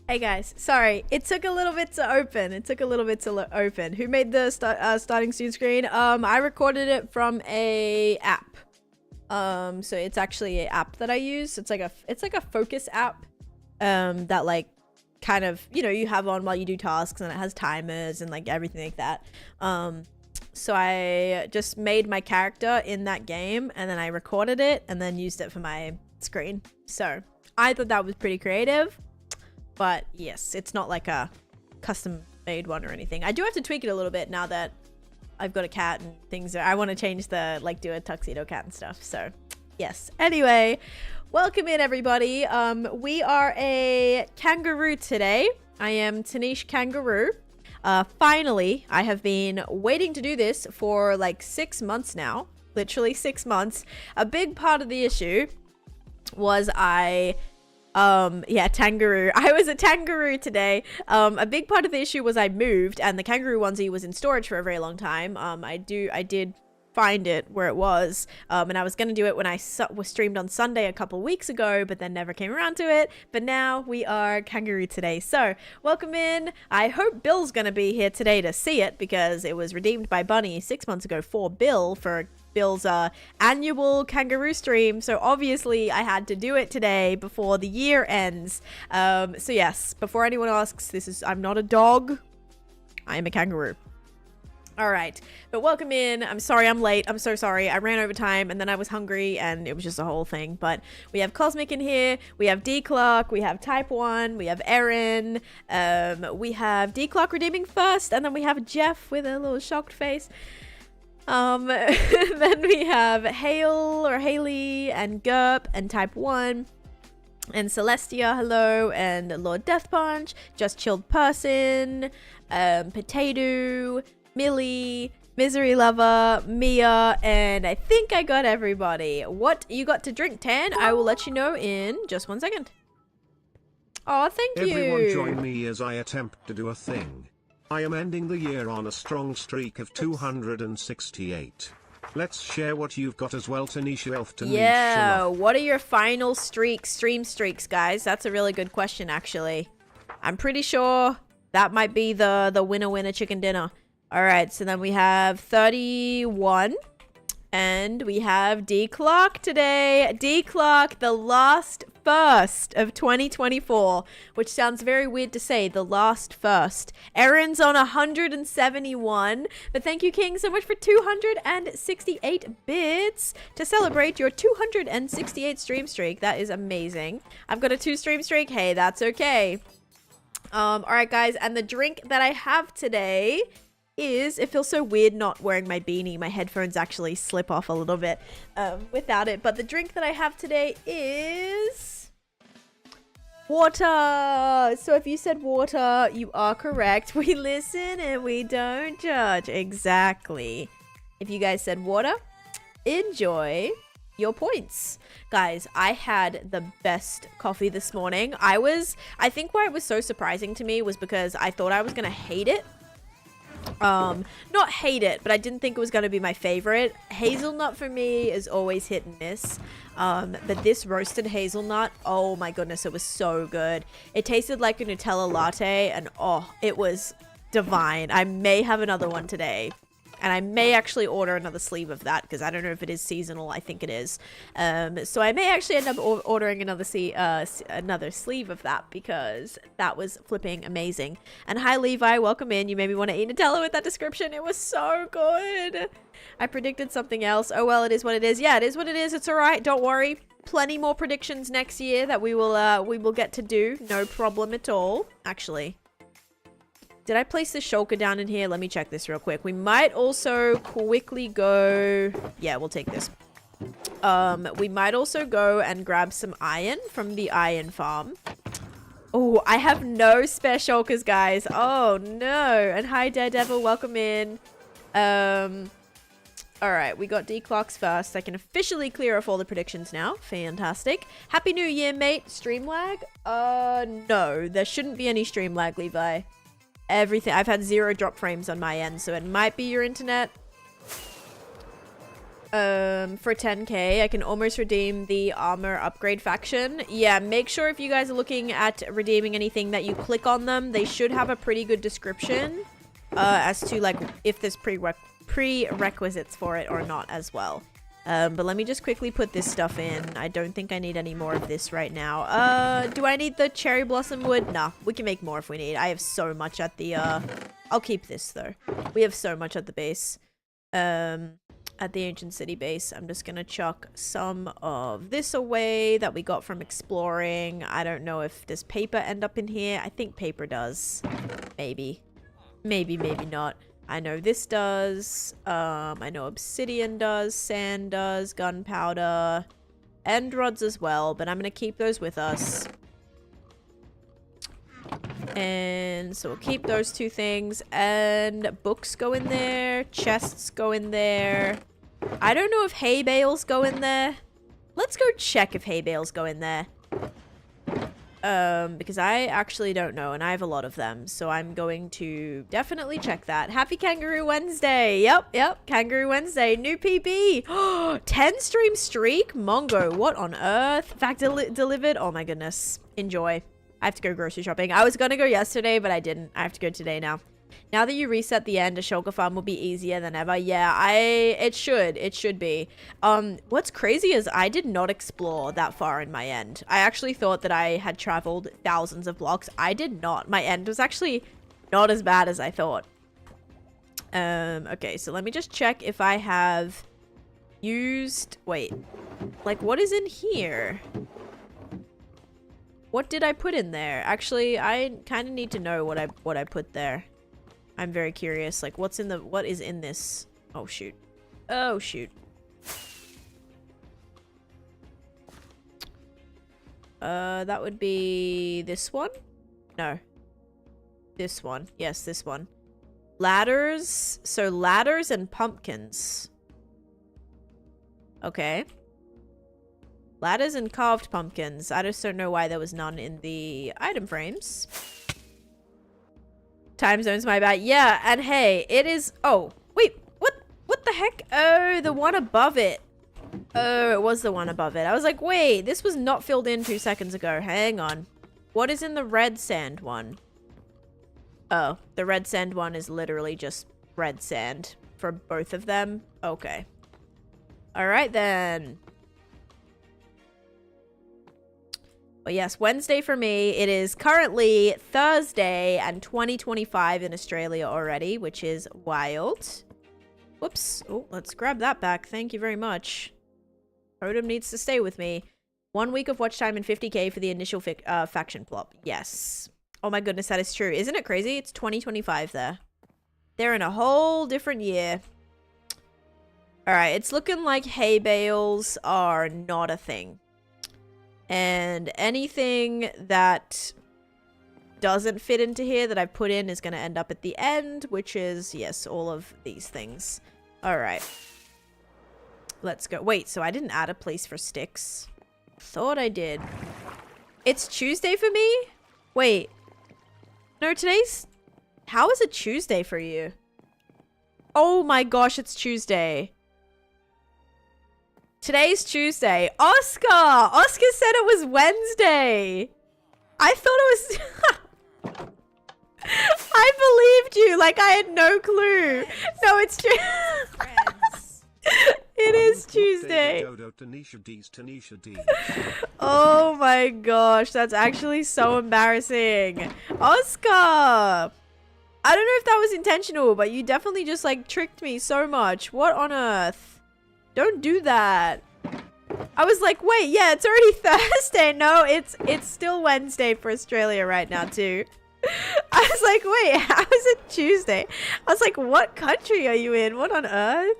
Hey guys, sorry, it took a little bit to open. Open. Who made the starting student screen? I recorded it from a app. So it's actually an app that I use. It's like a focus app. That like kind of, you know, you have on while you do tasks, and it has timers and like everything like that. So I just made my character in that game, and then I recorded it and then used it for my screen. So I thought that was pretty creative. But yes, it's not like a custom made one or anything. I do have to tweak it a little bit now that I've got a cat and things. I want to change the, like, do a tuxedo cat and stuff. So yes. Anyway, welcome in everybody. We are a kangaroo today. I am Taneesha Kangaroo. Finally, I have been waiting to do this for like 6 months now. Literally 6 months. A big part of the issue was yeah, kangaroo. I was a kangaroo today. A big part of the issue was I moved, and the kangaroo onesie was in storage for a very long time. I did find it where it was, and I was gonna do it when I was streamed on Sunday a couple weeks ago, but then never came around to it. But now we are kangaroo today. So welcome in. I hope Bill's gonna be here today to see it, because it was redeemed by Bunny 6 months ago for Bill's annual kangaroo stream, so obviously I had to do it today before the year ends. So yes, before anyone asks, I'm not a dog, I am a kangaroo. All right, but welcome in. I'm sorry I'm late. I'm so sorry. I ran over time, and then I was hungry, and it was just a whole thing. But we have Cosmic in here. We have D Clark. We have Type 1. We have Erin. We have D Clark redeeming first, and then we have Jeff with a little shocked face. Then we have Hale or Haley and Gerp and Type 1 and Celestia, hello, and Lord Death Punch, Just Chilled Person, Potato, Millie, Misery Lover, Mia, and I think I got everybody. What you got to drink, Tan? I will let you know in just 1 second. Oh, thank you. Everyone join me as I attempt to do a thing. I am ending the year on a strong streak of 268. Let's share what you've got as well, Taneesha Elf. Yeah, what are your final stream streaks, guys? That's a really good question, actually. I'm pretty sure that might be the winner chicken dinner. All right, so then we have 31. And we have D Clark today. D Clark, the last first of 2024, which sounds very weird to say, the last first. Erin's on 171, but thank you, King, so much for 268 bits to celebrate your 268 stream streak. That is amazing. I've got a 2 stream streak. Hey, that's okay. All right, guys, and the drink that I have today is, it feels so weird not wearing my beanie. My headphones actually slip off a little bit without it. But the drink that I have today is water. So if you said water, you are correct. We listen and we don't judge. Exactly. If you guys said water, enjoy your points. Guys, I had the best coffee this morning. I think why it was so surprising to me was because I thought I was gonna hate it. Not hate it, but I didn't think it was going to be my favorite. Hazelnut for me is always hit and miss. But this roasted hazelnut, oh my goodness, it was so good. It tasted like a Nutella latte, and oh, it was divine. I may have another one today. And I may actually order another sleeve of that, because I don't know if it is seasonal. I think it is. So I may actually end up ordering another sleeve of that, because that was flipping amazing. And hi, Levi. Welcome in. You made me want to eat Nutella with that description. It was so good. I predicted something else. Oh, well, it is what it is. Yeah, it is what it is. It's all right. Don't worry. Plenty more predictions next year that we will get to do. No problem at all. Actually, did I place the shulker down in here? Let me check this real quick. We might also quickly go... Yeah, we'll take this. We might also go and grab some iron from the iron farm. Oh, I have no spare shulkers, guys. Oh, no. And hi, Daredevil. Welcome in. All right, we got D Clark's first. I can officially clear off all the predictions now. Fantastic. Happy New Year, mate. Stream lag? No. There shouldn't be any stream lag, Levi. Everything. I've had 0 drop frames on my end, so it might be your internet. For 10k, I can almost redeem the armor upgrade faction. Yeah, make sure if you guys are looking at redeeming anything that you click on them, they should have a pretty good description as to like if there's prerequisites for it or not as well. But let me just quickly put this stuff in. I don't think I need any more of this right now. Do I need the cherry blossom wood? Nah, we can make more if we need. I have so much at the, I'll keep this though. We have so much at the base. At the ancient city base. I'm just gonna chuck some of this away that we got from exploring. I don't know if does paper end up in here. I think paper does. Maybe. Maybe not. I know this does. I know obsidian does, sand does, gunpowder, end rods as well, but I'm gonna keep those with us. And so we'll keep those two things, and books go in there, chests go in there. I don't know if hay bales go in there. Let's go check if hay bales go in there. Because I actually don't know, and I have a lot of them, so I'm going to definitely check that. Happy Kangaroo Wednesday. Yep, Kangaroo Wednesday. New PB. 10 stream streak? Mongo, what on earth? Fact delivered? Oh my goodness. Enjoy. I have to go grocery shopping. I was gonna go yesterday, but I didn't. I have to go today now. Now that you reset the end, a shulker farm will be easier than ever. Yeah, it should be. What's crazy is I did not explore that far in my end. I actually thought that I had traveled thousands of blocks. I did not. My end was actually not as bad as I thought. Okay, so let me just check if I have used, wait, like what is in here? What did I put in there? Actually, I kind of need to know what I put there. I'm very curious. Like, what is in this? Oh, shoot. Oh, shoot. That would be this one? No. This one. Yes, this one. Ladders. So, ladders and pumpkins. Okay. Ladders and carved pumpkins. I just don't know why there was none in the item frames. Time zone's my bad. Yeah, and hey, it is... Oh, wait. What the heck? Oh, the one above it. Oh, it was the one above it. I was like, wait, this was not filled in 2 seconds ago. Hang on. What is in the red sand one? Oh, the red sand one is literally just red sand for both of them. Okay. All right, then. But yes, Wednesday for me. It is currently Thursday and 2025 in Australia already, which is wild. Whoops. Oh, let's grab that back. Thank you very much. Totem needs to stay with me. 1 week of watch time and 50k for the initial faction plop. Yes. Oh my goodness, that is true. Isn't it crazy? It's 2025 there. They're in a whole different year. Alright, it's looking like hay bales are not a thing. And anything that doesn't fit into here that I put in is going to end up at the end, which is, yes, all of these things. All right. Let's go. Wait, so I didn't add a place for sticks. Thought I did. It's Tuesday for me? Wait. No, today's... How is it Tuesday for you? Oh my gosh, it's Tuesday. Today's Tuesday. Oscar! Oscar said it was Wednesday. I thought it was... I believed you. Like, I had no clue. No, it's true. It is Tuesday. Oh my gosh. That's actually so embarrassing. Oscar! I don't know if that was intentional, but you definitely just, like, tricked me so much. What on earth? Don't do that. I was like, wait, yeah, it's already Thursday. No, it's still Wednesday for Australia right now, too. I was like, wait, how is it Tuesday? I was like, what country are you in? What on earth?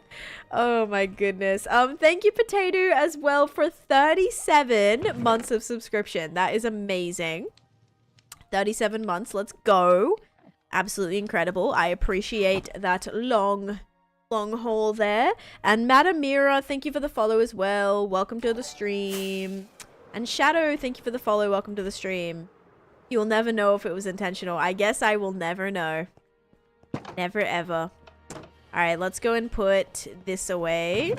Oh my goodness. Thank you, Potato, as well for 37 months of subscription. That is amazing. 37 months. Let's go. Absolutely incredible. I appreciate that long haul there. And Madam Mira, thank you for the follow as well. Welcome to the stream. And Shadow, thank you for the follow. Welcome to the stream. You'll never know if it was intentional. I guess I will never know. Never ever. Alright, let's go and put this away.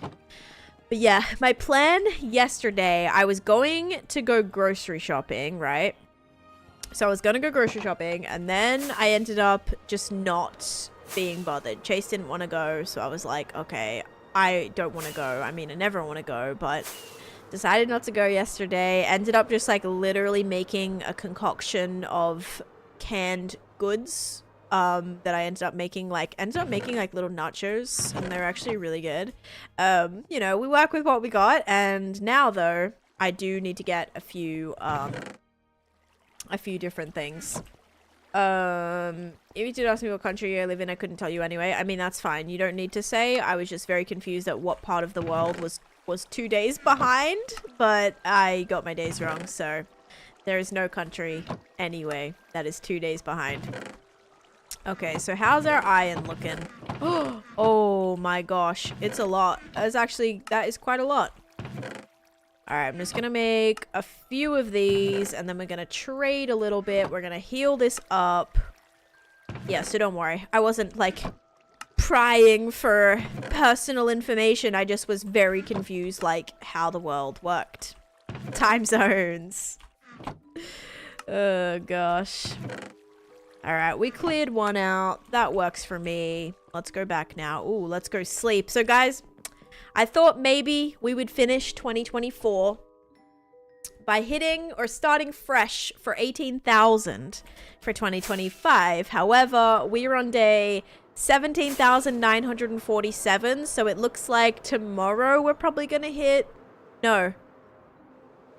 But yeah, my plan yesterday, I was going to go grocery shopping, right? So I was going to go grocery shopping, and then I ended up just not being bothered. Chase didn't want to go, so I was like, okay, I don't want to go. I mean, I never want to go, but decided not to go yesterday. Ended up just like literally making a concoction of canned goods that I ended up making like little nachos, and they're actually really good. You know, we work with what we got, and now though I do need to get a few different things. If you did ask me what country I live in, I couldn't tell you anyway. I mean, that's fine, you don't need to say. I was just very confused at what part of the world was 2 days behind, but I got my days wrong, so there is no country anyway that is 2 days behind. Okay, so how's our iron looking? Oh my gosh, it's a lot. That is quite a lot. Alright, I'm just gonna make a few of these, and then we're gonna trade a little bit. We're gonna heal this up. Yeah, so don't worry. I wasn't like prying for personal information. I just was very confused like how the world worked. Time zones. Oh gosh. Alright, we cleared one out. That works for me. Let's go back now. Ooh, let's go sleep. So guys, I thought maybe we would finish 2024 by hitting or starting fresh for 18,000 for 2025. However, we are on day 17,947, so it looks like tomorrow we're probably gonna hit... No.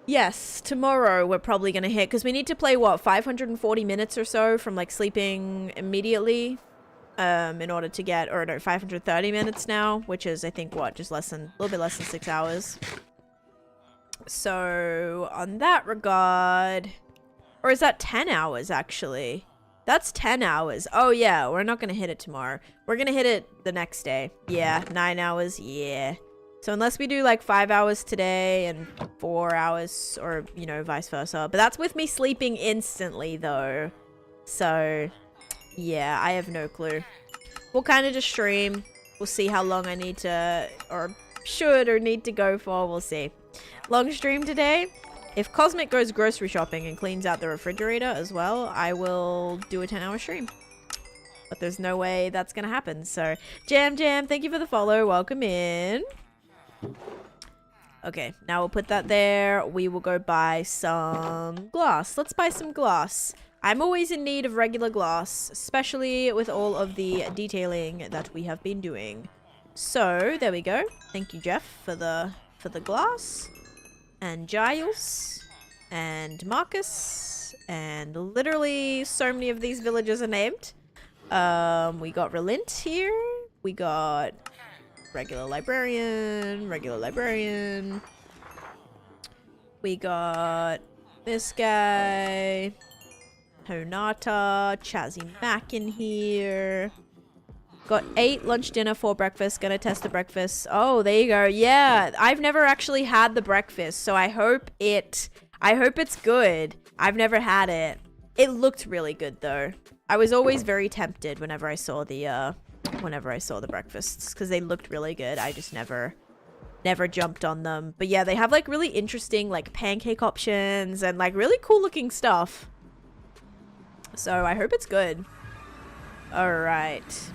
Yes, tomorrow we're probably gonna hit, because we need to play, what, 540 minutes or so from, like, sleeping immediately, in order to get, or no, 530 minutes now, which is, I think, what, just a little bit less than 6 hours. So, on that regard, or is that 10 hours, actually? That's 10 hours. Oh, yeah, we're not gonna hit it tomorrow. We're gonna hit it the next day. Yeah, 9 hours, yeah. So unless we do like 5 hours today and 4 hours, or, you know, vice versa. But that's with me sleeping instantly, though. So, yeah, I have no clue. We'll kind of just stream. We'll see how long I need to, or should, or need to go for. We'll see. Long stream today. If Cosmic goes grocery shopping and cleans out the refrigerator as well, I will do a 10-hour stream. But there's no way that's going to happen. So, Jam, thank you for the follow. Welcome in. Okay, now we'll put that there. We will go buy some glass. Let's buy some glass. I'm always in need of regular glass, especially with all of the detailing that we have been doing. So, there we go. Thank you, Jeff, for the glass. And Giles. And Marcus. And literally so many of these villagers are named. We got Relint here. We got regular librarian. We got this guy. Honata. Chazzy Mac in here. Got 8 lunch, dinner, 4 breakfast. Gonna test the breakfast. Oh, there you go. Yeah, I've never actually had the breakfast, so I hope it's good. I've never had it. It looked really good though. I was always very tempted whenever I saw the breakfasts, because they looked really good. I just never jumped on them. But yeah, they have like really interesting like pancake options and like really cool looking stuff. So I hope it's good. All right.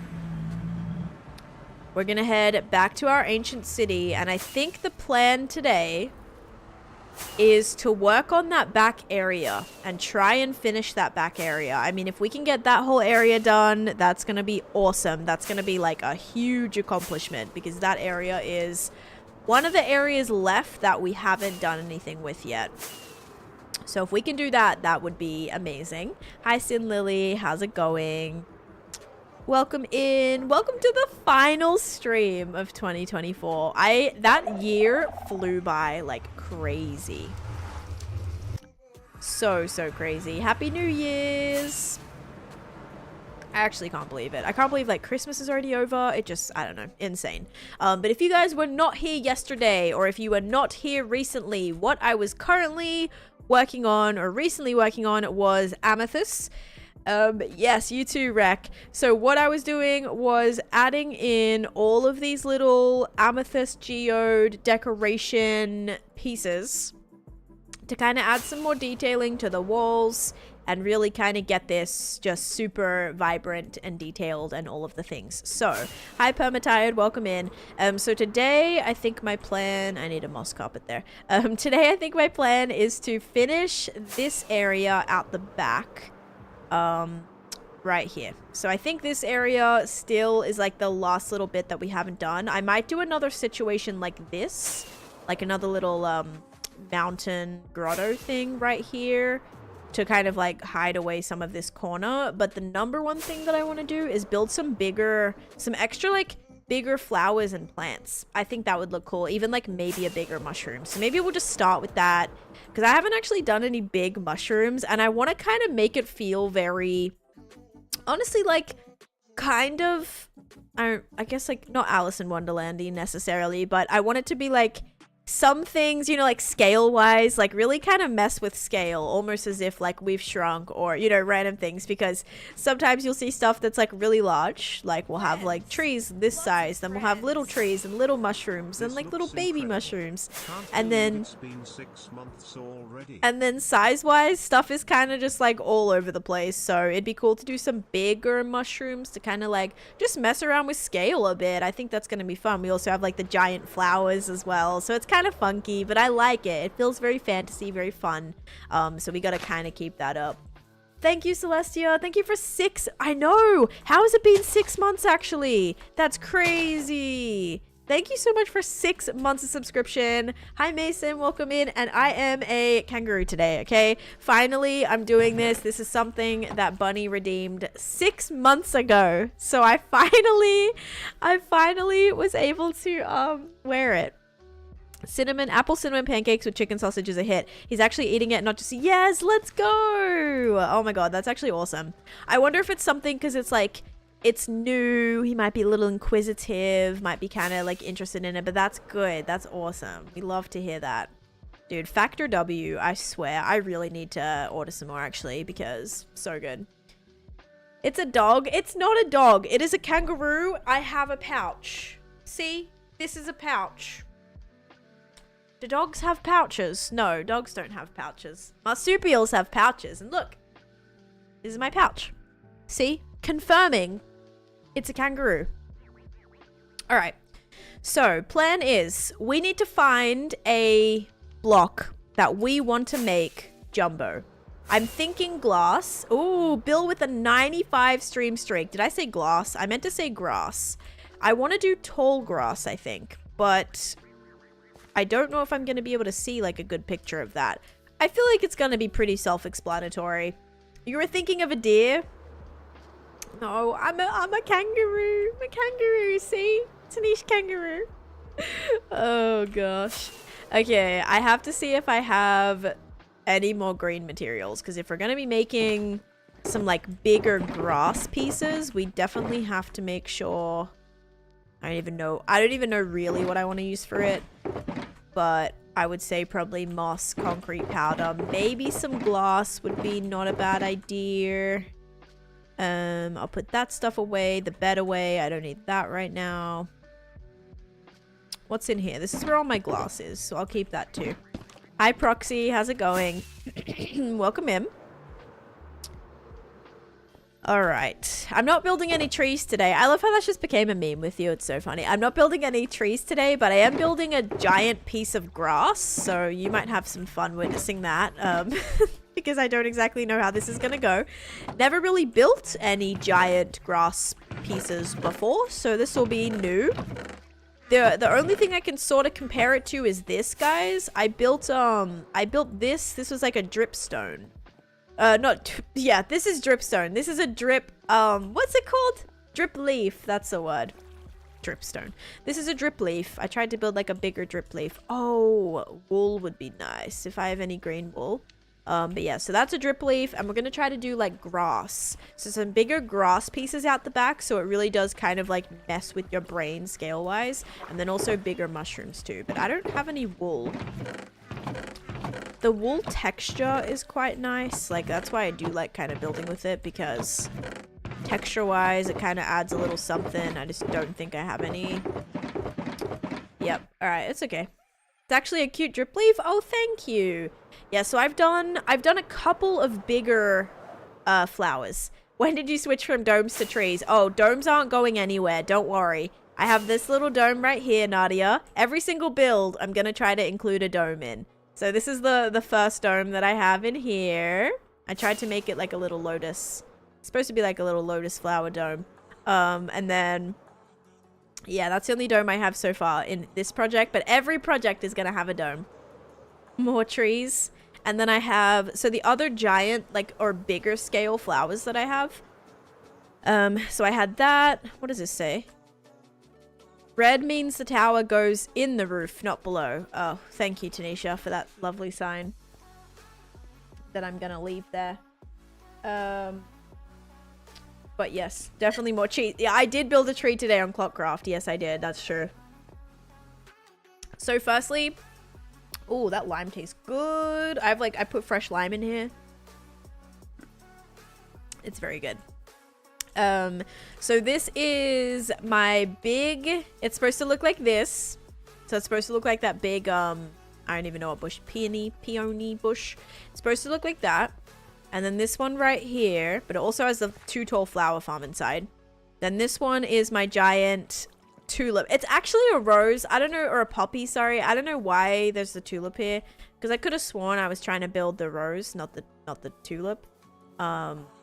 We're gonna head back to our ancient city, and I think the plan today is to work on that back area and try and finish that back area. I mean, if we can get that whole area done, that's gonna be awesome. That's gonna be like a huge accomplishment, because that area is one of the areas left that we haven't done anything with yet. So if we can do that, that would be amazing. Hi, Sin Lily. How's it going? Welcome in. Welcome to the final stream of 2024. That year flew by like crazy. So crazy. Happy New Year's. I actually can't believe it. I can't believe like Christmas is already over. It just, I don't know, insane. But if you guys were not here yesterday, or if you were not here recently, what I was currently working on, or recently working on, was Amethyst. Yes, you too, Rec. So what I was doing was adding in all of these little amethyst geode decoration pieces to kind of add some more detailing to the walls and really kind of get this just super vibrant and detailed and all of the things. So, hi Permatired, welcome in. So today I think my plan, I need a moss carpet there. Today I think my plan is to finish this area out the back. Right here. So I think this area still is like the last little bit that we haven't done. I might do another situation like this, like another little mountain grotto thing right here to kind of like hide away some of this corner. But the number one thing that I want to do is build some extra like bigger flowers and plants. I think that would look cool. Even like maybe a bigger mushroom. So maybe we'll just start with that because I haven't actually done any big mushrooms and I want to kind of make it feel very, honestly, like kind of, I guess like not Alice in Wonderland-y necessarily, but I want it to be like some things, you know, like scale wise, like really kind of mess with scale, almost as if like we've shrunk or, you know, random things, because sometimes you'll see stuff that's like really large, like we'll have like trees this size, then we'll have little trees and little mushrooms and like little baby mushrooms, and then size wise stuff is kind of just like all over the place. So it'd be cool to do some bigger mushrooms to kind of like just mess around with scale a bit. I think that's going to be fun. We also have like the giant flowers as well, so it's kind of funky, but I like it. It feels very fantasy, very fun. So we gotta kind of keep that up. Thank you, Celestia. Thank you for 6. I know. How has it been 6 months actually? That's crazy. Thank you so much for 6 months of subscription. Hi Mason, welcome in. And I am a kangaroo today, okay? Finally, I'm doing this. This is something that Bunny redeemed 6 months ago. So I finally was able to wear it. Apple cinnamon pancakes with chicken sausage is a hit. He's actually eating it, not just, yes, let's go. Oh my god, that's actually awesome. I wonder if it's something because it's like, it's new. He might be a little inquisitive, might be kind of like interested in it, but that's good. That's awesome. We love to hear that. Dude, Factor W, I swear, I really need to order some more actually because so good. It's a dog. It's not a dog. It is a kangaroo. I have a pouch. See? This is a pouch. Do dogs have pouches? No, dogs don't have pouches. Marsupials have pouches. And look, this is my pouch. See? Confirming it's a kangaroo. All right. So, plan is we need to find a block that we want to make jumbo. I'm thinking glass. Ooh, Bill with a 95 stream streak. Did I say glass? I meant to say grass. I want to do tall grass, I think. But I don't know if I'm going to be able to see like a good picture of that. I feel like it's going to be pretty self-explanatory. You were thinking of a deer? No, I'm a kangaroo. I'm a kangaroo, see? Taneesha kangaroo. Oh gosh. Okay, I have to see if I have any more green materials, because if we're going to be making some like bigger grass pieces, we definitely have to make sure. I don't even know really what I want to use for it, but I would say probably moss, concrete powder, maybe some glass would be not a bad idea. I'll put that stuff away, the bed away. I don't need that right now. What's in here? This is where all my glass is, so I'll keep that too. Hi Proxy, how's it going? Welcome in. Alright, I'm not building any trees today. I love how that just became a meme with you. It's so funny. I'm not building any trees today, but I am building a giant piece of grass, so you might have some fun witnessing that, because I don't exactly know how this is gonna go. Never really built any giant grass pieces before, so this will be new. The only thing I can sort of compare it to is this, guys. I built this. This was like a dripstone. This is dripstone. This is a drip, what's it called? Drip leaf, that's the word. Dripstone. This is a drip leaf. I tried to build like a bigger drip leaf. Oh, wool would be nice if I have any green wool. But yeah, so that's a drip leaf, and we're gonna try to do like grass. So some bigger grass pieces out the back, so it really does kind of like mess with your brain scale-wise. And then also bigger mushrooms too, but I don't have any wool. the wool texture is quite nice. Like, that's why I do like kind of building with it, because texture-wise, it kind of adds a little something. I just don't think I have any. Yep. All right. It's okay. It's actually a cute drip leaf. Oh, thank you. Yeah. So I've done a couple of bigger flowers. When did you switch from domes to trees? Oh, domes aren't going anywhere. Don't worry. I have this little dome right here, Nadia. Every single build, I'm going to try to include a dome in. So this is the first dome that I have in here. I tried to make it like a little lotus. It's supposed to be like a little lotus flower dome. And then, yeah, that's the only dome I have so far in this project. But every project is going to have a dome. More trees. And then I have, so the other giant, like, or bigger scale flowers that I have. So I had that. What does this say? Red means the tower goes in the roof, not below. Oh, thank you, Taneesha, for that lovely sign that I'm gonna leave there. But yes, definitely more trees. Yeah, I did build a tree today on Clockcraft. Yes, I did. That's true. So firstly, oh, that lime tastes good. I put fresh lime in here. It's very good. So this is my big, it's supposed to look like this. So it's supposed to look like that big, I don't even know what bush, peony bush. It's supposed to look like that. And then this one right here, but it also has the 2 tall flower farm inside. Then this one is my giant tulip. It's actually a rose. I don't know, or a poppy, sorry. I don't know why there's the tulip here, because I could have sworn I was trying to build the rose, not the tulip.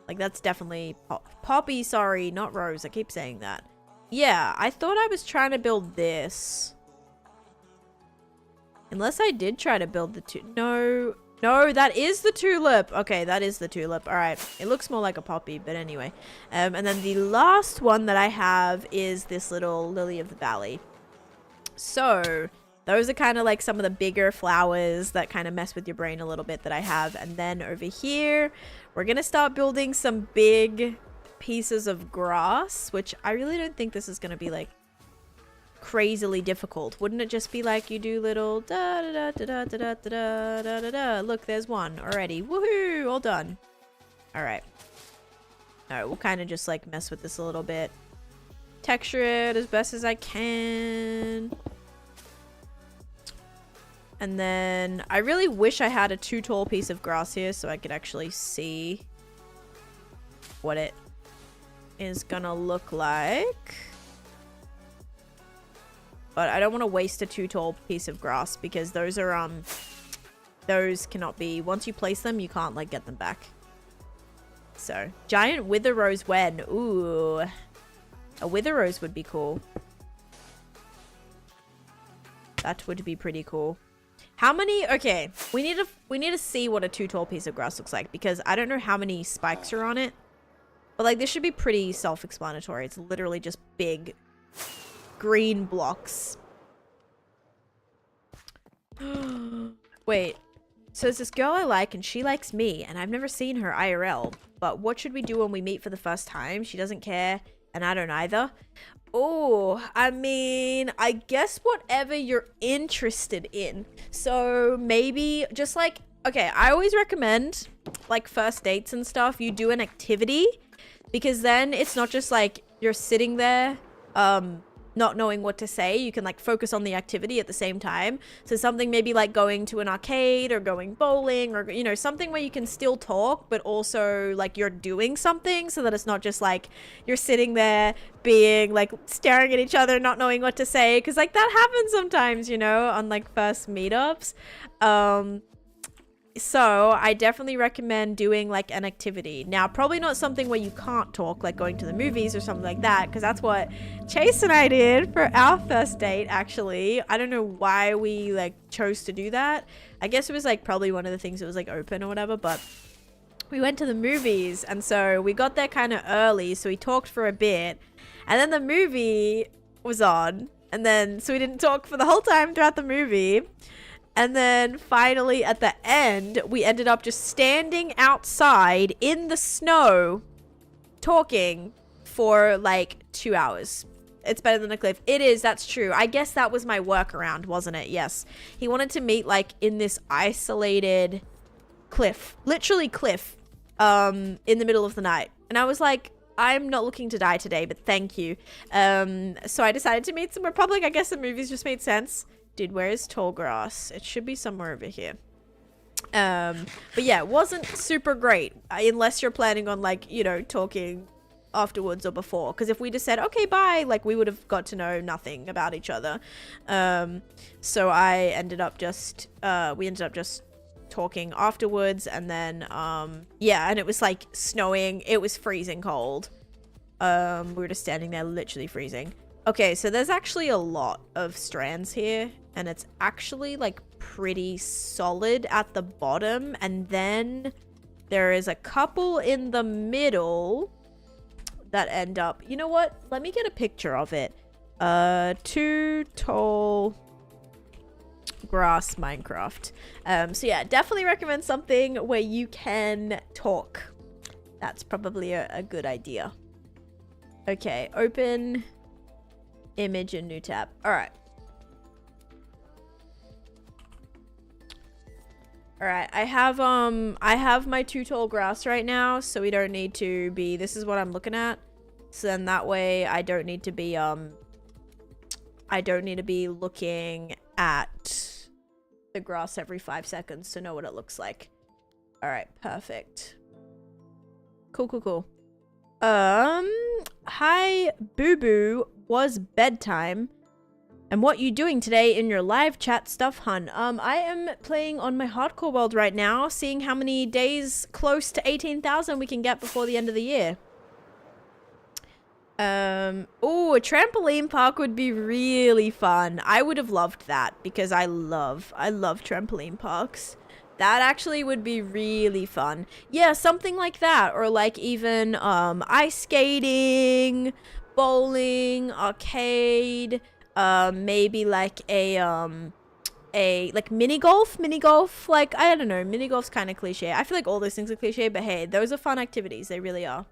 Like, that's definitely poppy, sorry, not rose. I keep saying that. Yeah, I thought I was trying to build this. Unless I did try to build the no, that is the tulip. Okay, that is the tulip. All right, it looks more like a poppy, but anyway. And then the last one that I have is this little lily of the valley. So those are kind of like some of the bigger flowers that kind of mess with your brain a little bit that I have. And then over here, we're going to start building some big pieces of grass, which I really don't think this is going to be like crazily difficult. Wouldn't it just be like you do little da da da da da da da da da da? Look, there's one already. Woohoo! All done. All right. All right, we'll kind of just like mess with this a little bit. Texture it as best as I can. And then I really wish I had a 2 tall piece of grass here so I could actually see what it is gonna look like. But I don't want to waste a 2 tall piece of grass because those are, those cannot be, once you place them, you can't like get them back. So, giant wither rose when? Ooh, a wither rose would be cool. That would be pretty cool. How many? Okay, we need to see what a 2 tall piece of grass looks like, because I don't know how many spikes are on it. But like, this should be pretty self-explanatory. It's literally just big green blocks. Wait, so there's this girl I like and she likes me and I've never seen her IRL. But what should we do when we meet for the first time? She doesn't care and I don't either. Oh, I mean, I guess whatever you're interested in. So maybe just like, okay, I always recommend like first dates and stuff, you do an activity, because then it's not just like you're sitting there, not knowing what to say. You can like focus on the activity at the same time. So something maybe like going to an arcade or going bowling, or, you know, something where you can still talk, but also like you're doing something, so that it's not just like you're sitting there being like staring at each other, not knowing what to say. Cause like that happens sometimes, you know, on like first meetups. So I definitely recommend doing like an activity. Now, probably not something where you can't talk, like going to the movies or something like that, because that's what Chase and I did for our first date, actually. I don't know why we like chose to do that. I guess it was like probably one of the things that was like open or whatever, but we went to the movies, and so we got there kind of early, so we talked for a bit, and then the movie was on, and then so we didn't talk for the whole time throughout the movie. And then finally at the end, we ended up just standing outside in the snow talking for like 2 hours. It's better than a cliff. It is, that's true. I guess that was my workaround, wasn't it? Yes. He wanted to meet like in this isolated cliff. Literally cliff. In the middle of the night. And I was like, I'm not looking to die today, but thank you. So I decided to meet somewhere public. I guess the movies just made sense. Dude, where is tall grass? It should be somewhere over here. But yeah, it wasn't super great. Unless you're planning on like, you know, talking afterwards or before. Because if we just said, okay, bye, like we would have got to know nothing about each other. So I ended up just, we ended up just talking afterwards, and then yeah, and it was like snowing. It was freezing cold. We were just standing there literally freezing. Okay, so there's actually a lot of strands here, and it's actually like pretty solid at the bottom, and then there is a couple in the middle that end up, you know what, let me get a picture of it. Too tall grass Minecraft. So yeah, definitely recommend something where you can talk. That's probably a good idea. Okay, open image in new tab. All right, I have my too tall grass right now, so we don't need to be, this is what I'm looking at. So then that way I don't need to be looking at the grass every 5 seconds to know what it looks like. All right, perfect. Cool. Hi, Boo Boo. Was bedtime. And what you doing today in your live chat stuff, hun? I am playing on my hardcore world right now, seeing how many days close to 18,000 we can get before the end of the year. Oh, a trampoline park would be really fun. I would have loved that because I love trampoline parks. That actually would be really fun. Yeah, something like that. Or like even ice skating, bowling, arcade, maybe like a like mini golf, like I don't know, mini golf's kind of cliche. I feel like all those things are cliche, but hey, those are fun activities. They really are.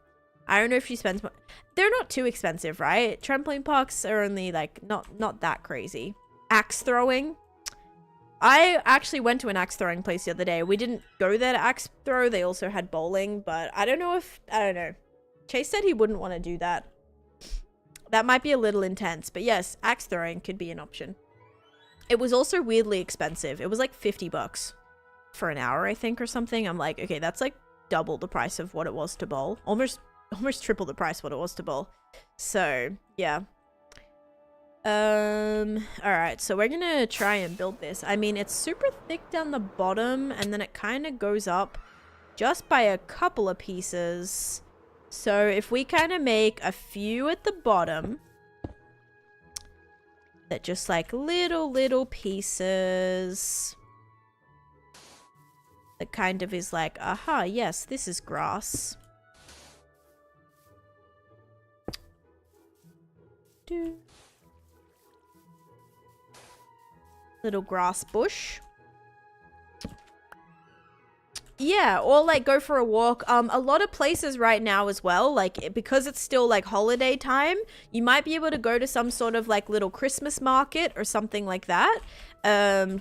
I don't know if she spends much. They're not too expensive, right? Trampoline parks are only like not that crazy. Axe throwing. I actually went to an axe throwing place the other day. We didn't go there to axe throw. They also had bowling, but I don't know. Chase said he wouldn't want to do that. That might be a little intense, but yes, axe throwing could be an option. It was also weirdly expensive. It was like $50 for an hour, I think, or something. I'm like, okay, that's like double the price of what it was to bowl. Almost triple the price what it was to bowl. So yeah. All right, so we're gonna try and build this. I mean, it's super thick down the bottom, and then it kind of goes up just by a couple of pieces. So if we kind of make a few at the bottom that just like little pieces that kind of is like, aha, yes, this is grass. Little grass bush. Yeah, or like go for a walk. A lot of places right now as well, like because it's still like holiday time, you might be able to go to some sort of like little Christmas market or something like that.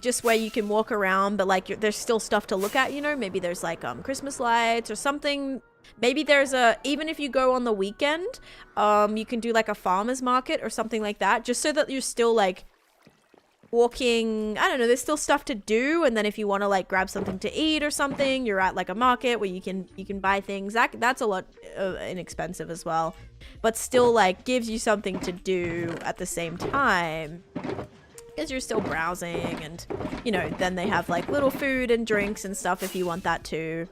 Just where you can walk around, but like there's still stuff to look at, you know, maybe there's like Christmas lights or something. Maybe there's even if you go on the weekend, you can do like a farmer's market or something like that, just so that you're still like walking. I don't know, there's still stuff to do, and then if you want to like grab something to eat or something, you're at like a market where you can buy things. That's a lot inexpensive as well, but still like gives you something to do at the same time because you're still browsing, and you know, then they have like little food and drinks and stuff if you want that too.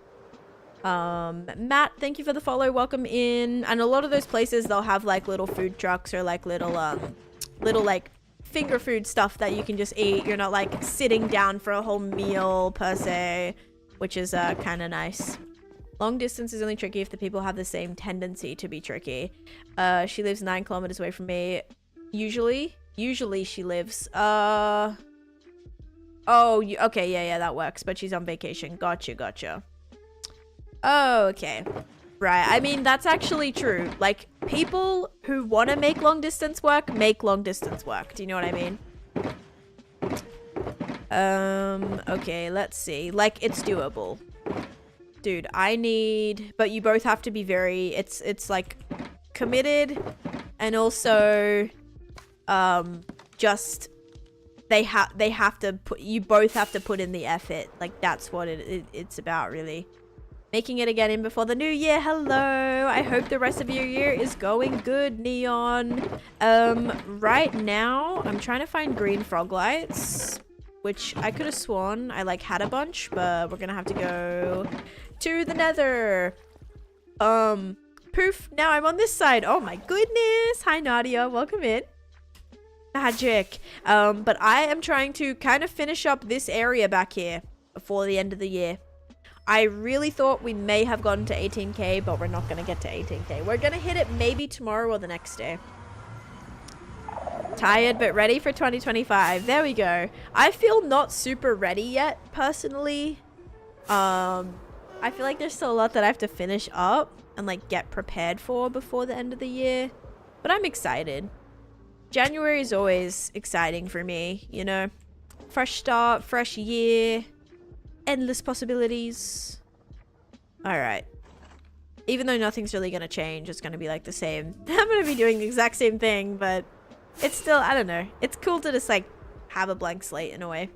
Matt, thank you for the follow, welcome in. And a lot of those places, they'll have like little food trucks or like little like finger food stuff that you can just eat. You're not like sitting down for a whole meal per se, which is kind of nice. Long distance is only tricky if the people have the same tendency to be tricky. She lives 9 kilometers away from me. Usually she lives oh, okay, yeah, that works, but she's on vacation. Gotcha. Oh, okay. Right. I mean, that's actually true. Like, people who want to make long distance work, make long distance work. Do you know what I mean? Okay, let's see. Like, it's doable. Dude, but you both have to be very, it's like committed, and also, just, they have to put, you both have to put in the effort. Like, that's what it's about, really. Making it again in before the new year. Hello. I hope the rest of your year is going good, Neon. Right now, I'm trying to find green frog lights, which I could have sworn I like had a bunch, but we're gonna have to go to the nether. Poof. Now I'm on this side. Oh my goodness. Hi, Nadia. Welcome in. Magic. But I am trying to kind of finish up this area back here before the end of the year. I really thought we may have gotten to 18k, but we're not going to get to 18k. We're going to hit it maybe tomorrow or the next day. Tired but ready for 2025. There we go. I feel not super ready yet, personally. I feel like there's still a lot that I have to finish up and like get prepared for before the end of the year. But I'm excited. January is always exciting for me, you know? Fresh start, fresh year. Endless possibilities. Alright. Even though nothing's really gonna change, it's gonna be like the same. I'm gonna be doing the exact same thing, but it's still, I don't know. It's cool to just like have a blank slate in a way.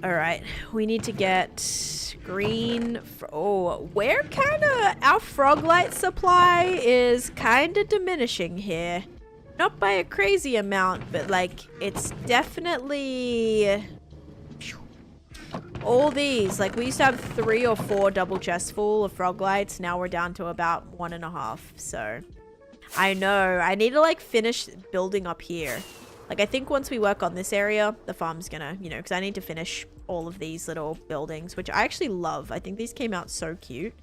Alright. We need to get green. Oh, we're kinda, our frog light supply is kinda diminishing here. Not by a crazy amount, but like it's definitely... All these, like we used to have 3 or 4 double chests full of frog lights. Now we're down to about 1.5. So I know I need to like finish building up here. Like I think once we work on this area, the farm's gonna, you know, because I need to finish all of these little buildings, which I actually love. I think these came out so cute.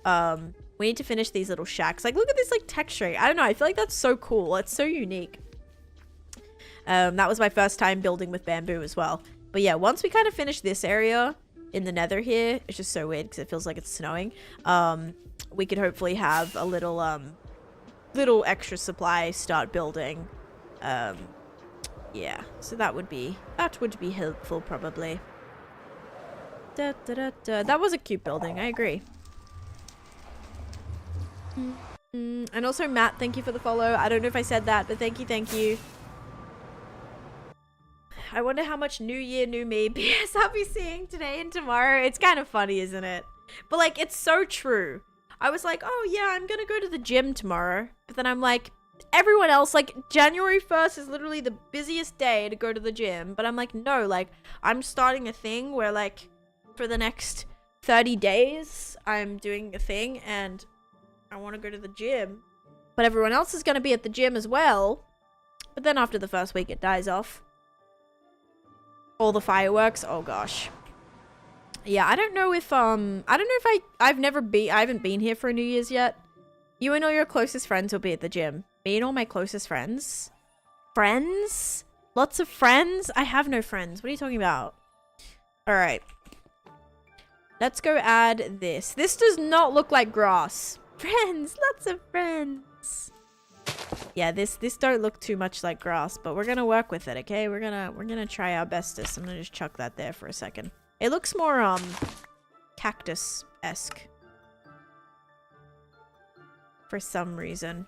We need to finish these little shacks. Like look at this like texture. I don't know. I feel like that's so cool. It's so unique. That was my first time building with bamboo as well. But yeah, once we kind of finish this area in the nether here, it's just so weird because it feels like it's snowing. We could hopefully have a little extra supply start building. Yeah, so that would be helpful probably. That was a cute building, I agree. And also Matt, thank you for the follow. I don't know if I said that, but thank you. I wonder how much new year, new me BS I'll be seeing today and tomorrow. It's kind of funny, isn't it? But like, it's so true. I was like, oh yeah, I'm gonna go to the gym tomorrow. But then I'm like, everyone else, like January 1st is literally the busiest day to go to the gym. But I'm like, no, like I'm starting a thing where like for the next 30 days, I'm doing a thing and I want to go to the gym. But everyone else is gonna be at the gym as well. But then after the first week, it dies off. All the fireworks. Oh gosh. Yeah, I don't know if I haven't been here for New Year's yet. You and all your closest friends will be at the gym. Me and all my closest friends. Friends? Lots of friends? I have no friends. What are you talking about? Alright. Let's go add this. This does not look like grass. Friends, lots of friends. Yeah, this don't look too much like grass, but we're gonna work with it, okay? We're gonna try our bestest. I'm gonna just chuck that there for a second. It looks more cactus-esque for some reason.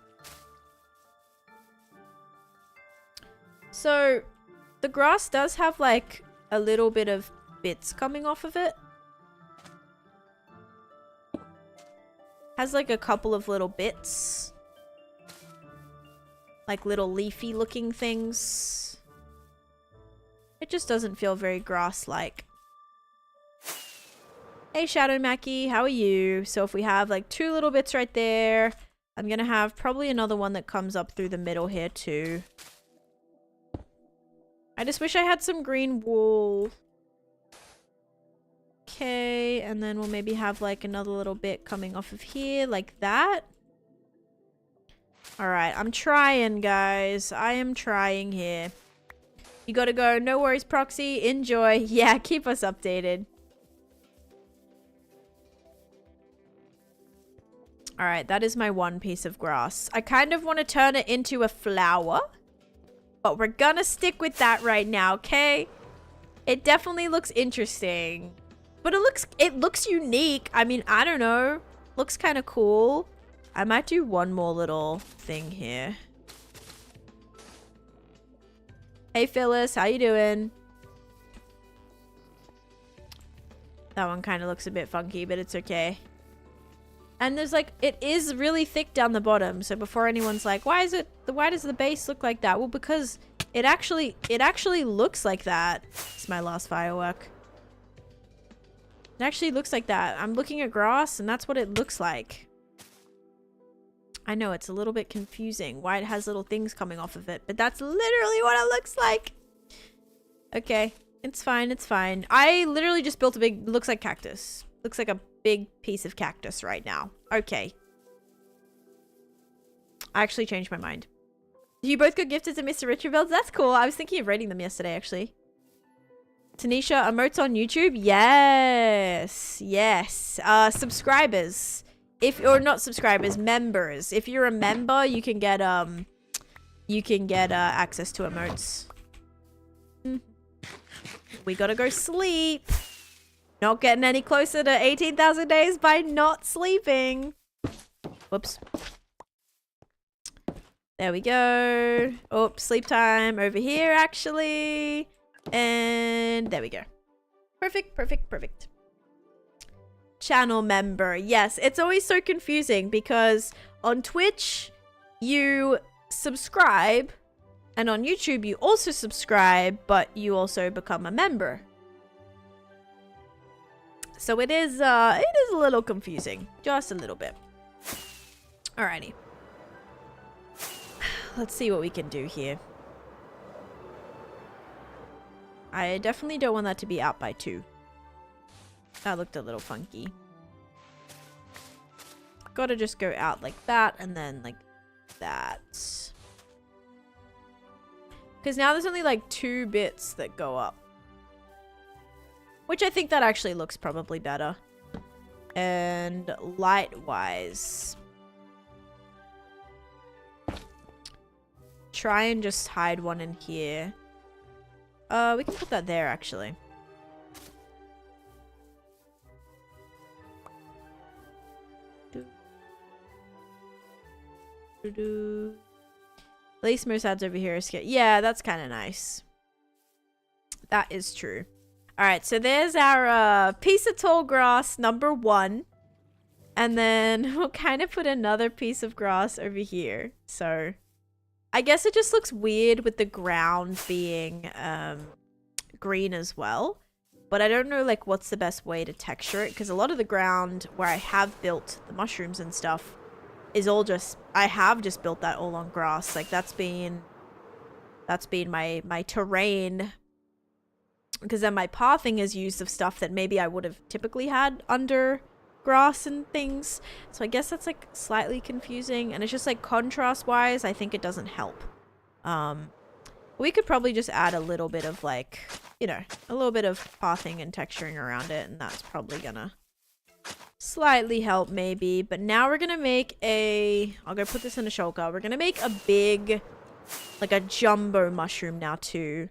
So the grass does have like a little bit of bits coming off of it. Has like a couple of little bits. Like little leafy looking things. It just doesn't feel very grass-like. Hey Shadow Mackie, how are you? So if we have like 2 little bits right there, I'm gonna have probably another one that comes up through the middle here too. I just wish I had some green wool. Okay, and then we'll maybe have like another little bit coming off of here like that. Alright, I'm trying, guys. I am trying here. You gotta go. No worries, Proxy. Enjoy. Yeah, keep us updated. All right, that is my one piece of grass. I kind of want to turn it into a flower, but we're gonna stick with that right now, okay? It definitely looks interesting, but it looks unique. I mean, I don't know. Looks kind of cool. I might do one more little thing here. Hey Phyllis, how you doing? That one kind of looks a bit funky, but it's okay. And there's like, it is really thick down the bottom. So before anyone's like, why does the base look like that? Well, because it actually looks like that. It's my last firework. It actually looks like that. I'm looking at grass and that's what it looks like. I know it's a little bit confusing why it has little things coming off of it, but that's literally what it looks like. Okay, it's fine, it's fine. I literally just built a big, looks like cactus. Looks like a big piece of cactus right now. Okay. I actually changed my mind. You both got gifted to Mr. Richard builds? That's cool. I was thinking of rating them yesterday, actually. Taneesha, emotes on YouTube? Yes. Yes. Subscribers. Or not subscribers, members. If you're a member, you can get access to emotes. We gotta go sleep. Not getting any closer to 18,000 days by not sleeping. Whoops. There we go. Oh, sleep time over here, actually. And there we go. Perfect, perfect, perfect. Channel member. Yes, it's always so confusing because on Twitch, you subscribe. And on YouTube, you also subscribe, but you also become a member. So it is a little confusing. Just a little bit. Alrighty. Let's see what we can do here. I definitely don't want that to be out by 2. That looked a little funky. Gotta just go out like that and then like that. Because now there's only like 2 bits that go up. Which I think that actually looks probably better. And light-wise, try and just hide one in here. We can put that there, actually. At least most ads over here are scared. Yeah, that's kind of nice. That is true. Alright, so there's our piece of tall grass, number 1. And then we'll kind of put another piece of grass over here. So I guess it just looks weird with the ground being green as well. But I don't know like what's the best way to texture it. Because a lot of the ground where I have built the mushrooms and stuff is all just... I have just built that all on grass. Like that's been my terrain. Because then my pathing is used of stuff that maybe I would have typically had under grass and things. So I guess that's like slightly confusing. And it's just like contrast wise, I think it doesn't help. We could probably just add a little bit of like, you know, a little bit of pathing and texturing around it. And that's probably gonna slightly help maybe. But now we're gonna make I'll go put this in a shulker. We're gonna make a big, like a jumbo mushroom now too.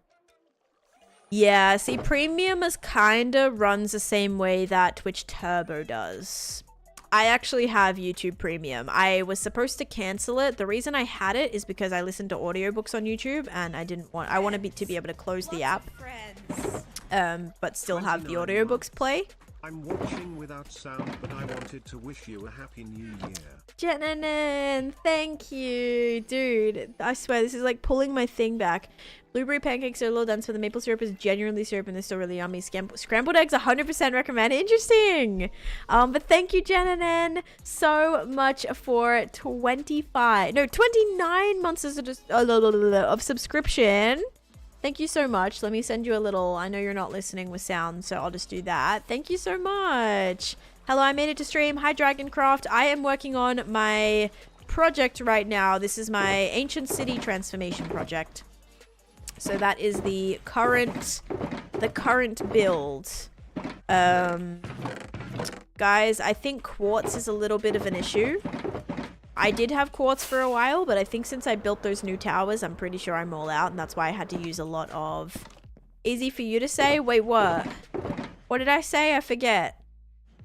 Yeah, see, Premium is kinda runs the same way that Twitch Turbo does. I actually have YouTube Premium. I was supposed to cancel it. The reason I had it is because I listened to audiobooks on YouTube and I wanted to be able to close the app. But still have the audiobooks play. I'm watching without sound, but I wanted to wish you a happy new year. Jenanen, thank you. Dude, I swear this is like pulling my thing back. Blueberry pancakes are a little dense, but the maple syrup is genuinely syrup and they're still really yummy. Scrambled eggs, 100% recommend. Interesting. But thank you, Jenanen, so much for 29 months of subscription. Thank you so much. Let me send you a little... I know you're not listening with sound, so I'll just do that. Thank you so much. Hello, I made it to stream. Hi, Dragoncraft. I am working on my project right now. This is my Ancient City Transformation project. So that is the current build. guys, I think quartz is a little bit of an issue. I did have quartz for a while, but I think since I built those new towers, I'm pretty sure I'm all out, and that's why I had to use a lot of... Easy for you to say? Wait, what? What did I say? I forget.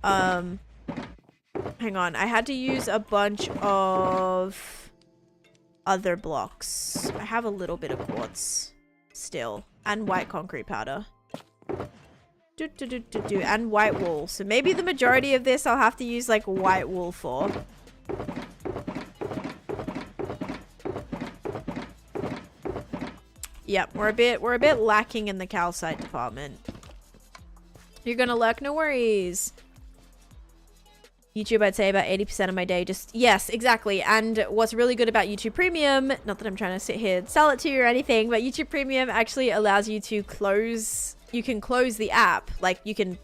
Hang on. I had to use a bunch of other blocks. I have a little bit of quartz still, and white concrete powder. And white wool. So maybe the majority of this I'll have to use like white wool for. Yep, we're a bit lacking in the calcite department. You're gonna lurk, no worries. YouTube, I'd say about 80% of my day just... Yes, exactly. And what's really good about YouTube Premium, not that I'm trying to sit here and sell it to you or anything, but YouTube Premium actually allows you to close... You can close the app. Like, you can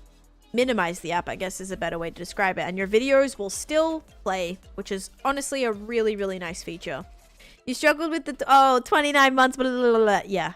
minimize the app, I guess is a better way to describe it. And your videos will still play, which is honestly a really, really nice feature. You struggled with the... Oh, 29 months, blah, blah, blah, blah. Yeah.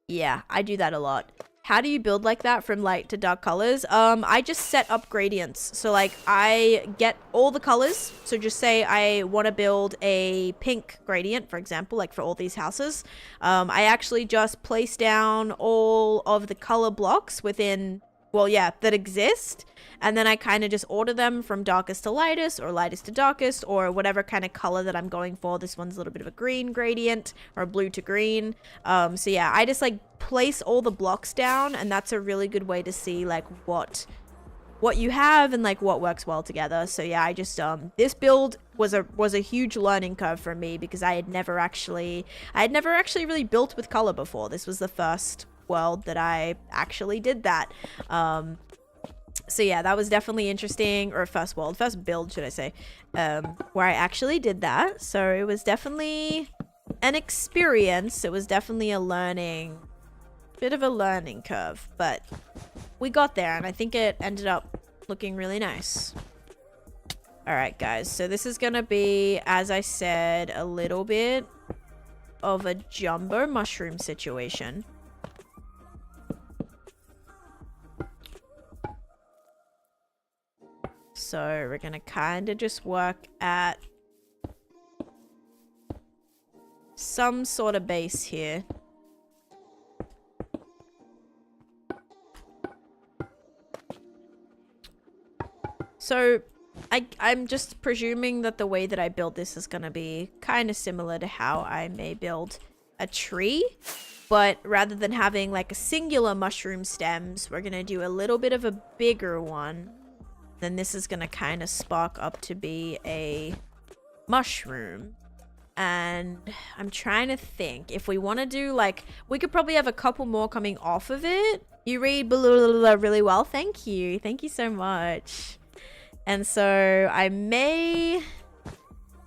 Yeah, I do that a lot. How do you build like that from light to dark colors? I just set up gradients. So like I get all the colors. So just say I want to build a pink gradient, for example, like for all these houses. I actually just place down all of the color blocks within, well, yeah, that exist. And then I kind of just order them from darkest to lightest or lightest to darkest or whatever kind of color that I'm going for. This one's a little bit of a green gradient or a blue to green. So yeah, I just like place all the blocks down, and that's a really good way to see like what you have and like what works well together. So yeah, I just this build was a huge learning curve for me because I had never actually really built with color before. This was the first world that I actually did that. So yeah, that was definitely interesting, or first build, should I say, where I actually did that. So it was definitely an experience. It was definitely bit of a learning curve, but we got there, and I think it ended up looking really nice. All right, guys, so this is gonna be, as I said, a little bit of a jumbo mushroom situation. So we're gonna kind of just work at some sort of base here. So I'm just presuming that the way that I build this is gonna be kind of similar to how I may build a tree. But rather than having like a singular mushroom stems, we're gonna do a little bit of a bigger one. Then this is gonna kind of spark up to be a mushroom. And I'm trying to think if we want to do like, we could probably have a couple more coming off of it. You read blah, blah, blah, really well. Thank you so much. And so I may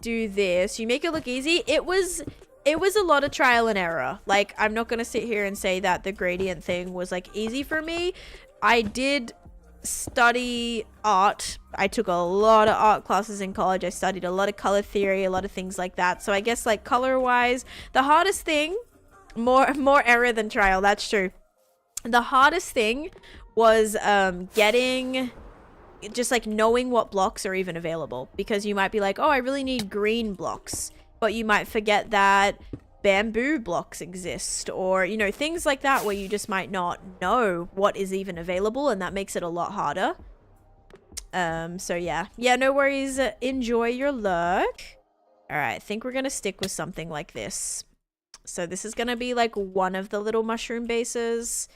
do this. You make it look easy. It was a lot of trial and error. Like, I'm not gonna sit here and say that the gradient thing was like easy for me. I did study art. I took a lot of art classes in college. I studied a lot of color theory, a lot of things like that. So I guess like color wise, the hardest thing, more error than trial, that's true. The hardest thing was getting, just like knowing what blocks are even available, because you might be like, oh, I really need green blocks, but you might forget that bamboo blocks exist, or you know, things like that where you just might not know what is even available, and that makes it a lot harder. So yeah, no worries. Enjoy your lurk. All right, I think we're gonna stick with something like this. So this is gonna be like one of the little mushroom bases,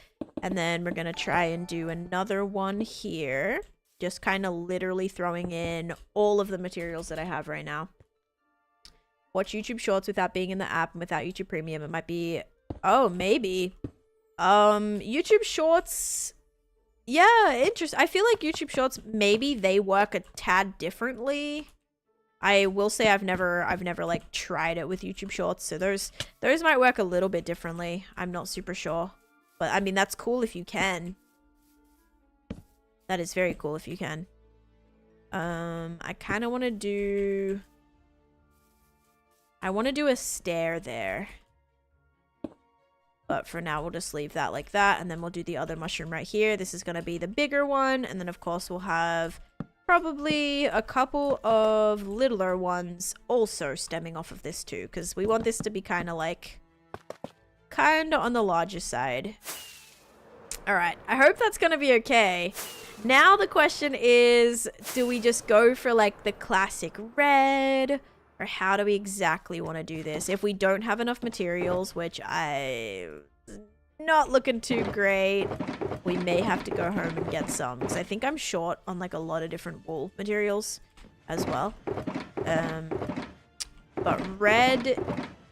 and then we're gonna try and do another one here, just kind of literally throwing in all of the materials that I have right now. Watch YouTube Shorts without being in the app and without YouTube Premium. It might be... Oh, maybe. YouTube Shorts... Yeah, interesting. I feel like YouTube Shorts, maybe they work a tad differently. I will say I've never like tried it with YouTube Shorts, so those might work a little bit differently. I'm not super sure. But I mean, that's cool if you can. That is very cool if you can. I kind of want to do... I want to do a stair there. But for now, we'll just leave that like that. And then we'll do the other mushroom right here. This is going to be the bigger one. And then, of course, we'll have probably a couple of littler ones also stemming off of this too. Because we want this to be kind of like... kind of on the larger side. Alright, I hope that's going to be okay. Now the question is, do we just go for like the classic red? Or how do we exactly want to do this? If we don't have enough materials, which I'm not looking too great, we may have to go home and get some. Because I think I'm short on like a lot of different wool materials as well. But red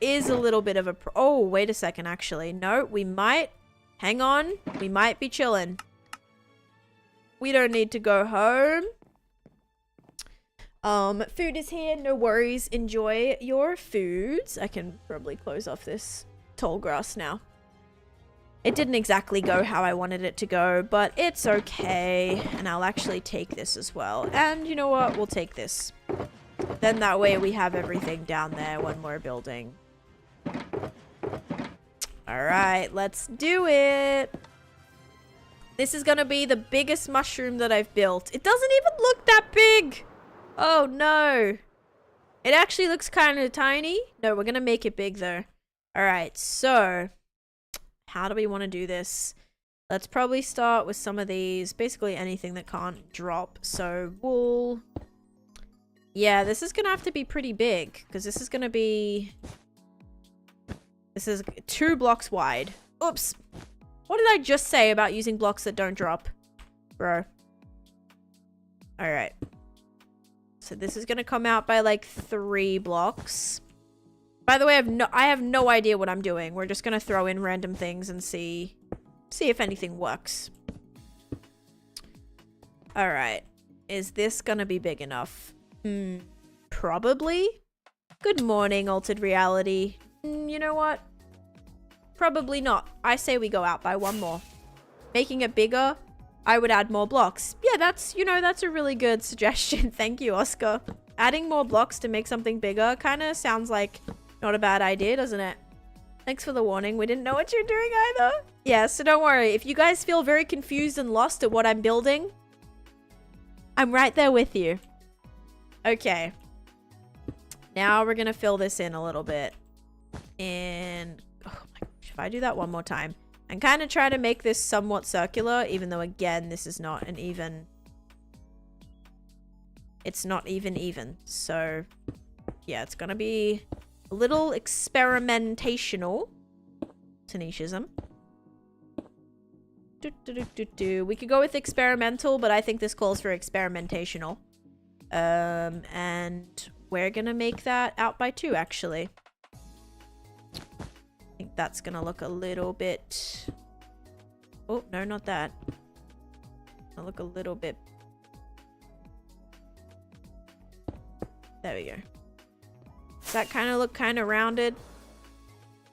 is a little bit of a... oh, wait a second, actually. No, we might... hang on. We might be chilling. We don't need to go home. Food is here. No worries. Enjoy your foods. I can probably close off this tall grass now. It didn't exactly go how I wanted it to go, but it's okay. And I'll actually take this as well. And you know what? We'll take this. Then that way we have everything down there when we're building. Alright, let's do it. This is gonna be the biggest mushroom that I've built. It doesn't even look that big! Oh no. It actually looks kind of tiny. No, we're gonna make it big though. Alright, so... how do we want to do this? Let's probably start with some of these. Basically anything that can't drop. So, wool. Yeah, this is gonna have to be pretty big. Because this is gonna be... this is 2 blocks wide. Oops. What did I just say about using blocks that don't drop? Bro. Alright. So this is gonna come out by like 3 blocks. By the way, I have no idea what I'm doing. We're just gonna throw in random things and see if anything works. Alright. Is this gonna be big enough? Probably. Good morning, Altered Reality. You know what? Probably not. I say we go out by 1 more. Making it bigger, I would add more blocks. Yeah, that's, you know, that's a really good suggestion. Thank you, Oscar. Adding more blocks to make something bigger kind of sounds like not a bad idea, doesn't it? Thanks for the warning. We didn't know what you're doing either. Yeah, so don't worry. If you guys feel very confused and lost at what I'm building, I'm right there with you. Okay. Now we're going to fill this in a little bit. And oh my gosh, if I do that one more time and kind of try to make this somewhat circular, even though again, this is not an even, it's not even. So yeah, it's going to be a little experimentational. Taneeshism. We could go with experimental, but I think this calls for experimentational. And we're going to make that out by 2 actually. I think that's gonna look a little bit... oh, no, not that. Gonna look a little bit... there we go. Does that kind of look kind of rounded?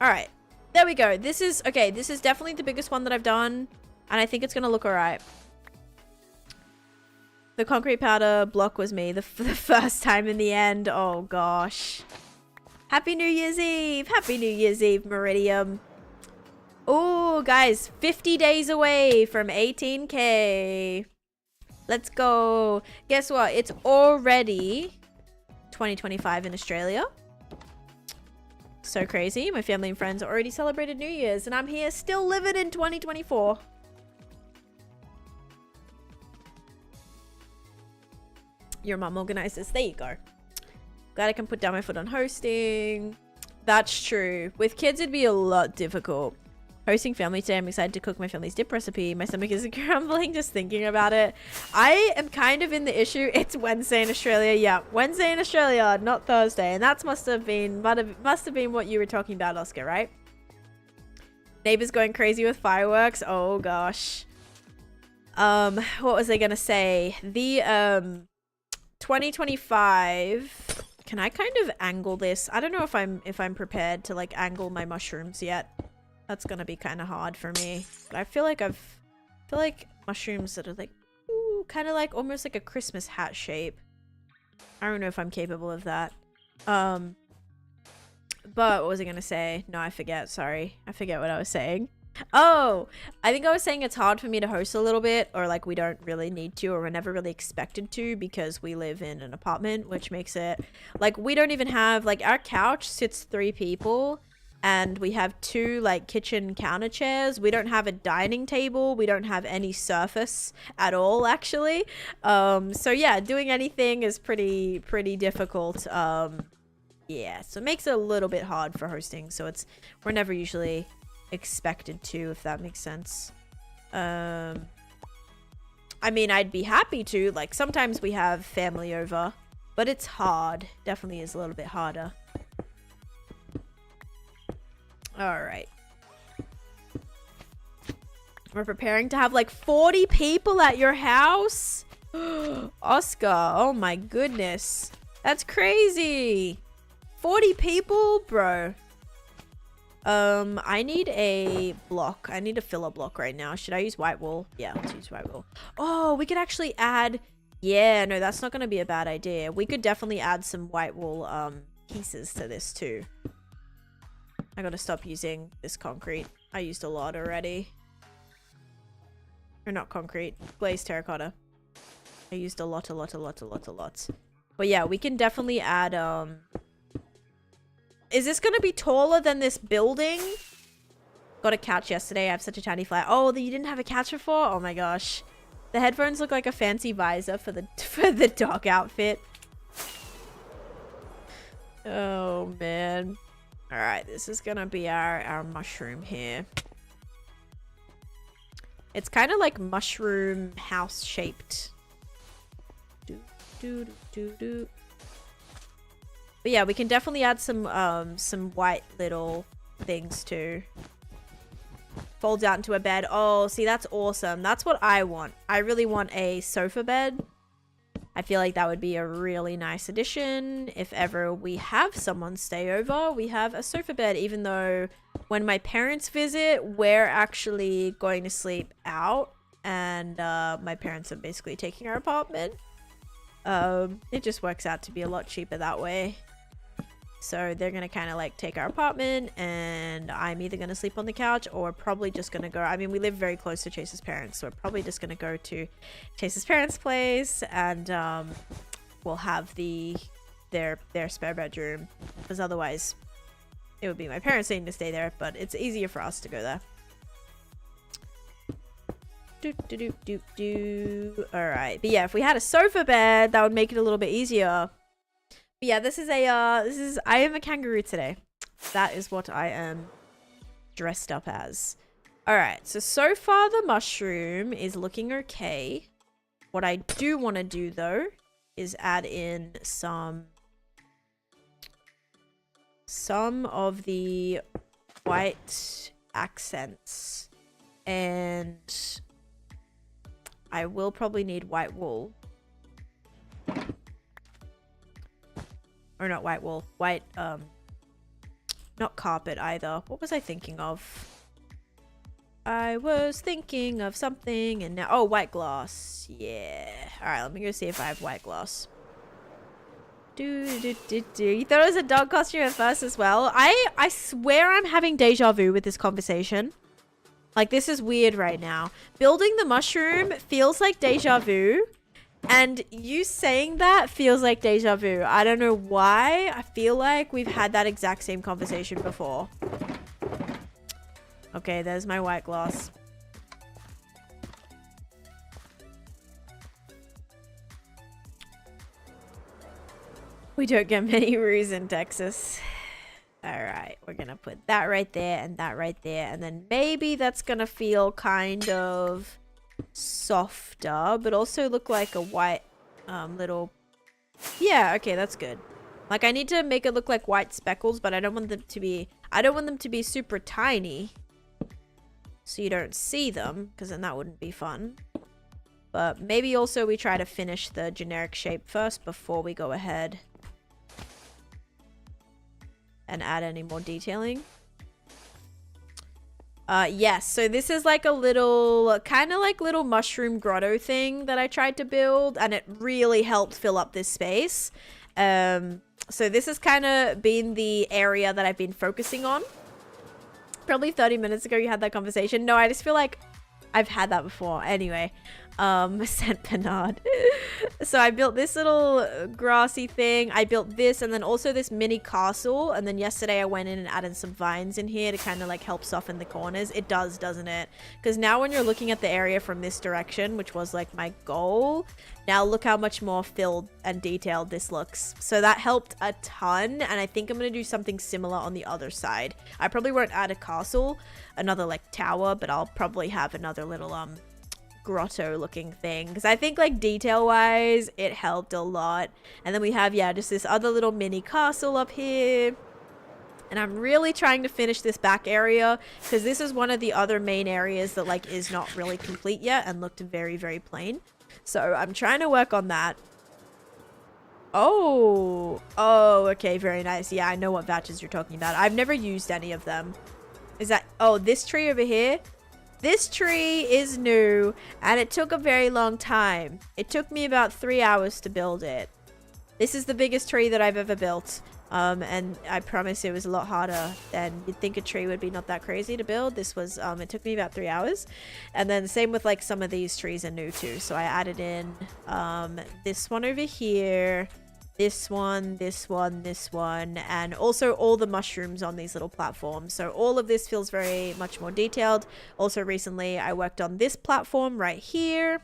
Alright. There we go. This is... okay, this is definitely the biggest one that I've done. And I think it's gonna look alright. The concrete powder block was me the first time in the end. Oh, gosh. Happy New Year's Eve! Happy New Year's Eve, Meridium. Oh, guys, 50 days away from 18K. Let's go. Guess what? It's already 2025 in Australia. So crazy. My family and friends already celebrated New Year's, and I'm here still living in 2024. Your mom organized this. There you go. Glad I can put down my foot on hosting. That's true. With kids, it'd be a lot difficult. Hosting family today, I'm excited to cook my family's dip recipe. My stomach is grumbling just thinking about it. I am kind of in the issue. It's Wednesday in Australia. Yeah, Wednesday in Australia, not Thursday. And that must have been what you were talking about, Oscar, right? Neighbors going crazy with fireworks. Oh, gosh. What was I going to say? The, 2025... can I kind of angle this? I don't know if I'm prepared to like angle my mushrooms yet. That's gonna be kind of hard for me. But I feel like mushrooms that are like kind of like almost like a Christmas hat shape. I don't know if I'm capable of that. But what was I gonna say? No, I forget. Sorry. I forget what I was saying. Oh, I think I was saying it's hard for me to host a little bit, or like we don't really need to, or we're never really expected to, because we live in an apartment, which makes it like we don't even have like our couch sits 3 people, and we have 2 like kitchen counter chairs. We don't have a dining table. We don't have any surface at all, actually. So yeah, doing anything is pretty difficult. Yeah, so it makes it a little bit hard for hosting. So we're never usually expected to, if that makes sense. I mean, I'd be happy to. Like, sometimes we have family over, but it's hard. Definitely is a little bit harder. All right. We're preparing to have like 40 people at your house. Oscar, oh my goodness. That's crazy. 40 people, bro. I need a block. I need a filler block right now. Should I use white wool? Yeah, let's use white wool. Oh, we could actually add... Yeah, no, that's not going to be a bad idea. We could definitely add some white wool pieces to this too. I gotta stop using this concrete. I used a lot already. Or not concrete. Glazed terracotta. I used a lot. But yeah, we can definitely add... Is this gonna be taller than this building? Got a couch yesterday. I have such a tiny flat. Oh, you didn't have a couch before? Oh my gosh. The headphones look like a fancy visor for the dog outfit. Oh man. Alright, this is gonna be our mushroom here. It's kind of like mushroom house shaped. But yeah, we can definitely add some white little things too. Folds out into a bed. Oh, see, that's awesome. That's what I want. I really want a sofa bed. I feel like that would be a really nice addition. If ever we have someone stay over, we have a sofa bed, even though when my parents visit, we're actually going to sleep out, and my parents are basically taking our apartment. It just works out to be a lot cheaper that way. So they're gonna kind of like take our apartment, and I'm either gonna sleep on the couch or probably just gonna go. I mean, we live very close to Chase's parents, so we're probably just gonna go to Chase's parents' place, and we'll have their spare bedroom, because otherwise it would be my parents needing to stay there. But it's easier for us to go there. All right, but yeah, if we had a sofa bed, that would make it a little bit easier. But yeah, I am a kangaroo today. That is what I am dressed up as. All right, so far the mushroom is looking okay. What I do want to do though is add in some of the white accents, and I will probably need white wool. Or not white wool. White, not carpet either. What was I thinking of? I was thinking of something, and now... Oh, white glass. Yeah. Alright, let me go see if I have white glass. You thought it was a dog costume at first as well? I swear I'm having deja vu with this conversation. Like, this is weird right now. Building the mushroom feels like deja vu. And you saying that feels like deja vu. I don't know why. I feel like we've had that exact same conversation before. Okay, there's my white glass. We don't get many roos in Texas. Alright, we're gonna put that right there and that right there. And then maybe that's gonna feel kind of softer, but also look like a white little... Yeah, okay, that's good. Like, I need to make it look like white speckles, but I don't want them to be super tiny, so you don't see them, because then that wouldn't be fun. But maybe also we try to finish the generic shape first before we go ahead and add any more detailing. Yes, so this is like a little, kind of like little mushroom grotto thing that I tried to build, and it really helped fill up this space. So this has kind of been the area that I've been focusing on. Probably 30 minutes ago you had that conversation. No, I just feel like I've had that before. Anyway, Saint Bernard. So I built this little grassy thing. I built this and then also this mini castle. And then yesterday I went in and added some vines in here to kind of like help soften the corners. It does, doesn't it? Because now when you're looking at the area from this direction, which was like my goal, now look how much more filled and detailed this looks. So that helped a ton. And I think I'm going to do something similar on the other side. I probably won't add a castle, another like tower, but I'll probably have another little grotto looking thing, because I think like detail wise it helped a lot. And then we have, yeah, just this other little mini castle up here. And I'm really trying to finish this back area because this is one of the other main areas that like is not really complete yet and looked very, very plain. So I'm trying to work on that. Oh, okay, very nice. Yeah, I know what vouchers you're talking about. I've never used any of them. Is that, oh, this tree over here? This tree is new and it took a very long time. It took me about 3 hours to build it. This is the biggest tree that I've ever built. And I promise it was a lot harder than you'd think a tree would be. Not that crazy to build. This was, it took me about 3 hours. And then same with like some of these trees are new too. So I added in, this one over here, this one, this one, this one, and also all the mushrooms on these little platforms. So all of this feels very much more detailed. Also recently I worked on this platform right here.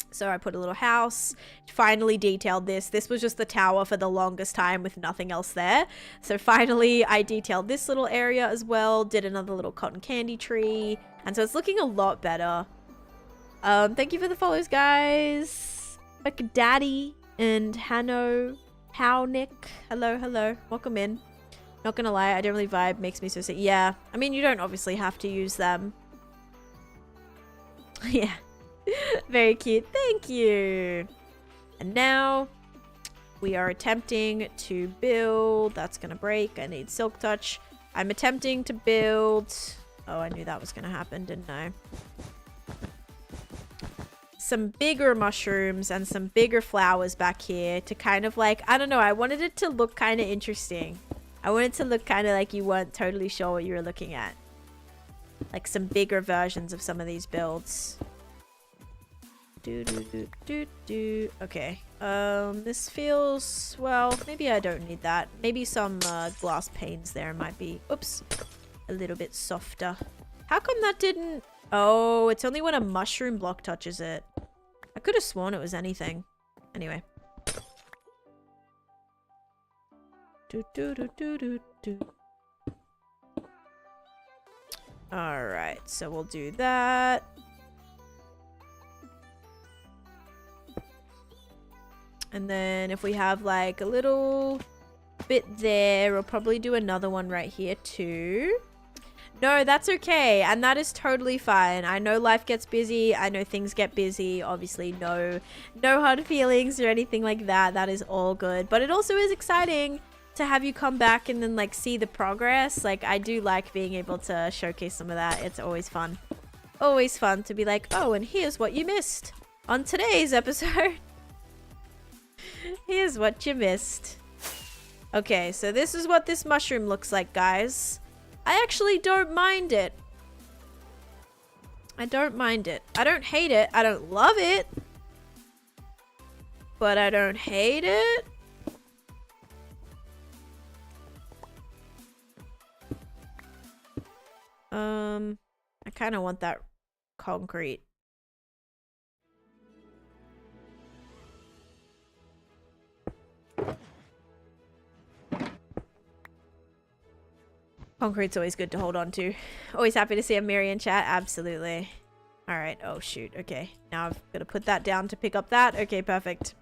So I put a little house, finally detailed this. This was just the tower for the longest time with nothing else there. So finally I detailed this little area as well, did another little cotton candy tree. And so it's looking a lot better. Thank you for the follows, guys. Like Daddy and Hanno, Nick. Hello, hello. Welcome in. Not gonna lie, I don't really vibe. Makes me so sick. Yeah, I mean, you don't obviously have to use them. Yeah. Very cute. Thank you. And now we are attempting to build. That's gonna break. I need silk touch. I'm attempting to build. Oh, I knew that was gonna happen, didn't I? Some bigger mushrooms and some bigger flowers back here to kind of like, I don't know, I wanted it to look kind of interesting. I wanted to look kind of like you weren't totally sure what you were looking at. Like some bigger versions of some of these builds. Okay. This feels, well, maybe I don't need that. Maybe some glass panes there might be, oops, a little bit softer. How come that didn't, oh, it's only when a mushroom block touches it. I could have sworn it was anything. Anyway. Alright, so we'll do that. And then if we have like a little bit there, we'll probably do another one right here too. No, that's okay. And that is totally fine. I know life gets busy. I know things get busy. Obviously, no hard feelings or anything like that. That is all good. But it also is exciting to have you come back and then like see the progress. Like I do like being able to showcase some of that. It's always fun. Always fun to be like, oh, and here's what you missed on today's episode. Here's what you missed. Okay, so this is what this mushroom looks like, guys. I actually don't mind it. I don't mind it. I don't hate it. I don't love it. But I don't hate it. I kind of want that concrete. Concrete's always good to hold on to. Always happy to see a Mary in chat. Absolutely. All right. Oh, shoot. Okay. Now I've got to put that down to pick up that. Okay, perfect.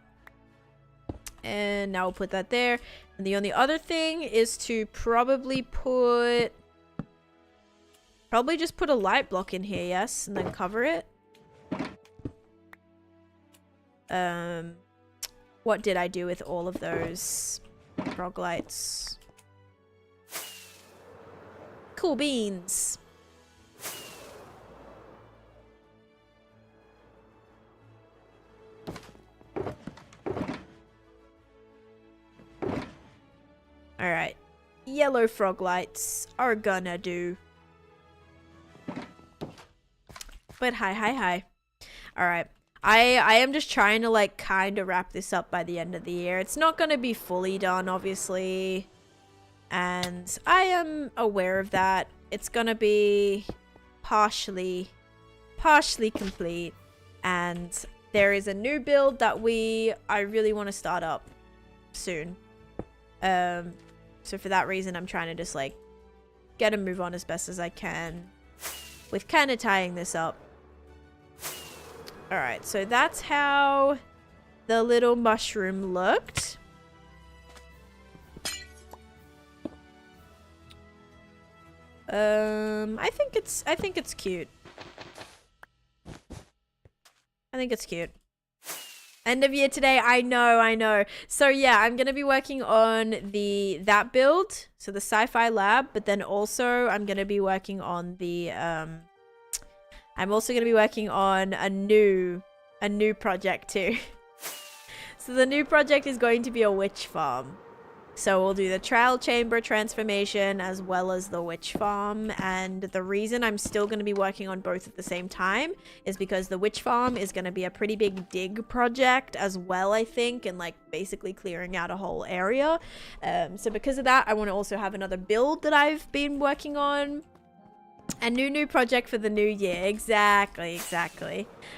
And now we'll put that there. And the only other thing is to probably put... Probably just put a light block in here, yes? And then cover it. What did I do with all of those frog lights? Cool beans. Alright. Yellow frog lights are gonna do. But hi. Alright. I am just trying to like kind of wrap this up by the end of the year. It's not gonna be fully done, obviously. And I am aware of that. It's gonna be partially complete. And there is a new build that I really want to start up soon. So for that reason, I'm trying to just like get a move on as best as I can with kind of tying this up. Alright, so that's how the little mushroom looked. I think it's cute. I think it's cute. End of year today, I know. So yeah, I'm gonna be working on that build, so the sci-fi lab, but then also I'm gonna be working on the I'm also gonna be working on a new project too. So the new project is going to be a witch farm. So we'll do the trial chamber transformation as well as the witch farm. And the reason I'm still going to be working on both at the same time is because the witch farm is going to be a pretty big dig project as well, I think, and like basically clearing out a whole area. So because of that, I want to also have another build that I've been working on. A new project for the new year. Exactly.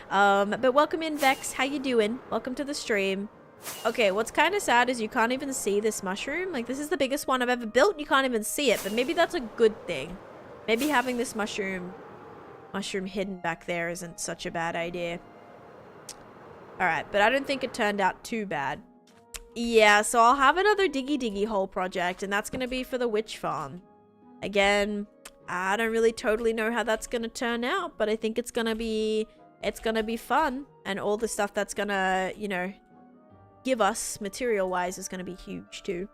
But welcome in, Vex. How you doing? Welcome to the stream. Okay, what's kind of sad is you can't even see this mushroom. Like, this is the biggest one I've ever built and you can't even see it. But maybe that's a good thing. Maybe having this mushroom hidden back there isn't such a bad idea. Alright, but I don't think it turned out too bad. Yeah, so I'll have another diggy hole project, and that's going to be for the witch farm. Again, I don't really totally know how that's going to turn out, but I think it's going to be fun. And all the stuff that's going to, you know, give us material-wise is going to be huge too.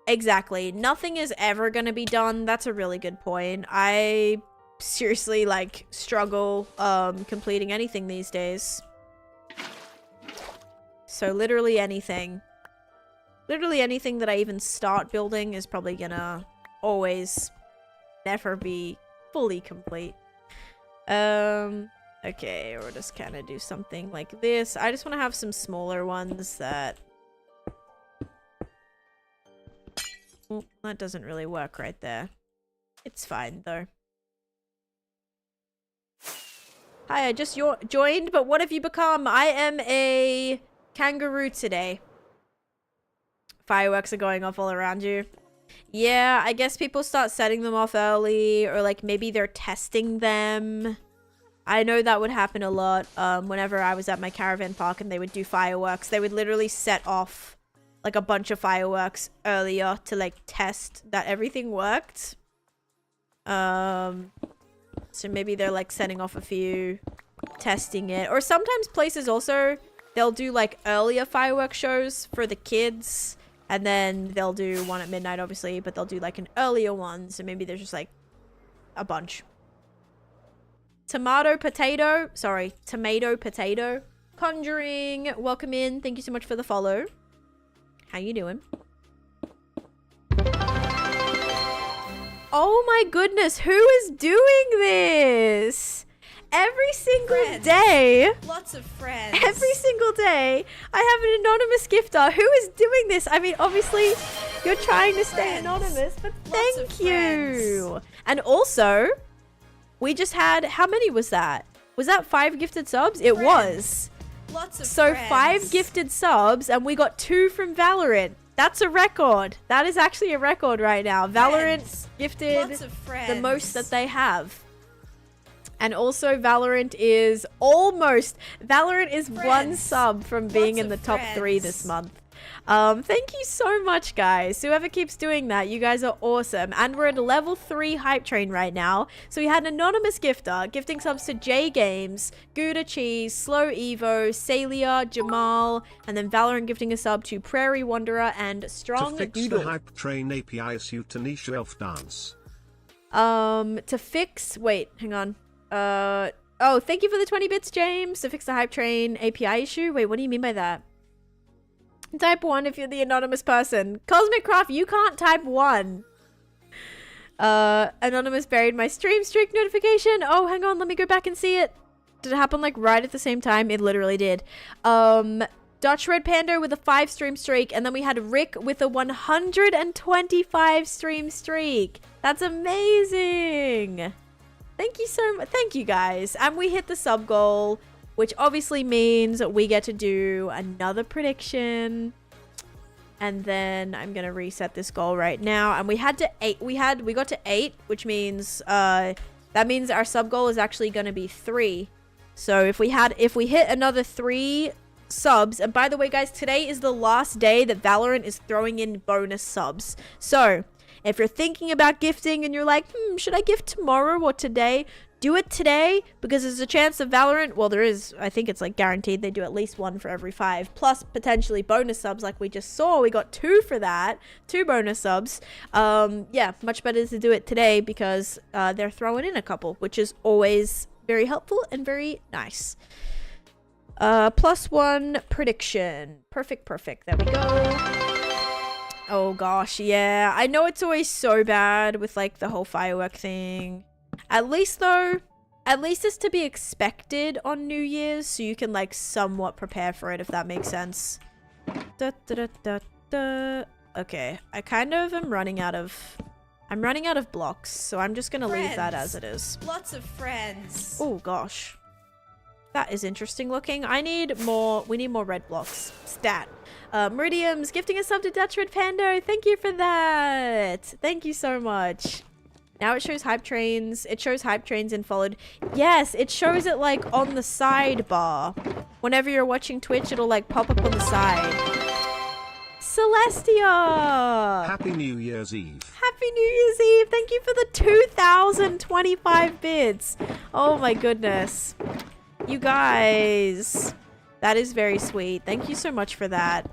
Exactly. Nothing is ever going to be done. That's a really good point. I seriously, like, struggle completing anything these days. So literally anything. Literally anything that I even start building is probably gonna always never be fully complete. Okay, or just kind of do something like this. I just want to have some smaller ones that... Oh, that doesn't really work right there. It's fine, though. Hi, I just joined, but what have you become? I am a kangaroo today. Fireworks are going off all around you. Yeah, I guess people start setting them off early, or like maybe they're testing them. I know that would happen a lot whenever I was at my caravan park and they would do fireworks. They would literally set off like a bunch of fireworks earlier to like test that everything worked. So maybe they're like setting off a few, testing it. Or sometimes places also, they'll do like earlier fireworks shows for the kids. And then they'll do one at midnight, obviously, but they'll do like an earlier one. So maybe there's just like a bunch. Tomato potato. Conjuring. Welcome in. Thank you so much for the follow. How you doing? Oh my goodness. Who is doing this? Every single day. Lots of friends. Every single day, I have an anonymous gifter. Who is doing this? I mean, obviously, you're trying to stay anonymous, but thank you. And also, we just had, how many was that? Was that 5 gifted subs? It was. Lots of so friends. 5 gifted subs, and we got 2 from Valorant. That's a record. That is actually a record right now. Valorant gifted the most that they have. And also Valorant is one sub from being in the top 3 this month. Thank you so much, guys. Whoever keeps doing that, you guys are awesome. And we're at a level 3 hype train right now. So we had an anonymous gifter gifting subs to J Games, Gouda Cheese, Slow Evo, Salia, Jamal, and then Valorant gifting a sub to Prairie Wanderer and Strong To fix Doodle. the hype train API issue, Taneesha Elf Dance. To fix, wait, hang on. Oh, thank you for the 20 bits, James. To fix the hype train API issue. Wait, what do you mean by that? Type 1 if you're the anonymous person. Cosmic Craft, you can't type 1. Anonymous buried my stream streak notification. Oh, hang on, let me go back and see it. Did it happen like right at the same time? It literally did. Dutch Red Panda with a 5 stream streak, and then we had Rick with a 125 stream streak. That's amazing. Thank you so much. Thank you guys. And we hit the sub goal, which obviously means we get to do another prediction. And then I'm gonna reset this goal right now. And we got to 8, which means that means our sub goal is actually gonna be 3. So if we hit another 3 subs, and by the way guys, today is the last day that Valorant is throwing in bonus subs. So if you're thinking about gifting and you're like, should I gift tomorrow or today? Do it today, because there's a chance of Valorant, well, there is, I think it's like guaranteed they do at least 1 for every 5, plus potentially bonus subs like we just saw. We got 2 for that, 2 bonus subs. Yeah, much better to do it today because they're throwing in a couple, which is always very helpful and very nice. +1 prediction. Perfect. There we go. Oh gosh, yeah. I know it's always so bad with like the whole firework thing. At least it's to be expected on New Year's, so you can like somewhat prepare for it, if that makes sense. Okay, I kind of am running out of blocks, so I'm just gonna leave that as it is. Lots of friends. Oh gosh. That is interesting looking. We need more red blocks. Stat. Meridium's gifting a sub to Dutch Red Panda. Thank you for that. Thank you so much. Now it shows hype trains. It shows hype trains and followed. Yes, it shows it like on the sidebar. Whenever you're watching Twitch, it'll like pop up on the side. Celestia! Happy New Year's Eve. Happy New Year's Eve. Thank you for the 2,025 bits. Oh my goodness. You guys. That is very sweet. Thank you so much for that.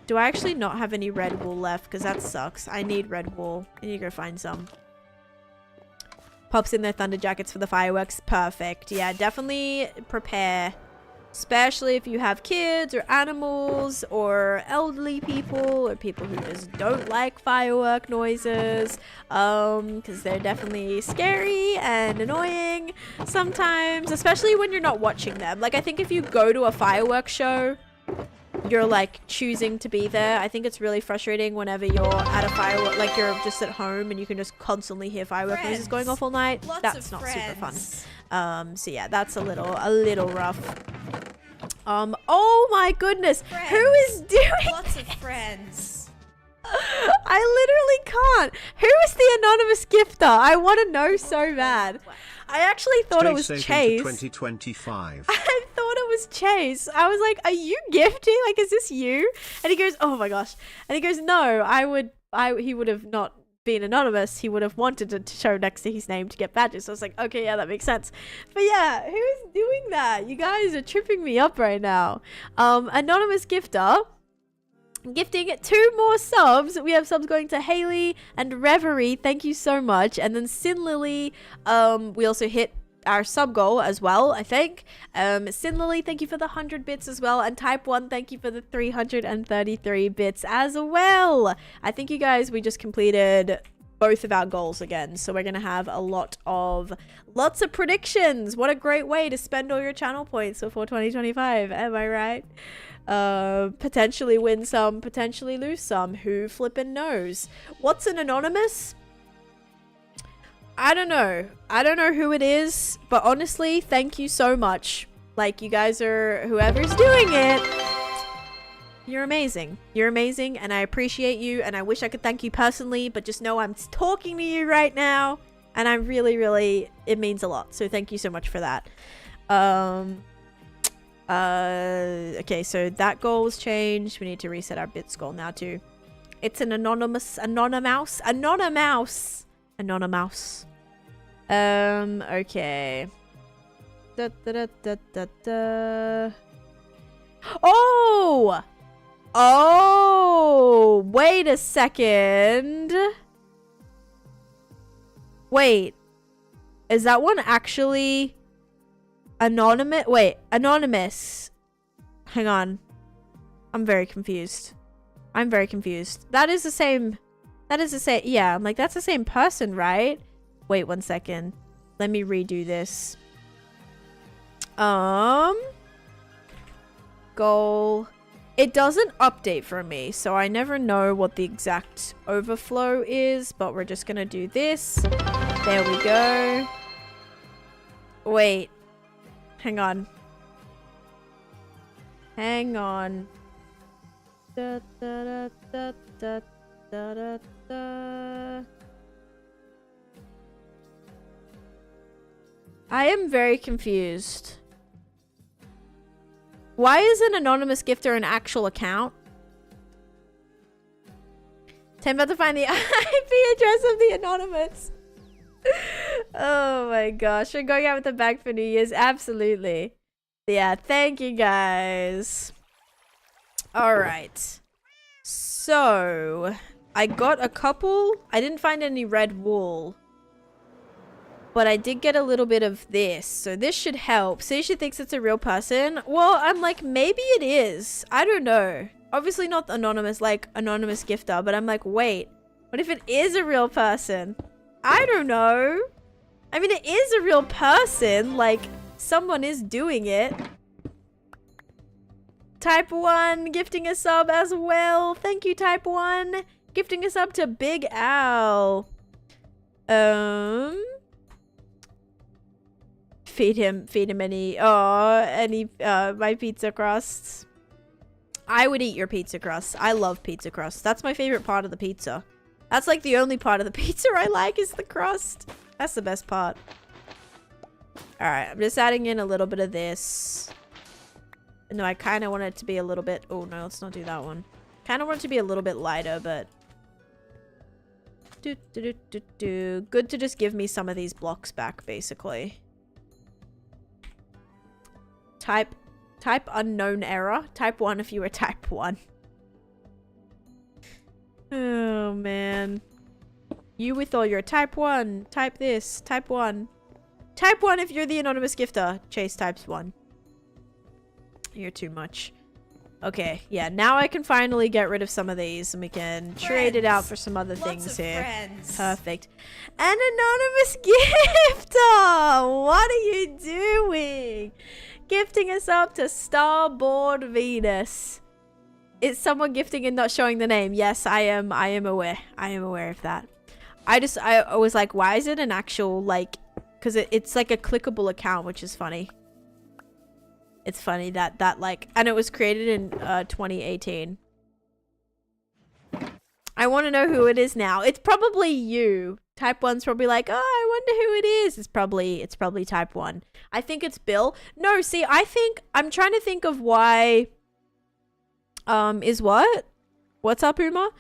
Do I actually not have any red wool left? Because that sucks. I need red wool. I need to go find some. Pops in their thunder jackets for the fireworks. Perfect. Yeah, definitely prepare. Especially if you have kids or animals or elderly people or people who just don't like firework noises. Because they're definitely scary and annoying sometimes. Especially when you're not watching them. Like, I think if you go to a fireworks show, you're like choosing to be there. I think it's really frustrating whenever you're at a firework, like you're just at home and you can just constantly hear firework noises going off all night. That's not super fun. So yeah, that's a little rough. Oh my goodness, who is doing Lots of friends. I literally can't. Who is the anonymous gifter? I want to know so bad. I actually thought it was Chase. 2025. I thought it was Chase. I was like, are you gifting? Like, is this you? And he goes, oh my gosh. And he goes, no, he would have not been anonymous. He would have wanted it to show next to his name to get badges. So I was like, okay, yeah, that makes sense. But yeah, who is doing that? You guys are tripping me up right now. Anonymous gifter. Gifting 2 more subs. We have subs going to Haley and Reverie. Thank you so much. And then Sin Lily. We also hit our sub goal as well, I think. Sin Lily, thank you for the 100 bits as well. And Type 1, thank you for the 333 bits as well. I think you guys, we just completed both of our goals again. So we're going to have lots of predictions. What a great way to spend all your channel points before 2025. Am I right? Potentially win some, potentially lose some. Who flippin' knows? What's an anonymous? I don't know. I don't know who it is, but honestly, thank you so much. Like, you guys are, whoever's doing it, you're amazing. You're amazing, and I appreciate you, and I wish I could thank you personally, but just know I'm talking to you right now, and I really, really, it means a lot. So thank you so much for that. Okay, so that goal was changed. We need to reset our bits goal now too. It's an anonymous. Okay. Oh, wait a second. Wait, is that one actually anonymous? Wait, anonymous. Hang on. I'm very confused. I'm very confused. That is the same. That is the same. Yeah, I'm like, that's the same person, right? Wait 1 second. Let me redo this. Goal. It doesn't update for me, so I never know what the exact overflow is, but we're just gonna do this. There we go. Wait. Hang on. Hang on. Da, da, da, da, da, da, da. I am very confused. Why is an anonymous gifter an actual account? I'm about to find the IP address of the anonymous. Oh my gosh. We're going out with a bag for New Year's. Absolutely. Yeah, thank you guys. Alright. So, I got a couple. I didn't find any red wool. But I did get a little bit of this. So this should help. Taneesha thinks it's a real person. Well, I'm like, maybe it is. I don't know. Obviously not anonymous, like anonymous gifter. But I'm like, wait. What if it is a real person? I don't know. I mean, it is a real person. Like, someone is doing it. Type 1 gifting a sub as well. Thank you, Type 1. Gifting a sub to Big Al. Feed him any my pizza crusts. I would eat your pizza crust. I love pizza crust. That's my favorite part of the pizza. That's like the only part of the pizza I like is the crust. That's the best part. Alright, I'm just adding in a little bit of this. No, I kind of want it to be a little bit... Oh, no, let's not do that one. Kind of want it to be a little bit lighter, but... Good to just give me some of these blocks back, basically. Type unknown error. Type 1 if you were type 1. Oh, man. You with all your type 1. Type this. Type 1. Type 1 if you're the anonymous gifter. Chase types 1. You're too much. Okay, yeah, now I can finally get rid of some of these and we can trade it out for some other things here. Friends. Perfect. An anonymous gifter! What are you doing? Gifting us up to Starboard Venus. Is someone gifting and not showing the name? Yes, I am aware. I am aware of that. I was like, why is it an actual, like, because it's like a clickable account, which is funny. It's funny that like, and it was created in 2018. I want to know who it is now. It's probably you. Type 1's probably like, oh, I wonder who it is. It's probably Type 1. I think it's Bill. No, see, I'm trying to think of why, is what? What's up, Uma?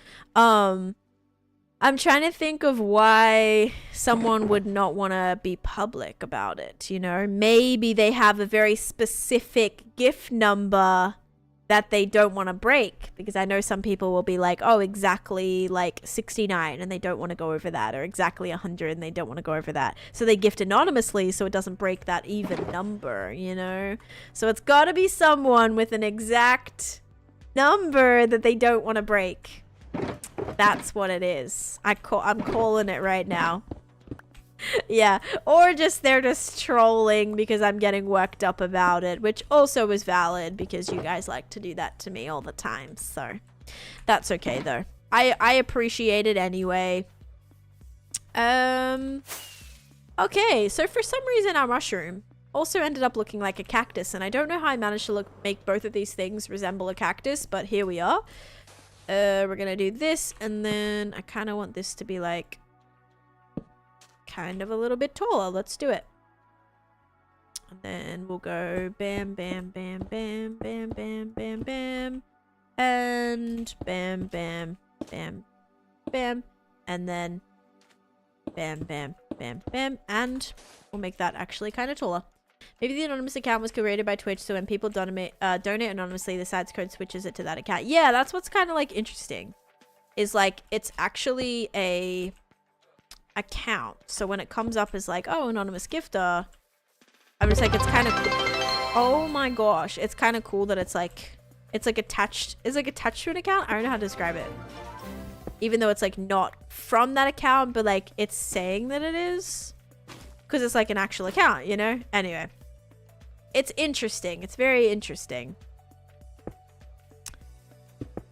I'm trying to think of why someone would not want to be public about it, you know? Maybe they have a very specific gift number that they don't want to break, because I know some people will be like, oh, exactly like 69 and they don't want to go over that, or exactly 100 and they don't want to go over that. So they gift anonymously so it doesn't break that even number, you know? So it's got to be someone with an exact number that they don't want to break. That's what it is. I'm calling it right now. Yeah, or just they're just trolling because I'm getting worked up about it, which also is valid because you guys like to do that to me all the time. So that's okay though. I appreciate it anyway. Okay, so for some reason our mushroom also ended up looking like a cactus, and I don't know how I managed to make both of these things resemble a cactus, but here we are. We're gonna do this, and then I kind of want this to be like kind of a little bit taller. Let's do it. And then we'll go bam, bam, bam, bam, bam, bam, bam, bam, and bam, bam, bam, bam, and then bam, bam, bam, bam, and we'll make that actually kind of taller. Maybe the anonymous account was created by Twitch, so when people donate anonymously, the site's code switches it to that account. Yeah, that's what's kind of like interesting. Is like, it's actually a account. So when it comes up as like, oh, anonymous gifter, I'm just like, it's kind of cool. Oh my gosh, it's kind of cool that it's like It's like attached. It's like attached to an account. I don't know how to describe it. Even though it's like not from that account, but like it's saying that it is. Because it's like an actual account, you know? Anyway. It's interesting. It's very interesting.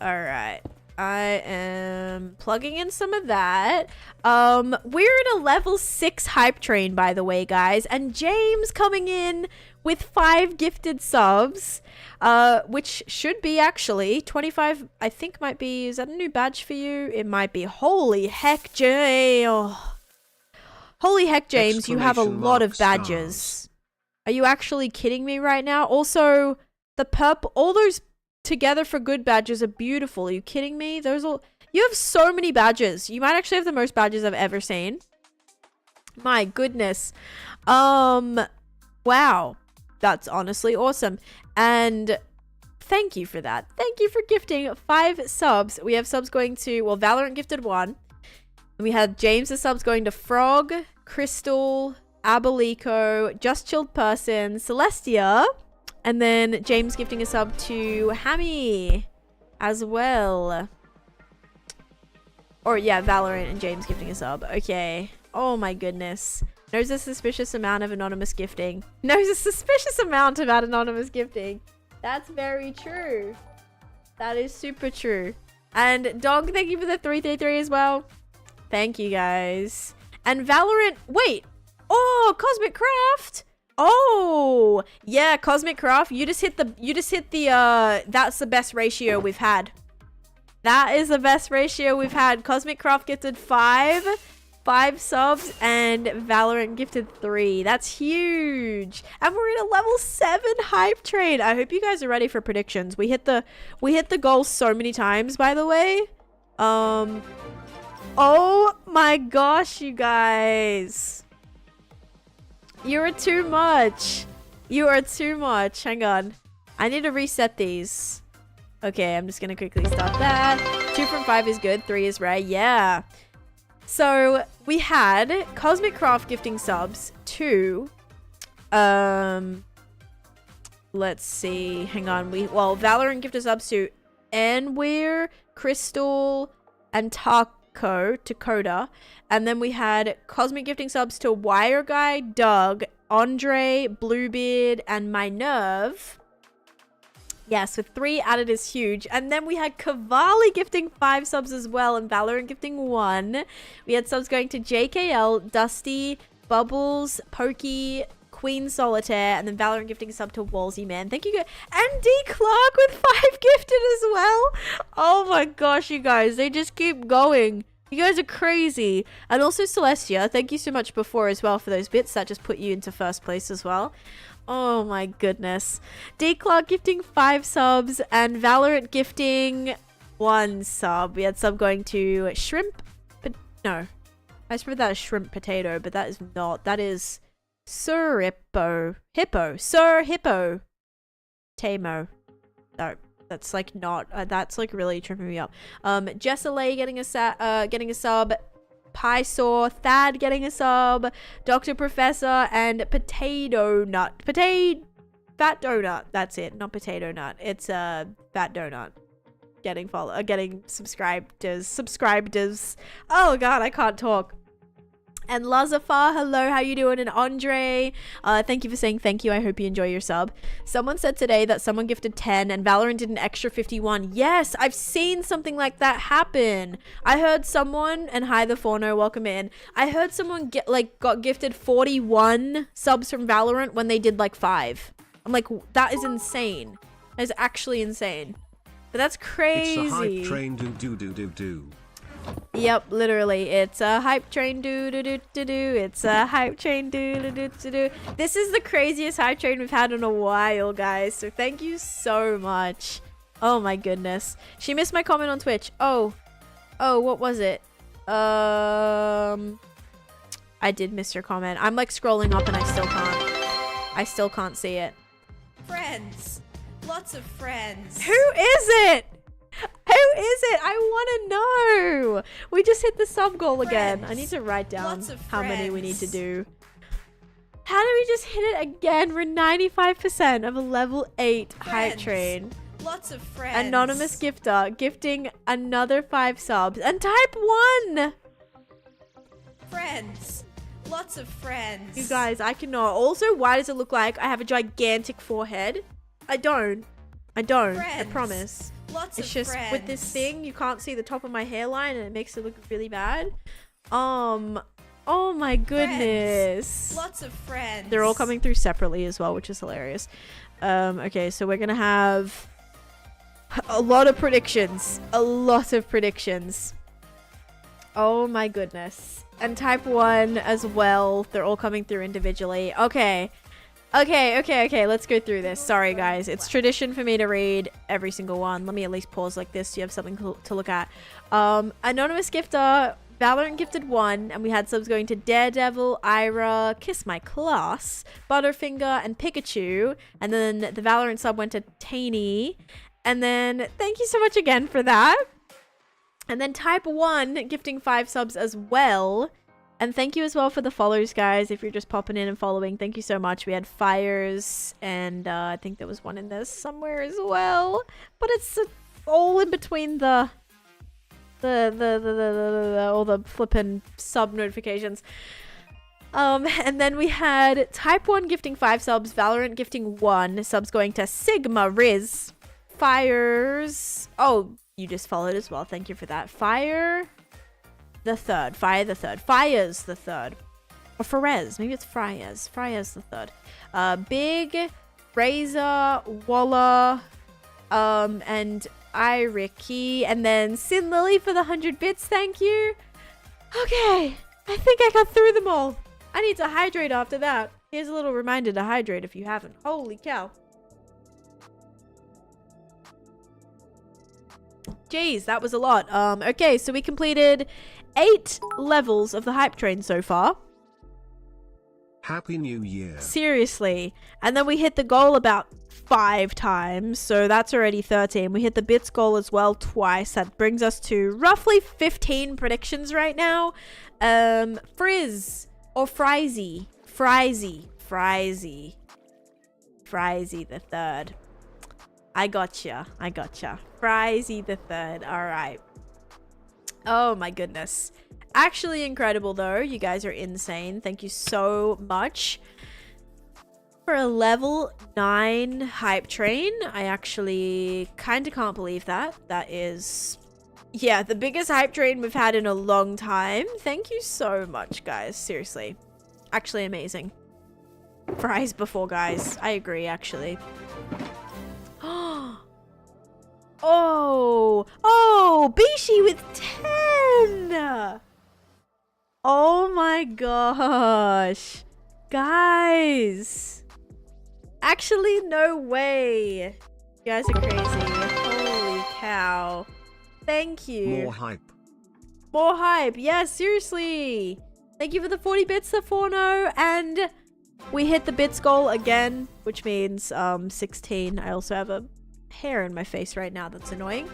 Alright. I am plugging in some of that. We're in a level 6 hype train, by the way, guys. And James coming in with 5 gifted subs. Which should be actually 25, I think might be. Is that a new badge for you? It might be. Holy heck, James. Holy heck, James, you have a lot of badges. Stars. Are you actually kidding me right now? Also, the purple, all those Together for Good badges are beautiful. Are you kidding me? Those all, you have so many badges. You might actually have the most badges I've ever seen. My goodness. Wow. That's honestly awesome. And thank you for that. Thank you for gifting 5 subs. We have subs going to, well, Valorant gifted 1. And we had James's subs going to Frog, Crystal, Abelico, Just Chilled Person, Celestia, and then James gifting a sub to Hammy as well. Or yeah, Valorant and James gifting a sub. Okay. Oh my goodness. Knows a suspicious amount of anonymous gifting. Knows a suspicious amount about anonymous gifting. That's very true. That is super true. And Dog, thank you for the 333 as well. Thank you guys. And Valorant, wait. Oh, Cosmic Craft. Oh, yeah, Cosmic Craft. You just hit the that's the best ratio we've had. That is the best ratio we've had. Cosmic Craft gifted 5 subs, and Valorant gifted 3. That's huge. And we're in a level 7 hype train. I hope you guys are ready for predictions. We hit the goal so many times, by the way. Oh my gosh, you guys. You are too much. You are too much. Hang on. I need to reset these. Okay, I'm just going to quickly start that. 2 from 5 is good. 3 is rare. Yeah. So, we had Cosmic Craft gifting subs to... let's see. Hang on. Well, Valorant gifted subs to Anweir, Crystal, and Dakota. And then we had Cosmic gifting subs to Wire Guy, Doug, Andre, Bluebeard, and Minerve. Yes, with 3 added is huge. And then we had Cavalli gifting 5 subs as well, and Valorant gifting 1. We had subs going to JKL, Dusty, Bubbles, Pokey, Queen Solitaire, and then Valorant gifting a sub to Wolsey Man. Thank you guys. And D Clark with 5 gifted as well. Oh my gosh, you guys. They just keep going. You guys are crazy. And also Celestia, thank you so much before as well for those bits. That just put you into first place as well. Oh my goodness. D Clark gifting 5 subs and Valorant gifting 1 sub. We had sub going to Shrimp, but no. I spread that as Shrimp Potato, but that is not. That is Sir Hippo. Sir Hippo. Tamo. No. That's like not, that's like really tripping me up. Jessalay getting a sub, Pie-Saw, Thad getting a sub, Dr. Professor, and Potato Nut. Fat Donut. That's it. Not Potato Nut. It's Fat Donut. Getting subscribers. Oh god, I can't talk. And Lazafar, hello, how you doing? And Andre, thank you for saying thank you. I hope you enjoy your sub. Someone said today that someone gifted 10 and Valorant did an extra 51. Yes, I've seen something like that happen. I heard someone, and hi the Forno, welcome in. I heard someone got gifted 41 subs from Valorant when they did like 5. I'm like, that is insane. That is actually insane. But that's crazy. It's a hype train do. Yep, literally. It's a hype train do. It's a hype train do. This is the craziest hype train we've had in a while, guys. So thank you so much. Oh my goodness. She missed my comment on Twitch. Oh, what was it? I did miss your comment. I'm like scrolling up and I still can't see it. Friends. Lots of friends. Who is it? Who is it? I want to know. We just hit the sub goal again. I need to write down how many we need to do. How do we just hit it again? We're 95% of a level 8 hype train. Lots of friends. Anonymous gifter gifting another 5 subs. And type 1. Friends. Lots of friends. You guys, I cannot. Also, why does it look like I have a gigantic forehead? I don't. I Friends. promise. Lots It's of just friends. with this thing, you can't see the top of my hairline and it makes it look really bad. Oh my goodness. Lots of friends. They're all coming through separately as well, which is hilarious. Okay, so we're gonna have a lot of predictions. A lot of predictions. Oh my goodness. And type 1 as well. They're all coming through individually. Okay. Let's go through this. Sorry, guys. It's tradition for me to read every single one. Let me at least pause like this so you have something to look at. Anonymous gifter, Valorant gifted 1, and we had subs going to Daredevil, Ira, Kiss My Class, Butterfinger, and Pikachu. And then the Valorant sub went to Taney. And then thank you so much again for that. And then type 1 gifting 5 subs as well. And thank you as well for the follows, guys. If you're just popping in and following, thank you so much. We had Fires, and I think there was one in there somewhere as well. But it's all in between all the flippin' sub notifications. And then we had type 1 gifting 5 subs, Valorant gifting 1, subs going to Sigma, Riz, Fires. Oh, you just followed as well. Thank you for that. Fire the third. Fires the third. Or Ferez. Maybe it's Friars. Friars the third. Big, Razor, Walla, and Iriki, and then Sin Lily for the 100 bits. Thank you. Okay, I think I got through them all. I need to hydrate after that. Here's a little reminder to hydrate if you haven't. Holy cow. Jeez, that was a lot. Okay, so we completed 8 levels of the hype train so far. Happy New Year. Seriously. And then we hit the goal about 5 times, so that's already 13. We hit the bits goal as well twice. That brings us to roughly 15 predictions right now. Frizz or Frizy. Frizy the third. I gotcha. Frizy the third. All right. Oh my goodness. Actually incredible though. You guys are insane. Thank you so much. For a level 9 hype train, I actually kind of can't believe that. That is, yeah, the biggest hype train we've had in a long time. Thank you so much, guys. Seriously. Actually amazing. Fries before, guys. I agree, actually. Oh, Bishi with 10. Oh my gosh. Guys. Actually, no way. You guys are crazy. Holy cow. Thank you. More hype. Yeah, seriously. Thank you for the 40 bits, the Forno. And we hit the bits goal again, which means 16. I also have a hair in my face right now. That's annoying.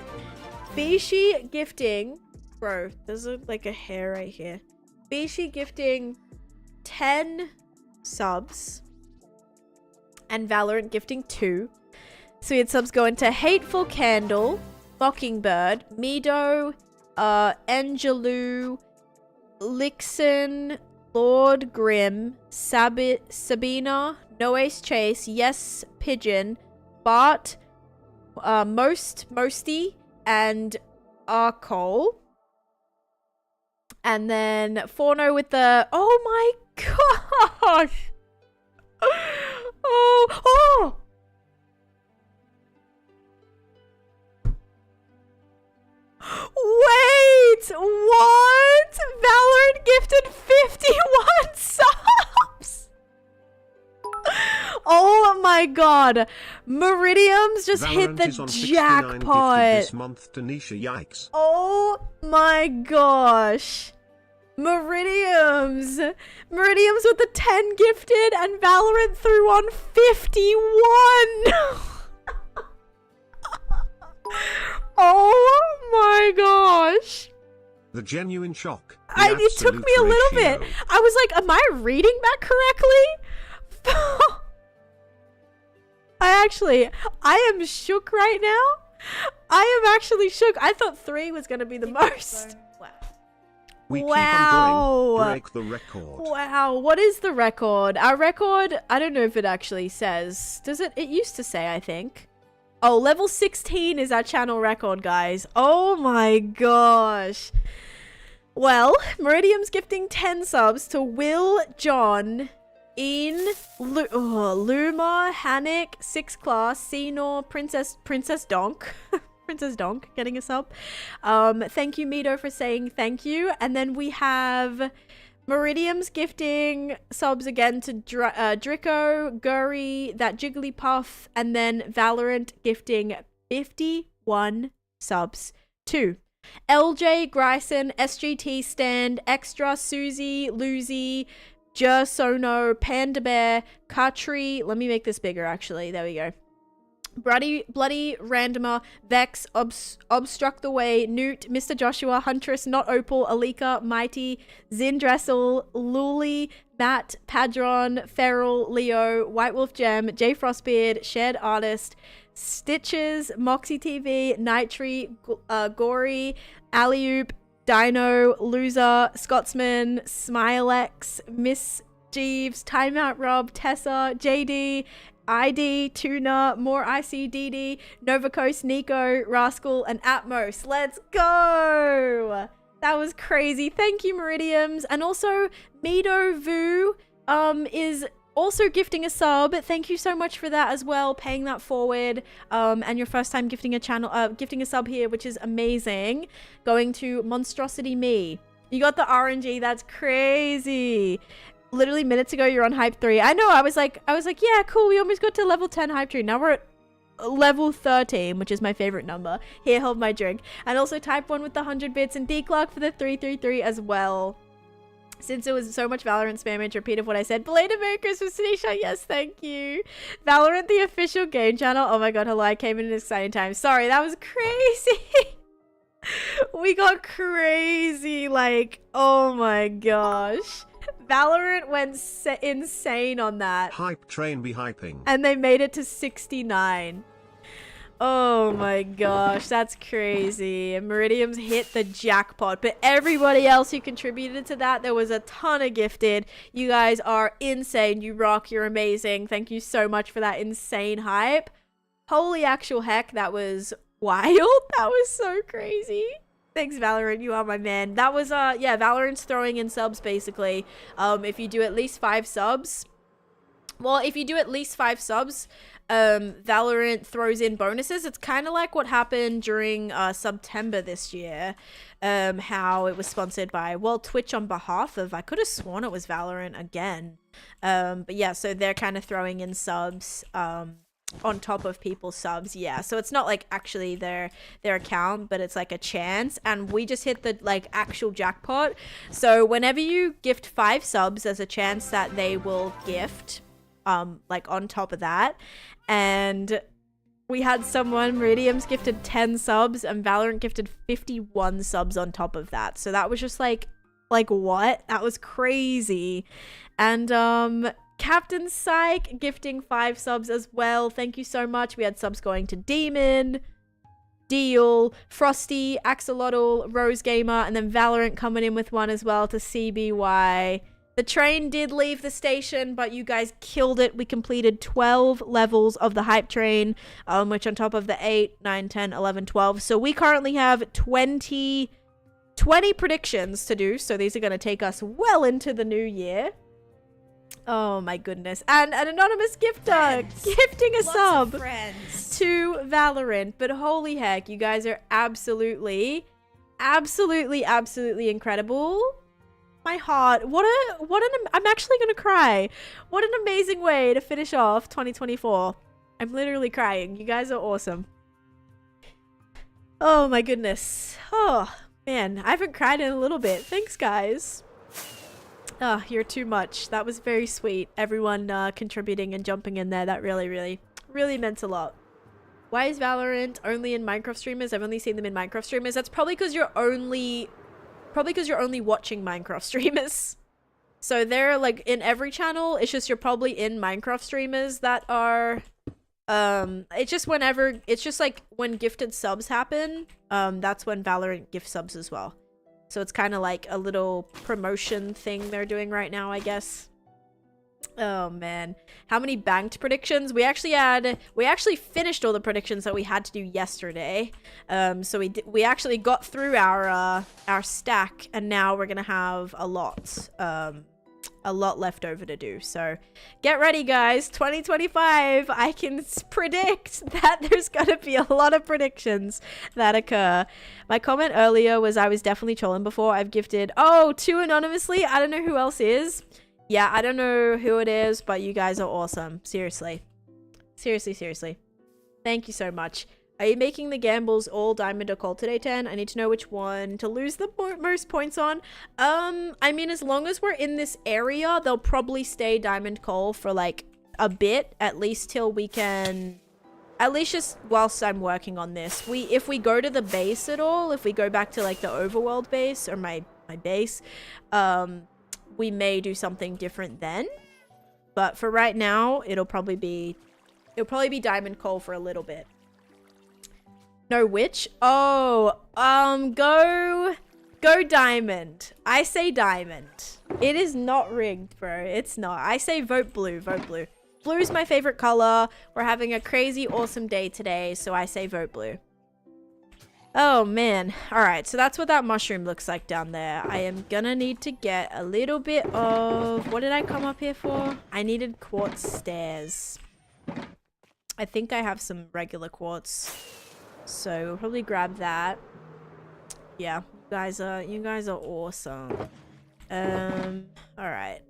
Bishi gifting. Bro, there's like a hair right here. Bishi gifting 10 subs. And Valorant gifting 2. So we had subs going to Hateful Candle, Mockingbird, Mido, Angelou, Lixin, Lord Grim, Sabina, No Ace Chase, Yes Pigeon, Bart, Mosty, and Arcole. And then Forno with the... Oh my gosh! Oh! Wait! What? Valorant gifted 51 subs! Oh my god. Meridiums just hit the jackpot. This month, Taneesha, yikes. Oh my gosh. Meridiums with the 10 gifted, and Valorant threw on 51. Oh my gosh. The genuine shock. It took me a little bit. I was like, am I reading that correctly? I am shook right now. I am actually shook. I thought 3 was going to be the most. Wow. We keep Wow. on going. Break the record. Wow, what is the record? Our record, I don't know if it actually says. Does it? It used to say, I think. Oh, level 16 is our channel record, guys. Oh my gosh. Well, Meridium's gifting 10 subs to Will, John, Ian, Luma, Hannick, 6th Class, Senor, Princess Donk. Princess Donk getting a sub. Thank you, Mito, for saying thank you. And then we have Meridium's gifting subs again to Drico, Gurry, that Jigglypuff, and then Valorant gifting 51 subs to LJ, Gryson, SGT Stand, Extra, Susie, Lucy, Jersono, Panda Bear, Katri. Let me make this bigger, actually. There we go. Bloody Randomer, Vex, Obstruct the Way, Newt, Mr. Joshua, Huntress, Not Opal, Alika, Mighty, Zindressel, Luli, Matt, Padron, Feral, Leo, White Wolf Gem, J Frostbeard, Shared Artist, Stitches, Moxie TV, Nitri, Gory, Alley-oop, Dino, Loser, Scotsman, Smilex, Miss Jeeves, Timeout Rob, Tessa, JD, ID, Tuna, More ICDD, Nova Coast, Nico, Rascal, and Atmos. Let's go! That was crazy. Thank you, Meridiums. And also, Mido Vu is also gifting a sub. Thank you so much for that as well, paying that forward. And your first time gifting a sub here, which is amazing. Going to Monstrosity Me. You got the RNG. That's crazy. Literally minutes ago, you're on hype 3. I know. I was like, yeah, cool. We almost got to level 10 hype tree. Now we're at level 13, which is my favorite number. Here, hold my drink. And also type 1 with the 100 bits and D Clark for the 333 as well. Since it was so much Valorant spam, repeat of what I said. Belated Merry Christmas, Taneesha. Yes, thank you. Valorant, the official game channel. Oh my god, hello. I came in an exciting time. Sorry, that was crazy. We got crazy. Like, oh my gosh. Valorant went insane on that. Hype train be hyping. And they made it to 69. Oh my gosh, that's crazy. And Meridium's hit the jackpot. But everybody else who contributed to that, there was a ton of gifted. You guys are insane. You rock. You're amazing. Thank you so much for that insane hype. Holy actual heck, that was wild. That was so crazy. Thanks, Valorant. You are my man. That was, yeah, Valorant's throwing in subs, basically. If you do at least 5 subs... Well, if you do at least 5 subs, Valorant throws in bonuses. It's kind of like what happened during September this year. How it was sponsored by, well, Twitch on behalf of... I could have sworn it was Valorant again. But yeah, so they're kind of throwing in subs... on top of people's subs. Yeah, so it's not like actually their account, but it's like a chance, and we just hit the like actual jackpot. So whenever you gift 5 subs, there's a chance that they will gift like on top of that. And we had someone, Meridium's gifted 10 subs and Valorant gifted 51 subs on top of that. So that was just like what? That was crazy. And Captain Psych gifting 5 subs as well. Thank you so much. We had subs going to Demon, Deal, Frosty, Axolotl, Rose Gamer, and then Valorant coming in with one as well to CBY. The train did leave the station, but you guys killed it. We completed 12 levels of the hype train, which on top of the 8, 9, 10, 11, 12. So we currently have 20 predictions to do. So these are going to take us well into the new year. Oh my goodness. And an anonymous gifter gifting a sub to Valorant. But holy heck, you guys are absolutely incredible. My heart. I'm actually gonna cry. What an amazing way to finish off 2024. I'm literally crying. You guys are awesome. Oh my goodness. Oh man, I haven't cried in a little bit. Thanks, guys. Oh, you're too much. That was very sweet. Everyone contributing and jumping in there. That really meant a lot. Why is Valorant only in Minecraft streamers? I've only seen them in Minecraft streamers. That's probably because you're only watching Minecraft streamers. So they're like in every channel. It's just you're probably in Minecraft streamers that are It's just whenever, it's just like when gifted subs happen, that's when Valorant gift subs as well. So it's kind of like a little promotion thing they're doing right now, I guess. Oh man, how many banked predictions? We actually finished all the predictions that we had to do yesterday. So we actually got through our stack, and now we're gonna have a lot left over to do. So get ready, guys. 2025, I can predict that there's gonna be a lot of predictions that occur. My comment earlier was I was definitely trolling before. I've gifted, oh, 2 anonymously. I don't know who else is. Yeah, I don't know who it is, but you guys are awesome. Seriously. Seriously. Thank you so much. Are you making the gambles all diamond or gold today, 10? I need to know which one to lose the most points on. I mean, as long as we're in this area, they'll probably stay diamond coal for like a bit, at least till we can, at least just whilst I'm working on this. If we go to the base at all, if we go back to like the overworld base or my base, we may do something different then. But for right now, it'll probably be diamond coal for a little bit. No, which? Oh, go diamond. I say diamond. It is not rigged, bro. It's not. I say vote blue, vote blue. Blue is my favorite color. We're having a crazy awesome day today, so I say vote blue. Oh man. All right, so that's what that mushroom looks like down there. I am gonna need to get a little bit of, what did I come up here for? I needed quartz stairs. I think I have some regular quartz. So we'll probably grab that. Yeah, you guys are awesome. All right.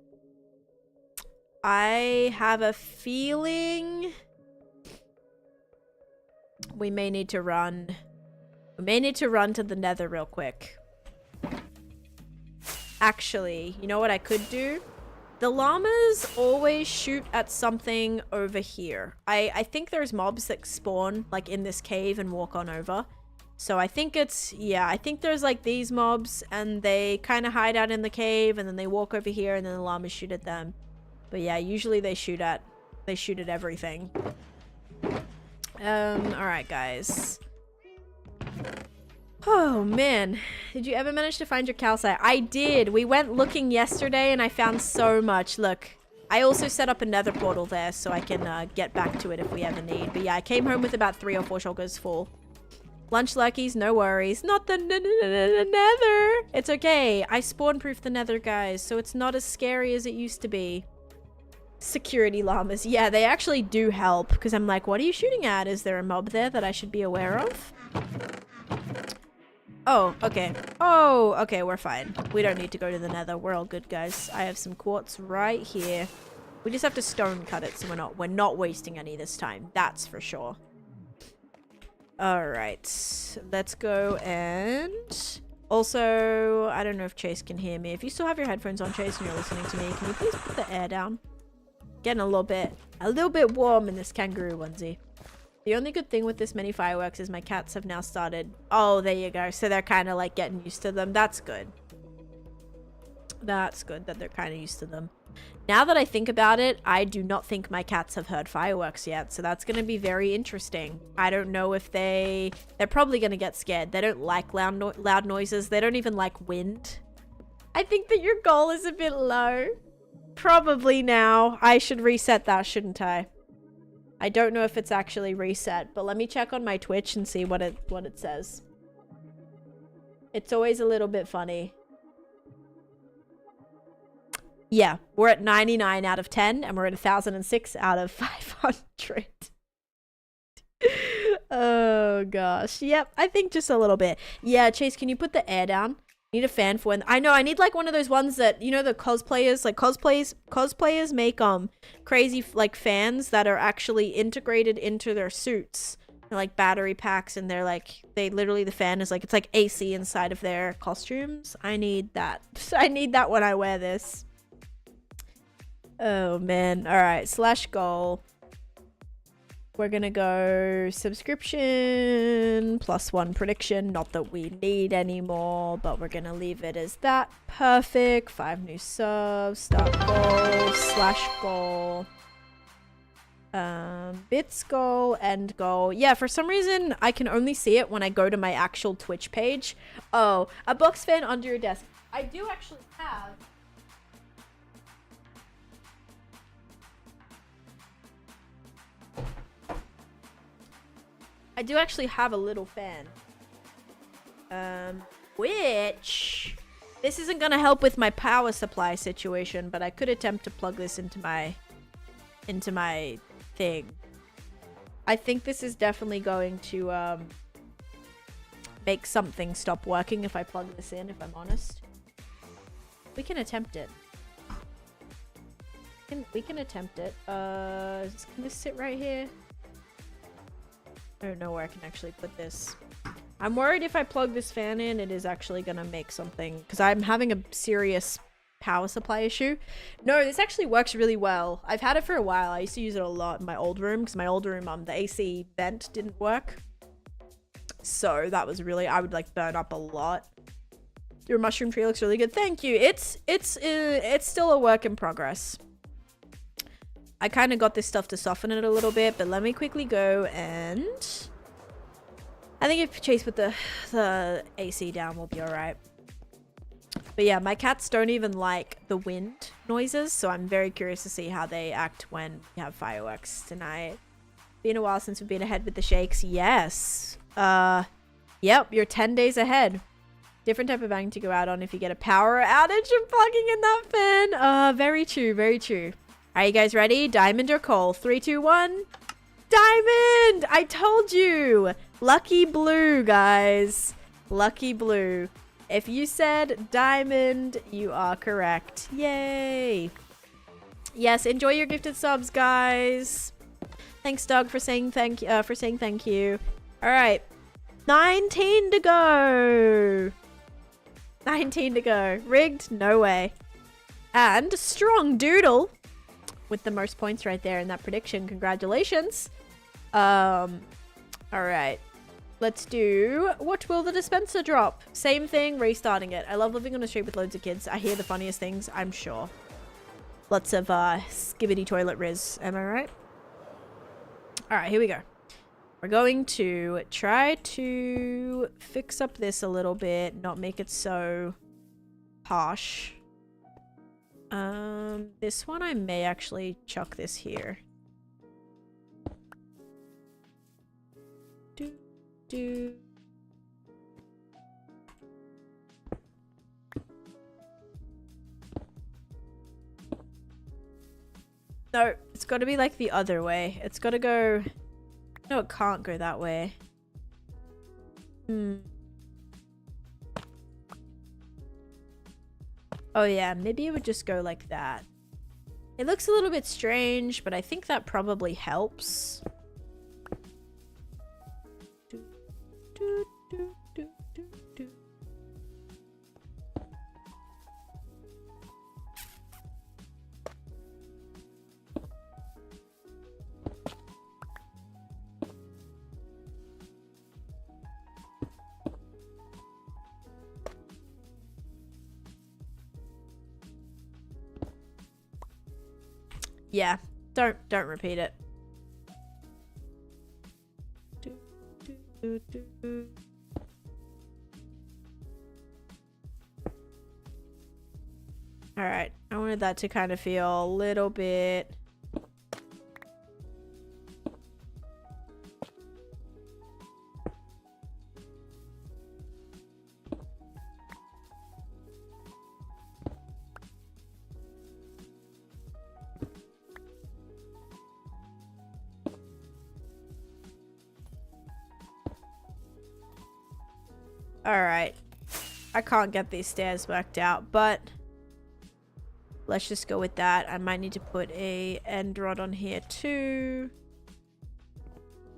I have a feeling we may need to run. We may need to run to the nether real quick. Actually, you know what I could do? The llamas always shoot at something over here. I think there's mobs that spawn like in this cave and walk on over. So I think it's, yeah, I think there's like these mobs and they kind of hide out in the cave and then they walk over here and then the llamas shoot at them. But yeah, usually they shoot at everything. All right, guys. Oh man, did you ever manage to find your calcite? I did. We went looking yesterday and I found so much. Look, I also set up a nether portal there so I can get back to it if we ever need. But yeah, I came home with about 3 or 4 shulkers full. Lunch luckies, no worries. Not the nether. It's okay. I spawn-proofed the nether, guys, so it's not as scary as it used to be. Security llamas. Yeah, they actually do help because I'm like, what are you shooting at? Is there a mob there that I should be aware of? Oh, okay. Oh, okay, we're fine. We don't need to go to the nether. We're all good, guys. I have some quartz right here. We just have to stone cut it, so we're not wasting any this time. That's for sure. All right. Let's go and... Also, I don't know if Chase can hear me. If you still have your headphones on, Chase, and you're listening to me, can you please put the air down? Getting a little bit warm in this kangaroo onesie. The only good thing with this many fireworks is my cats have now started. Oh, there you go. So they're kind of like getting used to them. That's good. That's good that they're kind of used to them. Now that I think about it, I do not think my cats have heard fireworks yet. So that's going to be very interesting. I don't know if they're probably going to get scared. They don't like loud noises. They don't even like wind. I think that your goal is a bit low. Probably now. I should reset that, shouldn't I? I don't know if it's actually reset, but let me check on my Twitch and see what it says. It's always a little bit funny. Yeah, we're at 99 out of 10 and we're at 1006 out of 500. Oh gosh. Yep, I think just a little bit. Yeah, Chase, can you put the air down? Need a fan for when I know I need like one of those ones that, you know, the cosplayers, like cosplayers make crazy like fans that are actually integrated into their suits. They're like battery packs and they're like, the fan is like, it's like AC inside of their costumes. I need that. I need that when I wear this. Oh man. All right, /goal. We're gonna go subscription +1 prediction. Not that we need anymore, but we're gonna leave it as that. Perfect. 5 new subs. Start goal /goal. Bits goal, end goal. Yeah, for some reason I can only see it when I go to my actual Twitch page. Oh, a box fan under your desk. I do actually have. I do actually have a little fan. Which this isn't gonna help with my power supply situation, but I could attempt to plug this into my thing. I think this is definitely going to make something stop working if I plug this in, if I'm honest. We can attempt it. We can attempt it. Can this sit right here? I don't know where I can actually put this. I'm worried if I plug this fan in, it is actually gonna make something, because I'm having a serious power supply issue. No, this actually works really well. I've had it for a while. I used to use it a lot in my old room, because my old room, the AC vent didn't work. So that was really, I would like burn up a lot. Your mushroom tree looks really good. Thank you. It's still a work in progress. I kind of got this stuff to soften it a little bit, but let me quickly go and I think if Chase put the AC down, we'll be all right. But yeah, my cats don't even like the wind noises, so I'm very curious to see how they act when we have fireworks tonight. Been a while since we've been ahead with the shakes. Yes. Yep, you're 10 days ahead. Different type of bang to go out on if you get a power outage and plugging in that fan. Very true, very true. Are you guys ready? Diamond or coal? 3, 2, 1. Diamond! I told you! Lucky blue, guys. Lucky blue. If you said diamond, you are correct. Yay! Yes, enjoy your gifted subs, guys. Thanks, Doug, for saying thank you. All right, 19 to go. 19 to go. Rigged? No way. And strong doodle with the most points right there in that prediction. Congratulations. All right. Let's do, what will the dispenser drop? Same thing, restarting it. I love living on a street with loads of kids. I hear the funniest things, I'm sure. Lots of skibbity toilet riz, am I right? All right, here we go. We're going to try to fix up this a little bit, not make it so harsh. This one I may actually chuck this here. Do. No, it's got to be like the other way. It's got to go... No, it can't go that way. Oh yeah, maybe it would just go like that. It looks a little bit strange, but I think that probably helps. Yeah, don't repeat it. All right, I wanted that to kind of feel a little bit. Alright. I can't get these stairs worked out, but let's just go with that. I might need to put a end rod on here too.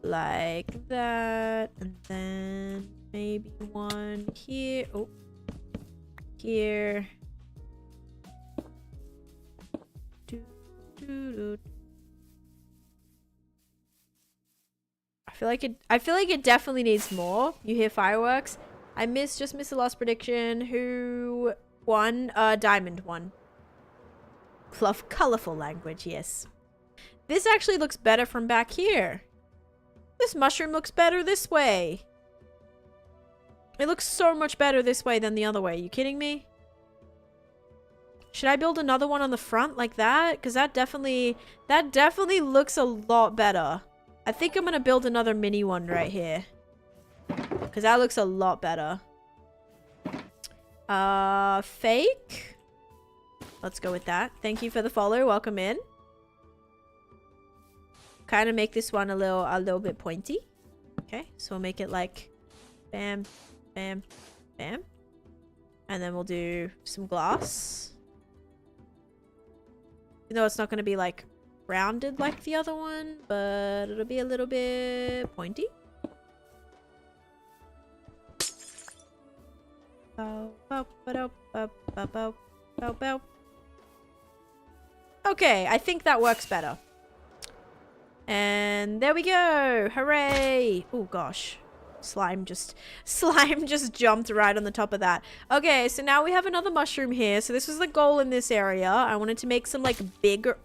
Like that. And then maybe one here. Oh. Here. I feel like it definitely needs more. You hear fireworks? I just missed the last prediction. Who won? Diamond won. Colorful language, yes. This actually looks better from back here. This mushroom looks better this way. It looks so much better this way than the other way. You kidding me? Should I build another one on the front like that? Because that definitely looks a lot better. I think I'm going to build another mini one right here. Because that looks a lot better. Fake. Let's go with that. Thank you for the follow. Welcome in. Kind of make this one a little bit pointy. Okay, so we'll make it like bam, bam, bam. And then we'll do some glass. You know, it's not going to be like rounded like the other one, but it'll be a little bit pointy. Okay, I think that works better. And there we go. Hooray. Oh gosh. Slime just jumped right on the top of that. Okay, so now we have another mushroom here. So this was the goal in this area. I wanted to make some like bigger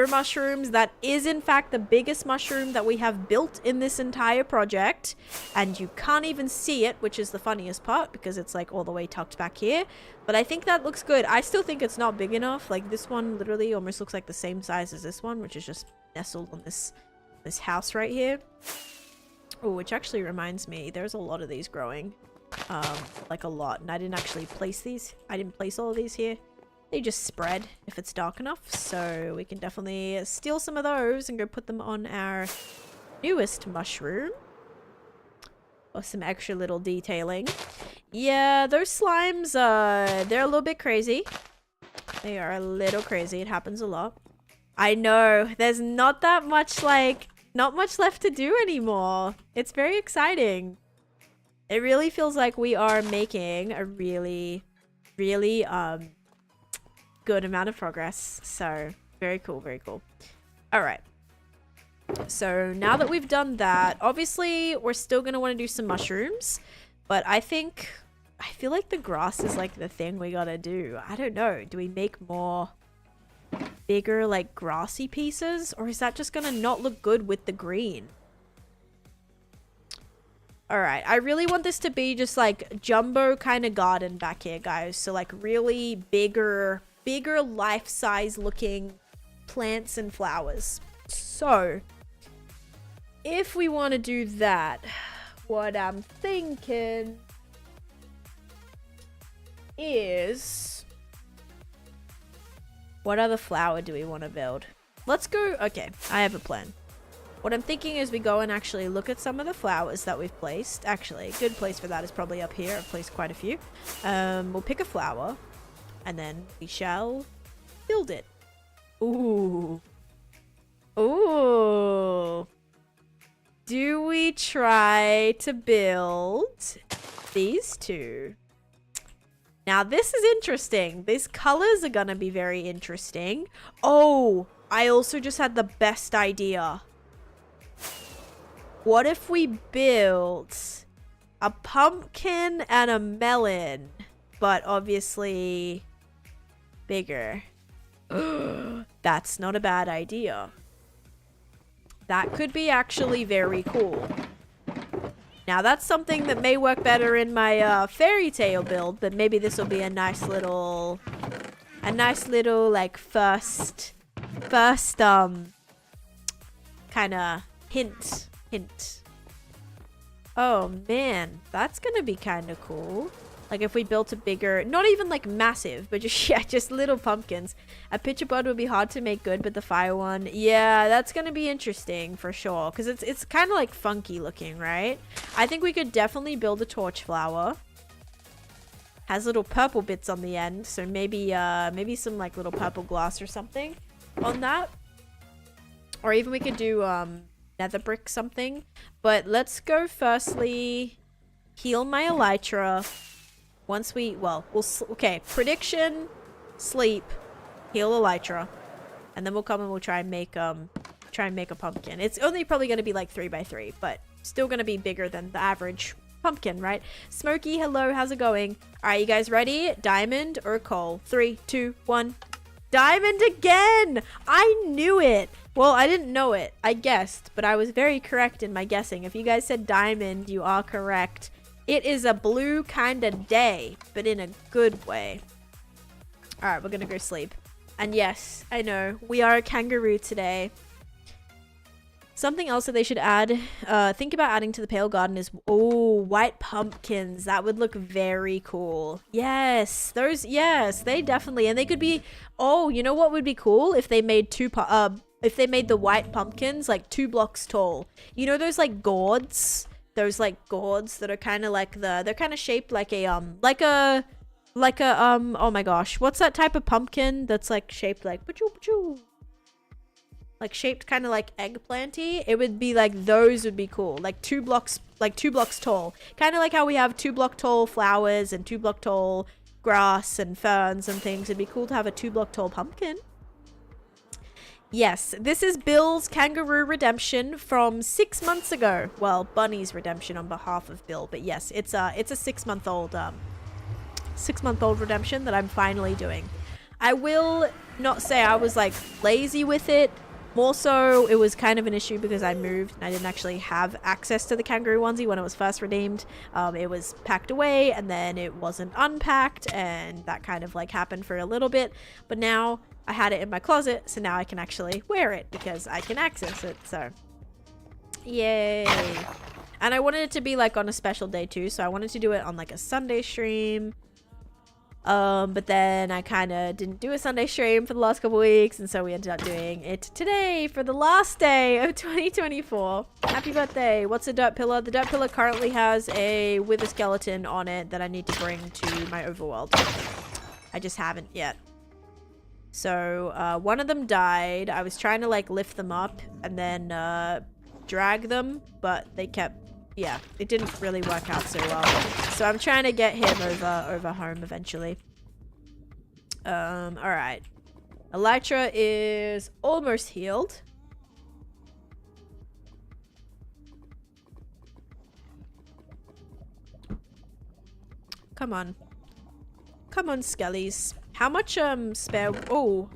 mushrooms. That is in fact the biggest mushroom that we have built in this entire project. And you can't even see it, which is the funniest part because it's like all the way tucked back here. But I think that looks good. I still think it's not big enough. Like this one literally almost looks like the same size as this one, which is just nestled on this house right here. Oh, which actually reminds me, there's a lot of these growing. Like a lot. And I didn't actually place these. I didn't place all of these here. They just spread if it's dark enough. So we can definitely steal some of those and go put them on our newest mushroom. Or some extra little detailing. Yeah, those slimes, they're a little bit crazy. They are a little crazy. It happens a lot. I know. There's not that much, like, not much left to do anymore. It's very exciting. It really feels like we are making a really, really, good amount of progress. So, very cool, very cool. All right. So, now that we've done that, obviously, we're still going to want to do some mushrooms. But I feel like the grass is like the thing we gotta do. I don't know. Do we make more bigger, like, grassy pieces? Or is that just gonna not look good with the green? Alright, I really want this to be just like jumbo kind of garden back here, guys. So like really bigger life-size looking plants and flowers. So, if we want to do that, what I'm thinking is, what other flower do we want to build? Let's go. Okay, I have a plan. What I'm thinking is we go and actually look at some of the flowers that we've placed. Actually, a good place for that is probably up here. I've placed quite a few. We'll pick a flower and then we shall build it. Ooh. Ooh. Do we try to build these two? Now, this is interesting. These colors are gonna be very interesting. Oh, I also just had the best idea. What if we built a pumpkin and a melon, but obviously bigger? That's not a bad idea. That could be actually very cool. Now, that's something that may work better in my fairy tale build, but maybe this will be a nice little like first kind of hint. Oh man, that's gonna be kind of cool. Like if we built a bigger, not even like massive, but just, yeah, just little pumpkins. A pitcher bud would be hard to make good, but the fire one, yeah, that's gonna be interesting for sure. Because it's kind of like funky looking, right? I think we could definitely build a torch flower. Has little purple bits on the end, so maybe some like little purple gloss or something on that. Or even we could do nether brick something. But let's go firstly heal my elytra. Once we, well, okay, prediction, sleep, heal elytra, and then we'll come and we'll try and make a pumpkin. It's only probably going to be like 3 by 3, but still going to be bigger than the average pumpkin, right? Smokey, hello, how's it going? All right, you guys ready? Diamond or coal? 3, 2, 1. Diamond again! I knew it! Well, I didn't know it. I guessed, but I was very correct in my guessing. If you guys said diamond, you are correct. It is a blue kind of day, but in a good way. Alright, we're gonna go sleep. And yes, I know, we are a kangaroo today. Something else that they should add, think about adding to the Pale Garden is, oh, white pumpkins. That would look very cool. Yes, those, yes, they definitely, and they could be, oh, you know what would be cool? If they made if they made the white pumpkins like 2 blocks tall. You know those like gourds? Those like gourds that are kind of like they're kind of shaped like a, oh my gosh, what's that type of pumpkin that's like shaped like, like shaped kind of like eggplanty? It would be like, those would be cool. Like 2 blocks tall. Kind of like how we have 2 block tall flowers and 2 block tall grass and ferns and things. It'd be cool to have a 2 block tall pumpkin. Yes, this is Bill's kangaroo redemption from 6 months ago. Well, Bunny's redemption on behalf of Bill, but yes, it's a 6-month-old redemption that I'm finally doing. I will not say I was like lazy with it. More so, it was kind of an issue because I moved and I didn't actually have access to the kangaroo onesie when it was first redeemed. It was packed away and then it wasn't unpacked, and that kind of like happened for a little bit. But now I had it in my closet, so now I can actually wear it because I can access it. So, yay. And I wanted it to be like on a special day too, so I wanted to do it on like a Sunday stream. But then I kind of didn't do a Sunday stream for the last couple weeks, and so we ended up doing it today for the last day of 2024. Happy birthday. What's a dirt pillar? The dirt pillar currently has a wither skeleton on it that I need to bring to my overworld. I just haven't yet. So, one of them died. I was trying to like lift them up and then drag them, but they kept, yeah, it didn't really work out so well. So I'm trying to get him over home eventually. Alright. Elytra is almost healed. Come on. Come on, skellies. How much spare? Oh,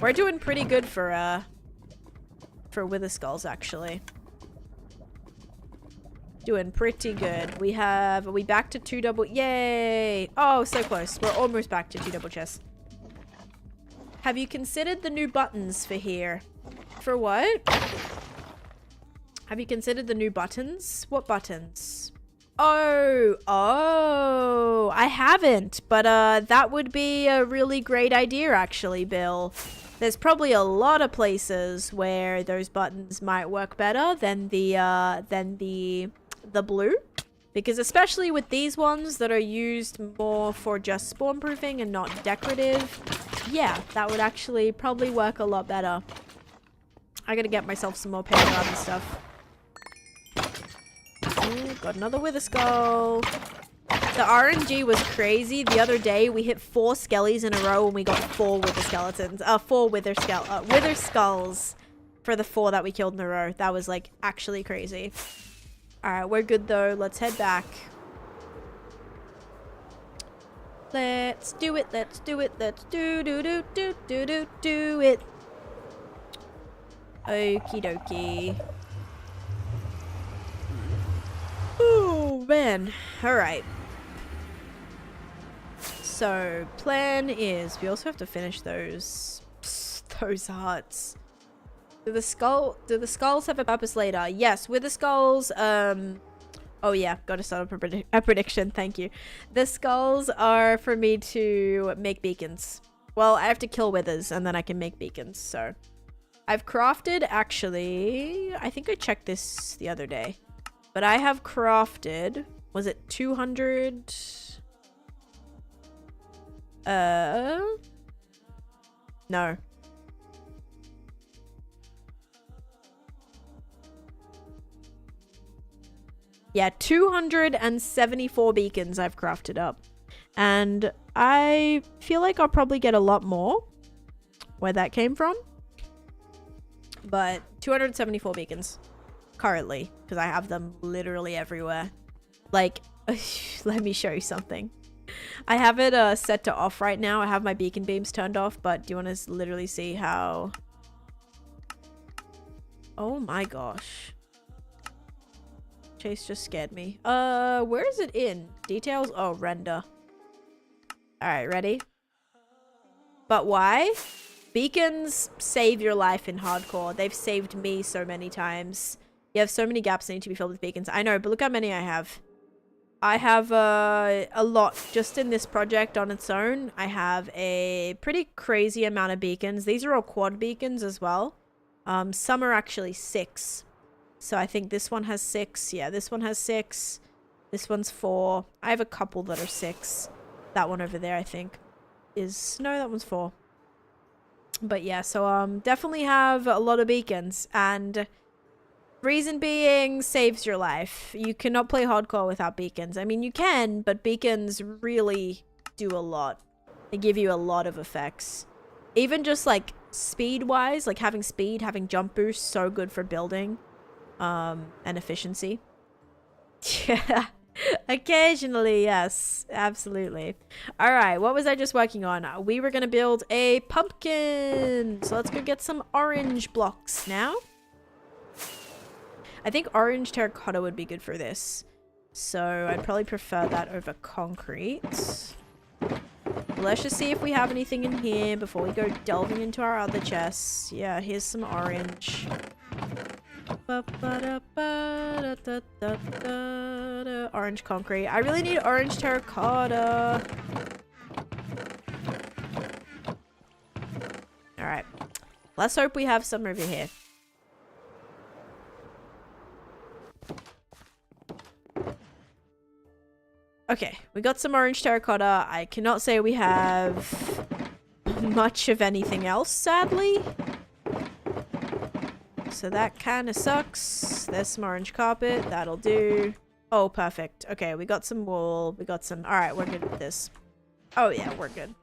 we're doing pretty good for wither skulls actually. Doing pretty good. Are we back to 2 double? Yay! Oh, so close. We're almost back to 2 double chests. Have you considered the new buttons for here? For what? Have you considered the new buttons? What buttons? Oh, I haven't, but that would be a really great idea actually, Bill. There's probably a lot of places where those buttons might work better than the blue, because especially with these ones that are used more for just spawn proofing and not decorative, yeah, that would actually probably work a lot better. I gotta get myself some more Pale Garden stuff. Ooh, got another wither skull. The RNG was crazy. The other day we hit 4 skellies in a row and we got 4 wither skeletons. 4 wither skulls for the 4 that we killed in a row. That was like actually crazy. Alright, we're good though. Let's head back. Let's do it. Let's do it. Let's do it. Okie dokie. Oh man. Alright. So, plan is we also have to finish those hearts. Do the skulls have a purpose later? Yes, with the skulls, oh yeah, gotta start a prediction, thank you. The skulls are for me to make beacons. Well, I have to kill withers and then I can make beacons, so. I've crafted, actually, I think I checked this the other day. But I have crafted, was it 200? No. Yeah, 274 beacons I've crafted up. And I feel like I'll probably get a lot more where that came from. But 274 beacons currently, because I have them literally everywhere. Like, let me show you something. I have it set to off right now. I have my beacon beams turned off, but do you want to literally see how... Oh my gosh. Chase just scared me. Where is it in? Details? Oh, render. Alright, ready? But why? Beacons save your life in hardcore. They've saved me so many times. You have so many gaps that need to be filled with beacons. I know, but look how many I have. I have a lot just in this project on its own. I have a pretty crazy amount of beacons. These are all quad beacons as well. Some are actually 6. So I think this one has 6. Yeah, this one has 6. This one's 4. I have a couple that are 6. That one over there, I think, is... No, that one's 4. But yeah, so definitely have a lot of beacons. And... reason being, saves your life. You cannot play hardcore without beacons. I mean, you can, but beacons really do a lot. They give you a lot of effects. Even just, like, speed-wise, like having speed, having jump boost, so good for building. And efficiency. Yeah. Occasionally, yes. Absolutely. Alright, what was I just working on? We were gonna build a pumpkin! So let's go get some orange blocks now. I think orange terracotta would be good for this. So I'd probably prefer that over concrete. Let's just see if we have anything in here before we go delving into our other chests. Yeah, here's some orange. Orange concrete. I really need orange terracotta. Alright. Let's hope we have some over here. Okay, we got some orange terracotta. I cannot say we have much of anything else, sadly. So that kind of sucks. There's some orange carpet. That'll do. Oh, perfect. Okay, we got some wool. We got some... Alright, we're good with this. Oh, yeah, we're good.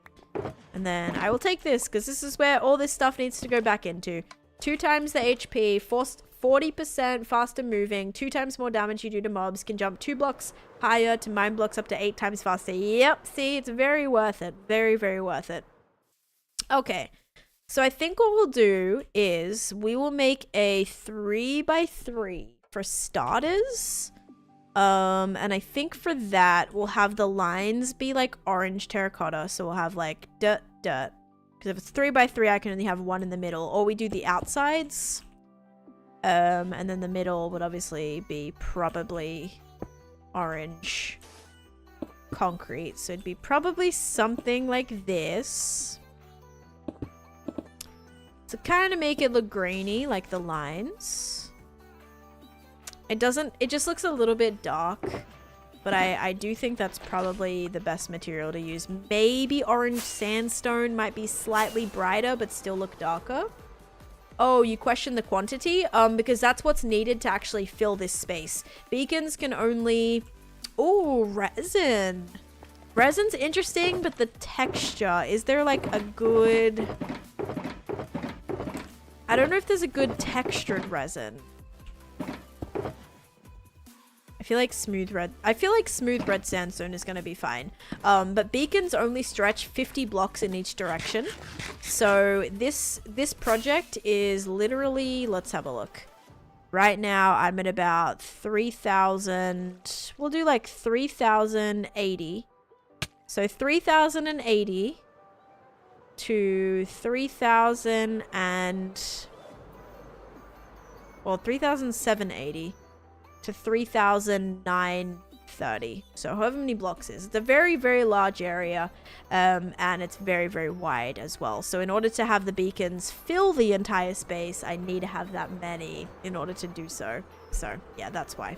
And then I will take this, because this is where all this stuff needs to go back into. 2 times the HP, 40% faster moving, 2 times more damage you do to mobs, can jump 2 blocks higher to mine blocks up to 8 times faster. Yep, see, it's very worth it. Very, very worth it. Okay, so I think what we'll do is we will make a 3x3 for starters. And I think for that, we'll have the lines be like orange terracotta. So we'll have like dirt. Because if it's 3x3, I can only have 1 in the middle. Or we do the outsides. And then the middle would obviously be probably orange concrete. So it'd be probably something like this. To kind of make it look grainy, like the lines. It just looks a little bit dark. But I do think that's probably the best material to use. Maybe orange sandstone might be slightly brighter, but still look darker. Oh, you question the quantity? Because that's what's needed to actually fill this space. Beacons can only... Ooh, resin. Resin's interesting, but the texture. Is there like a good... I don't know if there's a good textured resin. I feel like smooth red sandstone is going to be fine. But beacons only stretch 50 blocks in each direction. So this project is literally, let's have a look. Right now I'm at about 3,000. We'll do like 3,080. So 3,080 to 3,000 and... Well, 3,780. To 3,930. So however many blocks is. It's a very, very large area. And it's very, very wide as well. So in order to have the beacons fill the entire space, I need to have that many in order to do so. So yeah, that's why.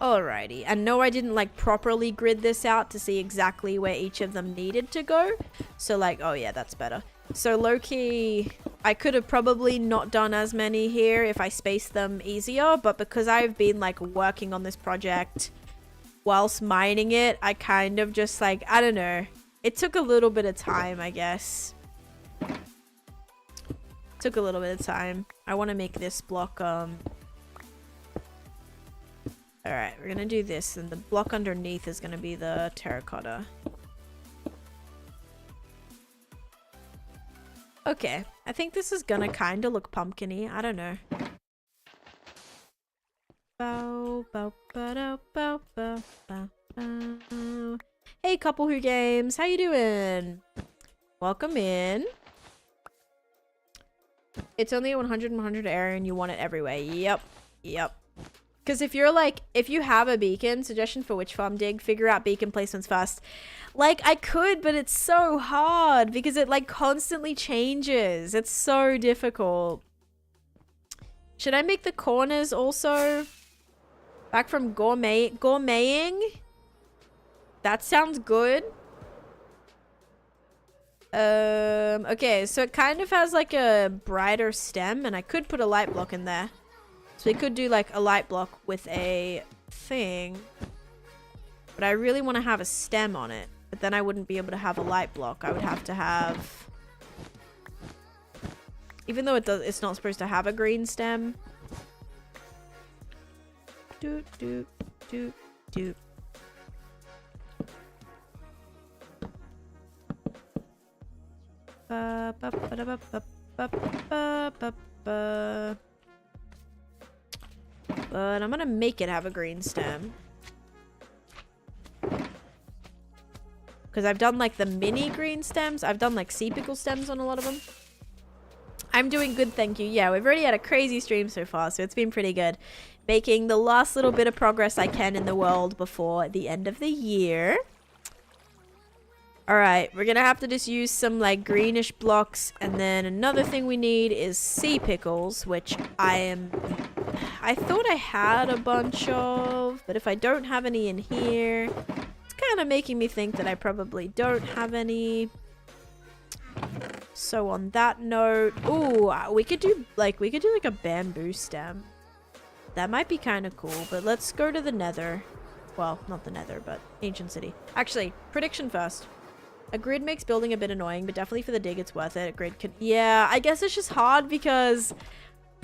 Alrighty. And no, I didn't like properly grid this out to see exactly where each of them needed to go. So like, oh yeah, that's better. So low-key, I could have probably not done as many here if I spaced them easier, but because I've been like working on this project whilst mining it, I kind of just like, I don't know. It took a little bit of time, I guess. Took a little bit of time. I want to make this block, Alright, we're gonna do this, and the block underneath is gonna be the terracotta. Okay, I think this is gonna kinda look pumpkin-y. I don't know. Bow, bow, bow, bow, bow, bow, bow. Hey, Couple Who Games, how you doing? Welcome in. It's only a 100 and 100 area and you want it everywhere. Yep. Yep. Because if you're like, if you have a beacon, suggestion for Witch Farm Dig, figure out beacon placements first. Like, I could, but it's so hard because it like constantly changes. It's so difficult. Should I make the corners also? Back from gourmeting? That sounds good. Okay, so it kind of has like a brighter stem, and I could put a light block in there. So we could do like a light block with a thing. But I really want to have a stem on it. But then I wouldn't be able to have a light block. I would have to have... Even though it's not supposed to have a green stem. Doot, doot, doot, doot. Ba, ba, ba, da, ba, ba, ba, ba, ba, ba. But I'm gonna make it have a green stem. Because I've done like the mini green stems. I've done like sea pickle stems on a lot of them. I'm doing good, thank you. Yeah, we've already had a crazy stream so far, so it's been pretty good. Making the last little bit of progress I can in the world before the end of the year. Alright, we're gonna have to just use some like greenish blocks, and then another thing we need is sea pickles, which I thought I had a bunch of, but if I don't have any in here, it's kind of making me think that I probably don't have any. So on that note, ooh, we could do like a bamboo stem. That might be kind of cool, but let's go to the Nether. Well, not the Nether, but Ancient City. Actually, prediction first. A grid makes building a bit annoying, but definitely for the dig it's worth it. A grid can... Yeah, I guess it's just hard because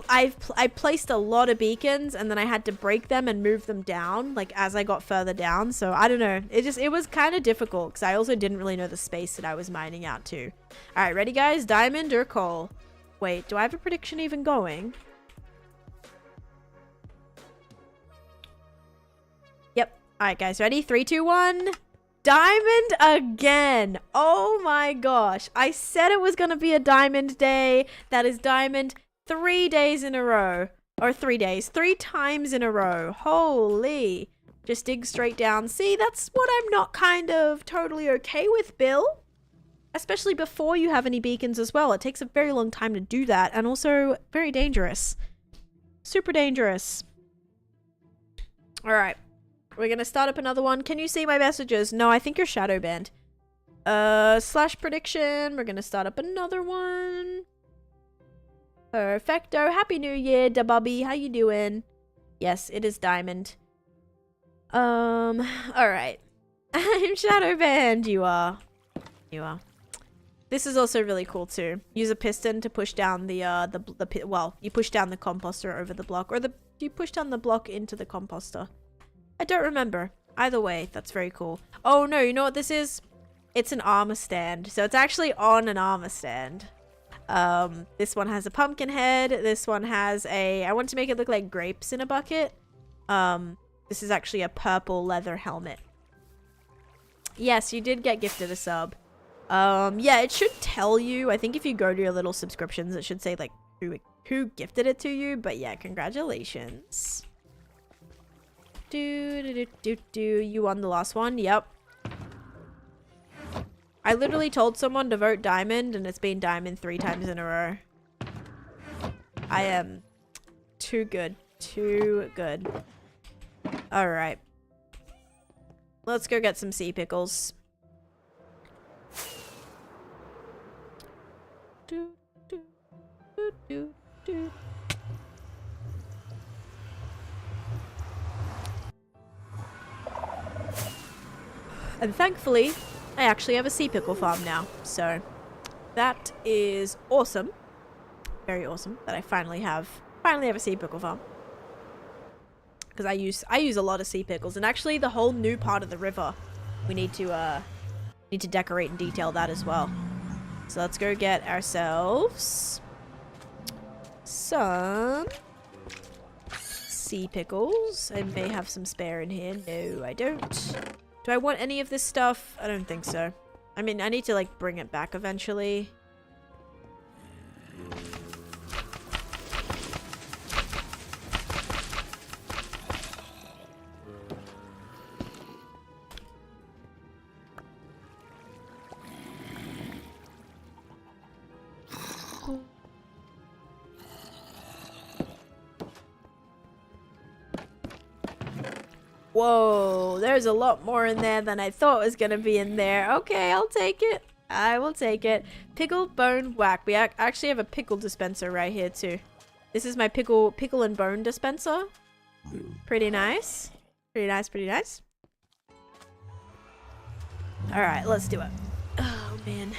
I placed a lot of beacons and then I had to break them and move them down, like, as I got further down. So, I don't know. It was kind of difficult because I also didn't really know the space that I was mining out to. Alright, ready, guys? Diamond or coal? Wait, do I have a prediction even going? Yep. Alright, guys, ready? 3, 2, 1... Diamond again. Oh my gosh. I said it was going to be a diamond day. That is diamond 3 days in a row. Or 3 days. 3 times in a row. Holy. Just dig straight down. See, that's what I'm not kind of totally okay with, Bill. Especially before you have any beacons as well. It takes a very long time to do that. And also very dangerous. Super dangerous. Alright. We're gonna start up another one. Can you see my messages? No, I think you're shadow banned. Slash prediction. We're gonna start up another one. Perfecto. Happy New Year, da Bubby. How you doing? Yes, it is diamond. Alright. I'm shadow banned. You are. You are. This is also really cool too. Use a piston to push down well, you push down the composter over the block, or you push down the block into the composter. I don't remember. Either way, that's very cool. Oh no, you know what this is? It's an armor stand. So it's actually on an armor stand. This one has a pumpkin head. This one has I want to make it look like grapes in a bucket. This is actually a purple leather helmet. Yes, you did get gifted a sub. Yeah, it should tell you. I think if you go to your little subscriptions, it should say like who gifted it to you. But yeah, congratulations. You won the last one. Yep. I literally told someone to vote diamond and it's been diamond 3 times in a row. I am too good. Too good. Alright. Let's go get some sea pickles. And thankfully, I actually have a sea pickle farm now. So, that is awesome. Very awesome that I finally have a sea pickle farm. because I use a lot of sea pickles, and actually the whole new part of the river, we need to decorate and detail that as well. So let's go get ourselves some sea pickles. I may have some spare in here. No, I don't. Do I want any of this stuff? I don't think so. I mean, I need to like bring it back eventually. Whoa, there's a lot more in there than I thought was gonna be in there. Okay, I'll take it. I will take it. Pickle, bone, whack. We actually have a pickle dispenser right here too. This is my pickle and bone dispenser. Pretty nice. Pretty nice, pretty nice. Alright, let's do it. Oh, man.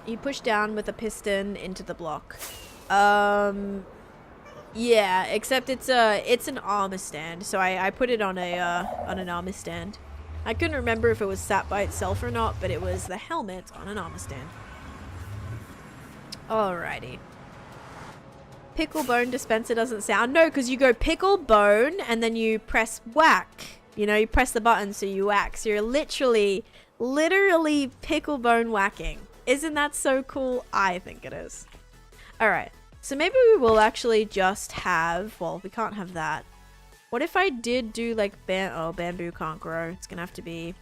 You push down with a piston into the block. Yeah, except it's an armor stand, so I put it on an armor stand. I couldn't remember if it was sat by itself or not, but it was the helmet on an armor stand. Alrighty. Pickle bone dispenser doesn't sound. No, because you go pickle bone and then you press whack. You know, you press the button so you whack. So you're literally pickle bone whacking. Isn't that so cool? I think it is. Alright. So maybe we will actually just have... Well, we can't have that. What if I did do like... Oh, bamboo can't grow. It's gonna have to be...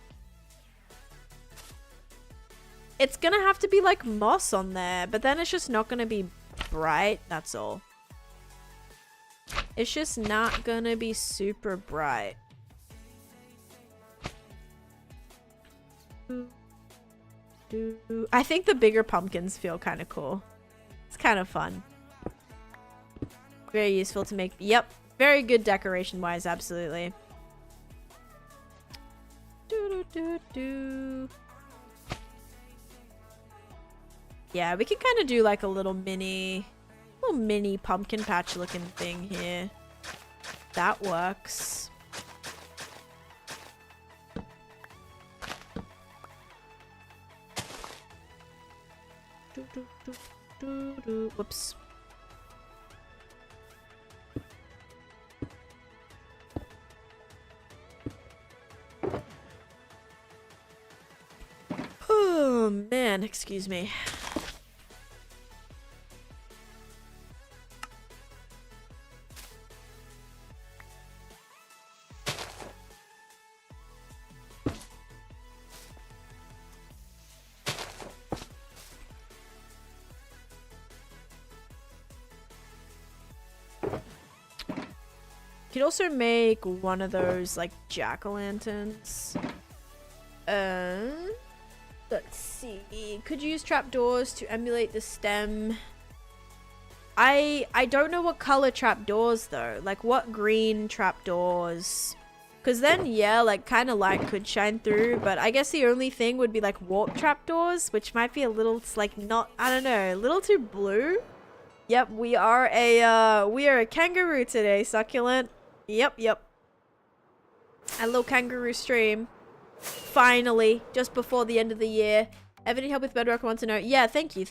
It's gonna have to be like moss on there. But then it's just not gonna be bright. That's all. It's just not gonna be super bright. I think the bigger pumpkins feel kind of cool. It's kind of fun. Very useful to make. Yep. Very good decoration wise, absolutely. Yeah, we could kind of do like a little mini pumpkin patch looking thing here. That works. Whoops. Oh man, excuse me. Could also make one of those like jack-o'-lanterns. Let's see. Could you use trapdoors to emulate the stem? I don't know what color trapdoors though. Like what green trapdoors? Because then yeah, like kind of light could shine through. But I guess the only thing would be like warp trapdoors, which might be a little like not. I don't know, a little too blue. Yep, we are a kangaroo today, Succulent. Yep. A little kangaroo stream. Finally, just before the end of the year. Ever need help with Bedrock? I want to know. Yeah, thank you.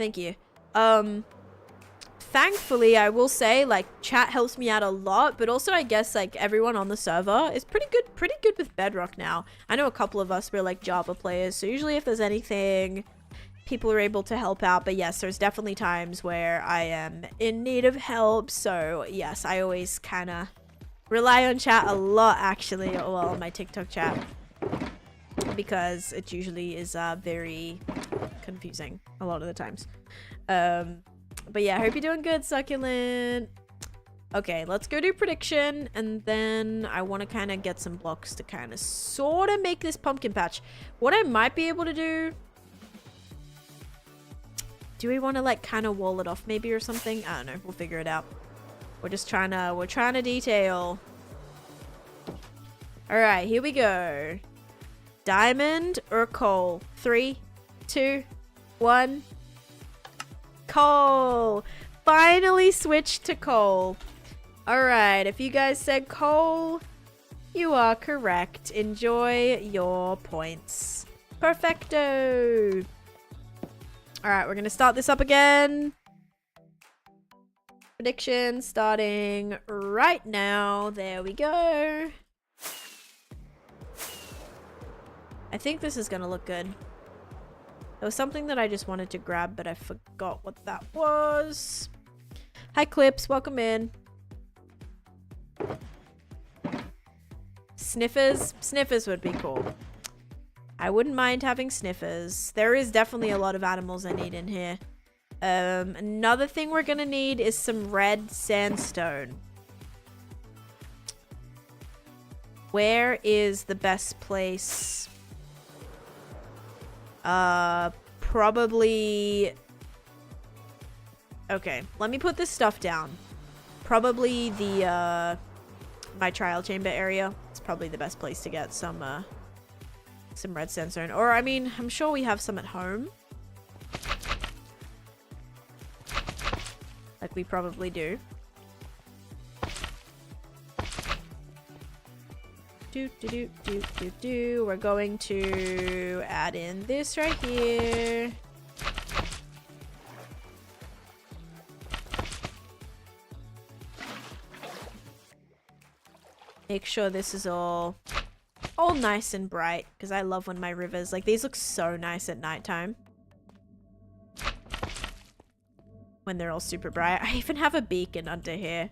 Thankfully, I will say, like, chat helps me out a lot, but also I guess, like, everyone on the server is pretty good with Bedrock now. I know a couple of us were, like, Java players, so usually if there's anything, people are able to help out, but yes, there's definitely times where I am in need of help, so yes, I always kind of rely on chat a lot, actually, well, my TikTok chat, because it usually is very confusing a lot of the times. But yeah, I hope you're doing good, Succulent. Okay, let's go do prediction, and then I want to kind of get some blocks to kind of sort of make this pumpkin patch. What I might be able to do we want to like kind of wall it off maybe or something? I don't know, we'll figure it out. We're trying to detail. All right, here we go. Diamond or coal? 3, 2, 1. Coal. Finally switched to coal. Alright, if you guys said coal, you are correct. Enjoy your points. Perfecto. Alright, we're gonna start this up again. Prediction starting right now. There we go. I think this is gonna look good. There was something that I just wanted to grab, but I forgot what that was. Hi, Clips. Welcome in. Sniffers? Sniffers would be cool. I wouldn't mind having sniffers. There is definitely a lot of animals I need in here. Another thing we're gonna need is some red sandstone. Where is the best place? Probably... Okay, let me put this stuff down. Probably the, my trial chamber area. It's probably the best place to get some red sandstone. Or, I mean, I'm sure we have some at home. Like we probably do. We're going to add in this right here. Make sure this is all nice and bright, because I love when my rivers, like, these look so nice at nighttime. When they're all super bright. I even have a beacon under here.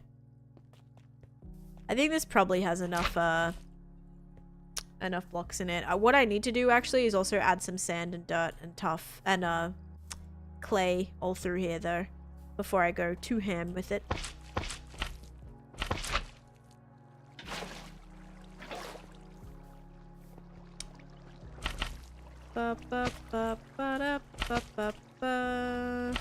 I think this probably has enough blocks in it. What I need to do actually is also add some sand and dirt and tuff and clay all through here though, before I go too ham with it. Ba, ba, ba, ba, da, ba, ba, ba.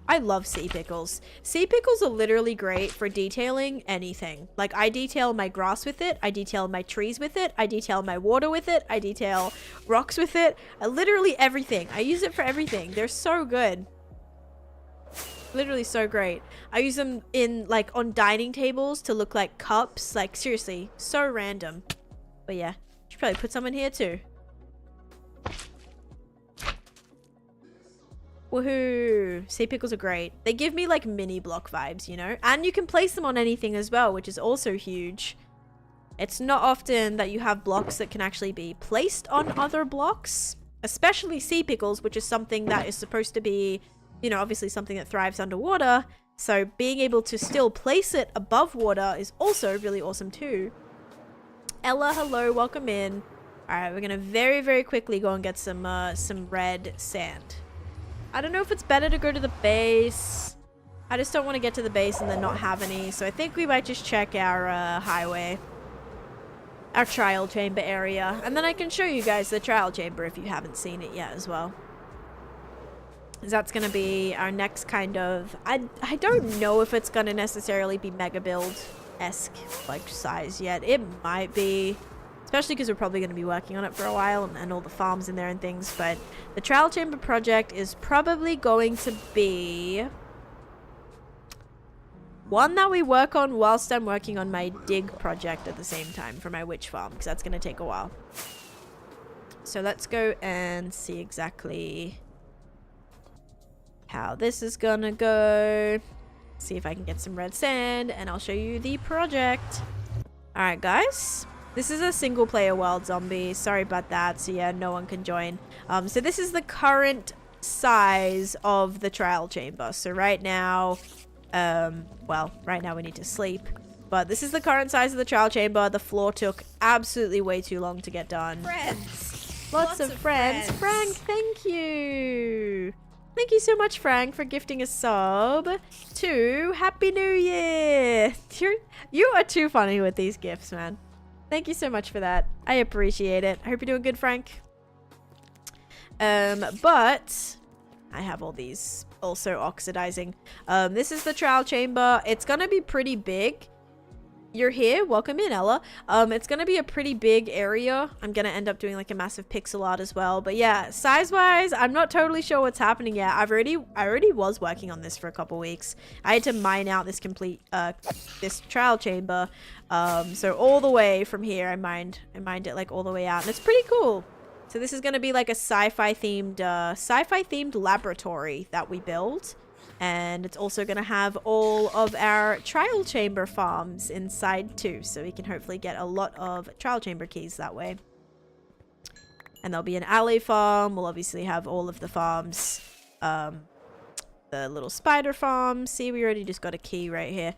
I love sea pickles. Sea pickles are literally great for detailing anything. Like, I detail my grass with it. I detail my trees with it. I detail my water with it. I detail rocks with it. Literally everything. I use it for everything. They're so good. Literally so great. I use them in, like, on dining tables to look like cups. Like, seriously. So random. But yeah. Should probably put some in here too. Woohoo! Sea pickles are great. They give me like mini block vibes, you know? And you can place them on anything as well, which is also huge. It's not often that you have blocks that can actually be placed on other blocks. Especially sea pickles, which is something that is supposed to be, you know, obviously something that thrives underwater. So being able to still place it above water is also really awesome too. Ella, hello, welcome in. Alright, we're gonna very, very quickly go and get some red sand. I don't know if it's better to go to the base. I just don't want to get to the base and then not have any. So I think we might just check our highway. Our trial chamber area. And then I can show you guys the trial chamber if you haven't seen it yet as well. That's going to be our next kind of... I don't know if it's going to necessarily be Megabuild-esque like size yet. It might be... Especially because we're probably going to be working on it for a while and all the farms in there and things. But the trial chamber project is probably going to be one that we work on whilst I'm working on my dig project at the same time for my witch farm. Because that's going to take a while. So let's go and see exactly how this is going to go. See if I can get some red sand and I'll show you the project. Alright guys. This is a single player world zombie. Sorry about that. So yeah, no one can join. So this is the current size of the trial chamber. So right now, well, right now we need to sleep. But this is the current size of the trial chamber. The floor took absolutely way too long to get done. Friends. Lots of friends. Frank, thank you. Thank you so much, Frank, for gifting a sub to Happy New Year. You are too funny with these gifts, man. Thank you so much for that. I appreciate it. I hope you're doing good, Frank. But I have all these also oxidizing. This is the trial chamber. It's gonna be pretty big. you're here. Welcome in, Ella. It's gonna be a pretty big area. I'm gonna end up doing like a massive pixel art as well. But yeah, size-wise, I'm not totally sure what's happening yet. I already was working on this for a couple weeks. I had to mine out this complete this trial chamber. So all the way from here, I mined it like all the way out, and it's pretty cool. So this is gonna be like a sci-fi themed laboratory that we build. And it's also going to have all of our trial chamber farms inside too. So we can hopefully get a lot of trial chamber keys that way. And there'll be an alley farm. We'll obviously have all of the farms. The little spider farm. See, we already just got a key right here.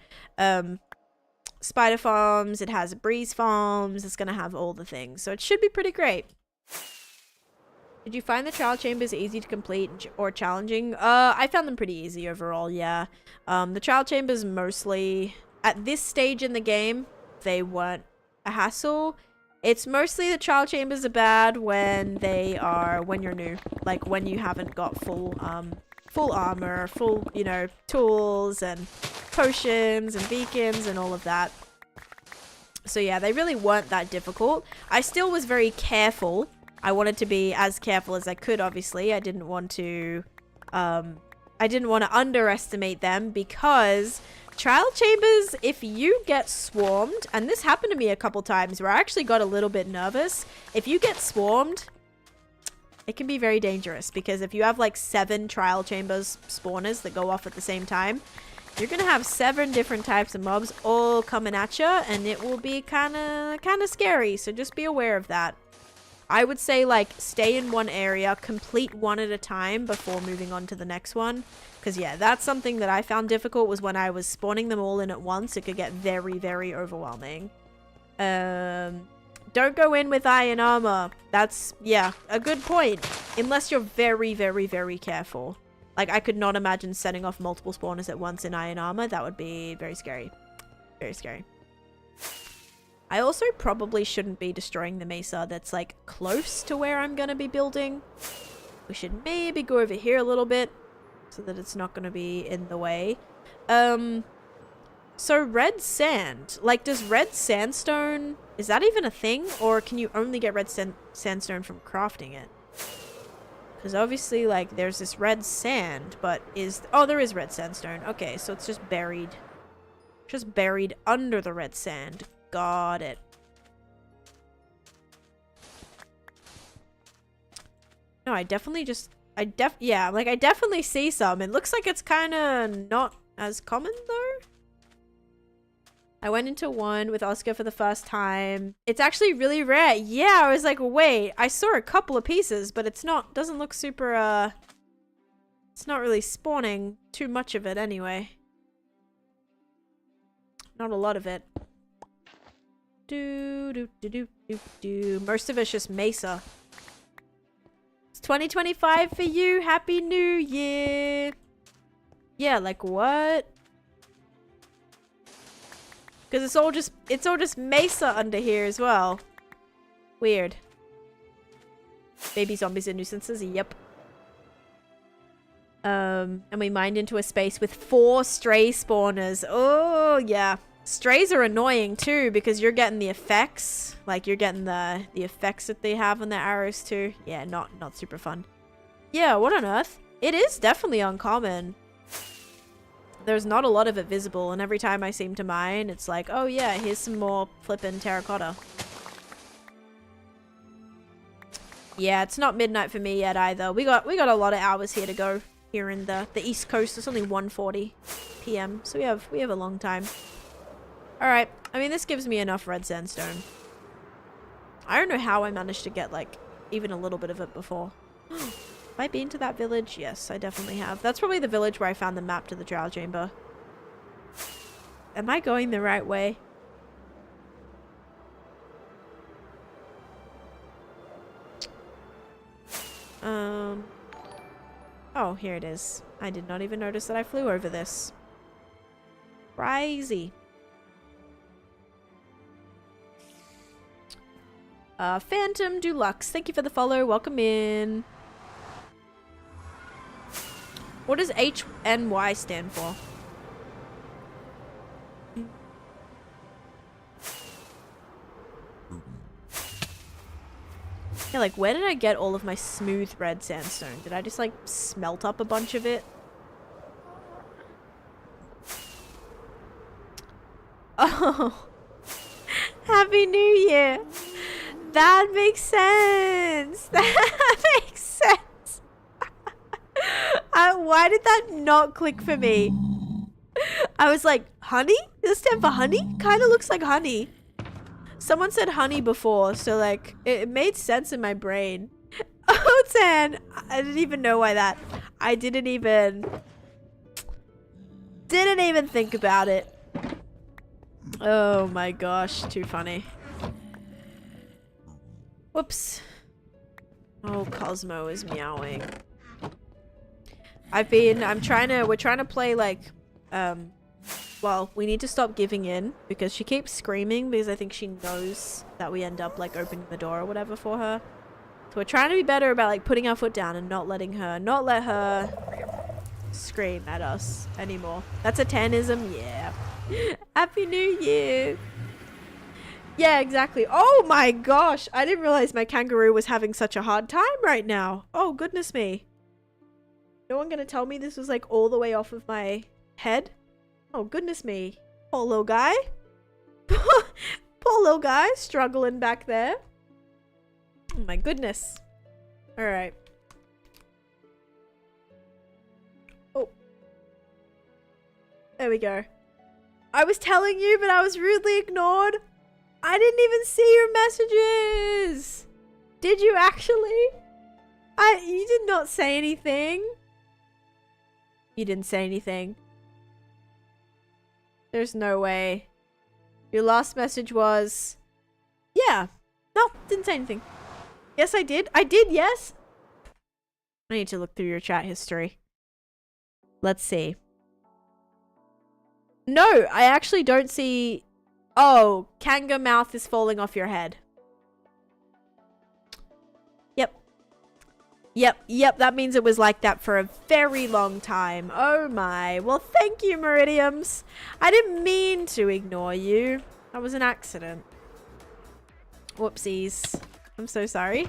Spider farms. It has breeze farms. It's going to have all the things. So it should be pretty great. Did you find the trial chambers easy to complete or challenging? I found them pretty easy overall, yeah. The trial chambers mostly, at this stage in the game, they weren't a hassle. It's mostly the trial chambers are bad when you're new. Like when you haven't got full armor, full, you know, tools and potions and beacons and all of that. So yeah, they really weren't that difficult. I still was very careful. I wanted to be as careful as I could, obviously. I didn't want to underestimate them because trial chambers, if you get swarmed, and this happened to me a couple times where I actually got a little bit nervous. If you get swarmed, it can be very dangerous because if you have like 7 trial chambers spawners that go off at the same time, you're gonna have 7 different types of mobs all coming at you, and it will be kind of scary. So just be aware of that. I would say like stay in one area, complete one at a time before moving on to the next one. Because yeah, that's something that I found difficult was when I was spawning them all in at once. It could get very, very overwhelming. Don't go in with iron armor. That's, yeah, a good point. Unless you're very, very, very careful. Like I could not imagine setting off multiple spawners at once in iron armor. That would be very scary. Very scary. I also probably shouldn't be destroying the mesa that's like close to where I'm going to be building. We should maybe go over here a little bit so that it's not going to be in the way. So red sand, like does red sandstone, is that even a thing? Or can you only get red sandstone from crafting it? Because obviously like there's this red sand, but oh, there is red sandstone. Okay, so it's just buried under the red sand. Got it. No, I definitely see some. It looks like it's kind of not as common though. I went into one with Oscar for the first time. It's actually really rare. Yeah, I was like, wait, I saw a couple of pieces, but doesn't look super, it's not really spawning too much of it anyway. Not a lot of it. Most of it's just mesa. It's 2025 for you. Happy New Year. Yeah, like what? Because it's all just mesa under here as well. Weird. Baby zombies are nuisances. Yep. And we mined into a space with 4 stray spawners. Oh yeah. Strays are annoying too because you're getting the effects. Like you're getting the effects that they have on their arrows too. Yeah, not super fun. Yeah, what on earth? It is definitely uncommon. There's not a lot of it visible, and every time I seem to mine, it's like, oh yeah, here's some more flippin' terracotta. Yeah, it's not midnight for me yet either. We got a lot of hours here to go here in the East Coast. It's only 1:40 p.m. so we have a long time. Alright, I mean, this gives me enough red sandstone. I don't know how I managed to get, like, even a little bit of it before. Have I been to that village? Yes, I definitely have. That's probably the village where I found the map to the trial chamber. Am I going the right way? Oh, here it is. I did not even notice that I flew over this. Crazy. Phantom Deluxe, thank you for the follow. Welcome in. What does HNY stand for? Yeah, like, where did I get all of my smooth red sandstone? Did I just, like, smelt up a bunch of it? Oh. Happy New Year. That makes sense. That makes sense. Why did that not click for me? I was like, honey? Does it stand for honey? Kind of looks like honey. Someone said honey before, so like, it made sense in my brain. Oh, Tan. I didn't even know why that. I didn't even think about it. Oh my gosh, too funny. Whoops. Oh, Cosmo is meowing. we're trying to play like, well, we need to stop giving in because she keeps screaming because I think she knows that we end up like opening the door or whatever for her. So we're trying to be better about like putting our foot down and not let her scream at us anymore. That's a Tanism, yeah. Happy New Year. Yeah, exactly. Oh my gosh, I didn't realize my kangaroo was having such a hard time right now. Oh goodness me. No one gonna tell me this was like all the way off of my head? Oh goodness me. Poor little guy. Poor little guy struggling back there. Oh my goodness. Alright. Oh. There we go. I was telling you, but I was rudely ignored. I didn't even see your messages. Did you actually? You did not say anything. You didn't say anything. There's no way. Your last message was... Yeah. No, didn't say anything. Yes, I did. I did, yes. I need to look through your chat history. Let's see. No, I actually don't see... Oh, Kanga mouth is falling off your head. Yep, that means it was like that for a very long time. Oh my. Well, thank you, Meridiums. I didn't mean to ignore you. That was an accident. Whoopsies. I'm so sorry.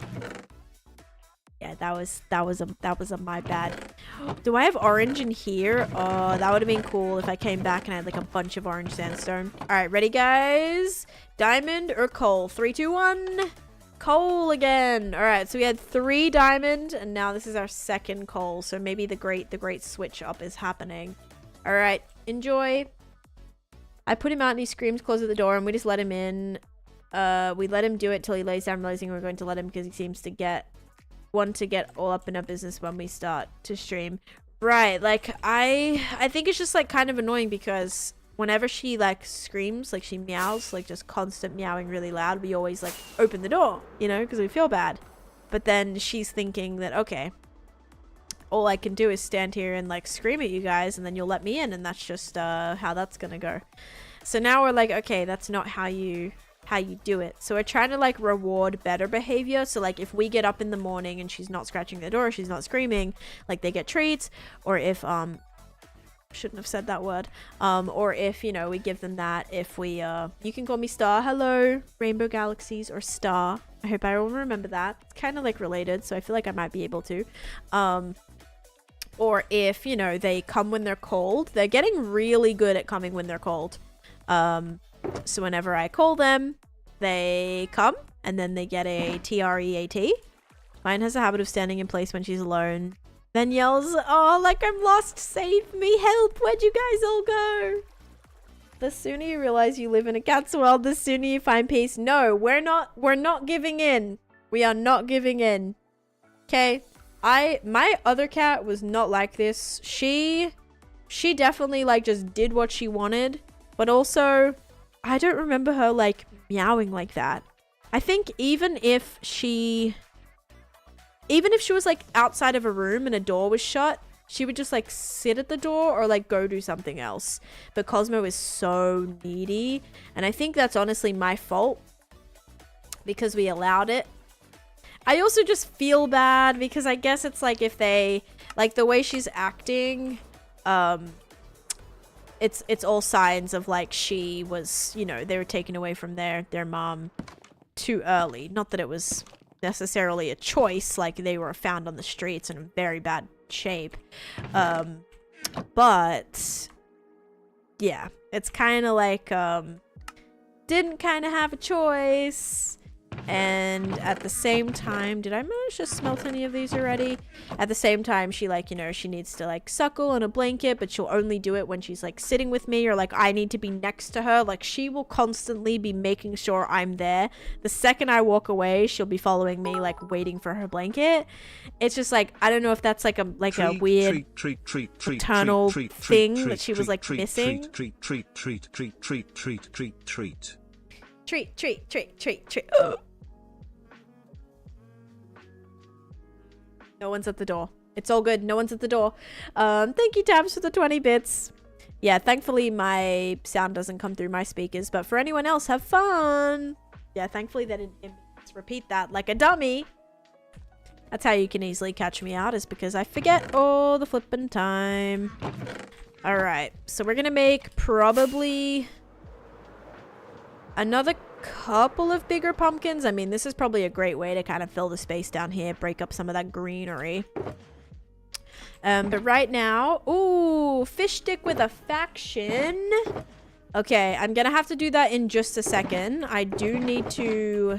Yeah, that was a my bad. Do I have orange in here? Oh, that would have been cool if I came back and I had like a bunch of orange sandstone. All right, ready, guys? Diamond or coal? 3, 2, 1. Coal again. All right, so we had 3 diamond, and now this is our second coal. So maybe the great switch up is happening. All right, enjoy. I put him out and he screams, closes the door, and we just let him in. We let him do it till he lays down, realizing we're going to let him because he seems to want to get all up in our business when we start to stream. Right, like I think it's just like kind of annoying because whenever she like screams, like she meows, like just constant meowing really loud, we always like open the door, you know, because we feel bad. But then she's thinking that, okay, all I can do is stand here and like scream at you guys and then you'll let me in, and that's just how that's gonna go. So now we're like, okay, that's not how you do it. So we're trying to like reward better behavior. So like if we get up in the morning and she's not scratching the door, she's not screaming, like they get treats. Or if shouldn't have said that word, or if, you know, we give them that. If we you can call me Star. Hello, Rainbow Galaxies, or Star. I hope I will remember that. It's kind of like related, so I feel like I might be able to. Or if, you know, they come when they're cold. They're getting really good at coming when they're cold. So whenever I call them, they come, and then they get a TREAT. Mine has a habit of standing in place when she's alone, then yells, oh, like I'm lost, save me, help, where'd you guys all go? The sooner you realize you live in a cat's world, the sooner you find peace. No, we're not giving in. We are not giving in. Okay, my other cat was not like this. She definitely like just did what she wanted, but also I don't remember her like meowing like that. I think even if she was like outside of a room and a door was shut, she would just like sit at the door or like go do something else. But Cosmo is so needy, and I think that's honestly my fault because we allowed it. I also just feel bad because I guess it's like if they like the way she's acting, it's all signs of like she was, you know, they were taken away from their mom too early. Not that it was necessarily a choice, like they were found on the streets in very bad shape. But yeah, it's kind of like didn't kind of have a choice. And at the same time, did I manage to smelt any of these already? At the same time, she like, you know, she needs to like suckle on a blanket, but she'll only do it when she's like sitting with me, or like I need to be next to her. Like she will constantly be making sure I'm there. The second I walk away, she'll be following me, like waiting for her blanket. It's just like, I don't know if that's like a weird paternal thing that she was like missing. Treat. No one's at the door. It's all good. No one's at the door. Thank you, Tabs, for the 20 bits. Yeah, thankfully my sound doesn't come through my speakers, but for anyone else, have fun. Yeah, thankfully they didn't repeat that like a dummy. That's how you can easily catch me out, is because I forget all the flippin' time. All right, so we're gonna make probably another couple of bigger pumpkins. I mean, this is probably a great way to kind of fill the space down here, break up some of that greenery. But right now, ooh, fish stick with a faction. Okay, I'm gonna have to do that in just a second. I do need to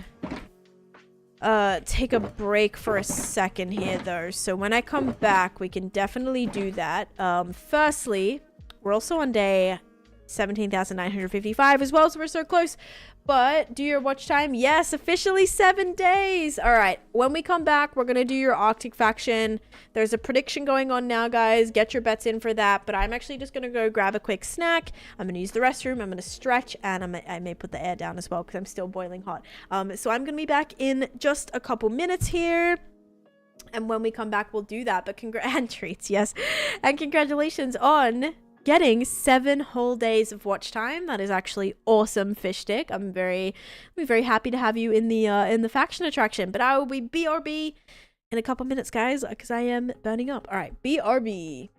take a break for a second here though. So when I come back, we can definitely do that. Firstly, we're also on day 17,955 as well, so we're so close. But do your watch time. Yes, officially 7 days. All right, when we come back, we're gonna do your Arctic faction. There's a prediction going on now, guys. Get your bets in for that. But I'm actually just gonna go grab a quick snack. I'm gonna use the restroom, I'm gonna stretch, and I may put the air down as well because I'm still boiling hot. So I'm gonna be back in just a couple minutes here. And when we come back, we'll do that. But and treats, yes. And congratulations on getting 7 whole days of watch time. That is actually awesome, fish stick. I'm very happy to have you in the faction attraction. But I will be BRB in a couple minutes, guys, because I am burning up. All right, BRB.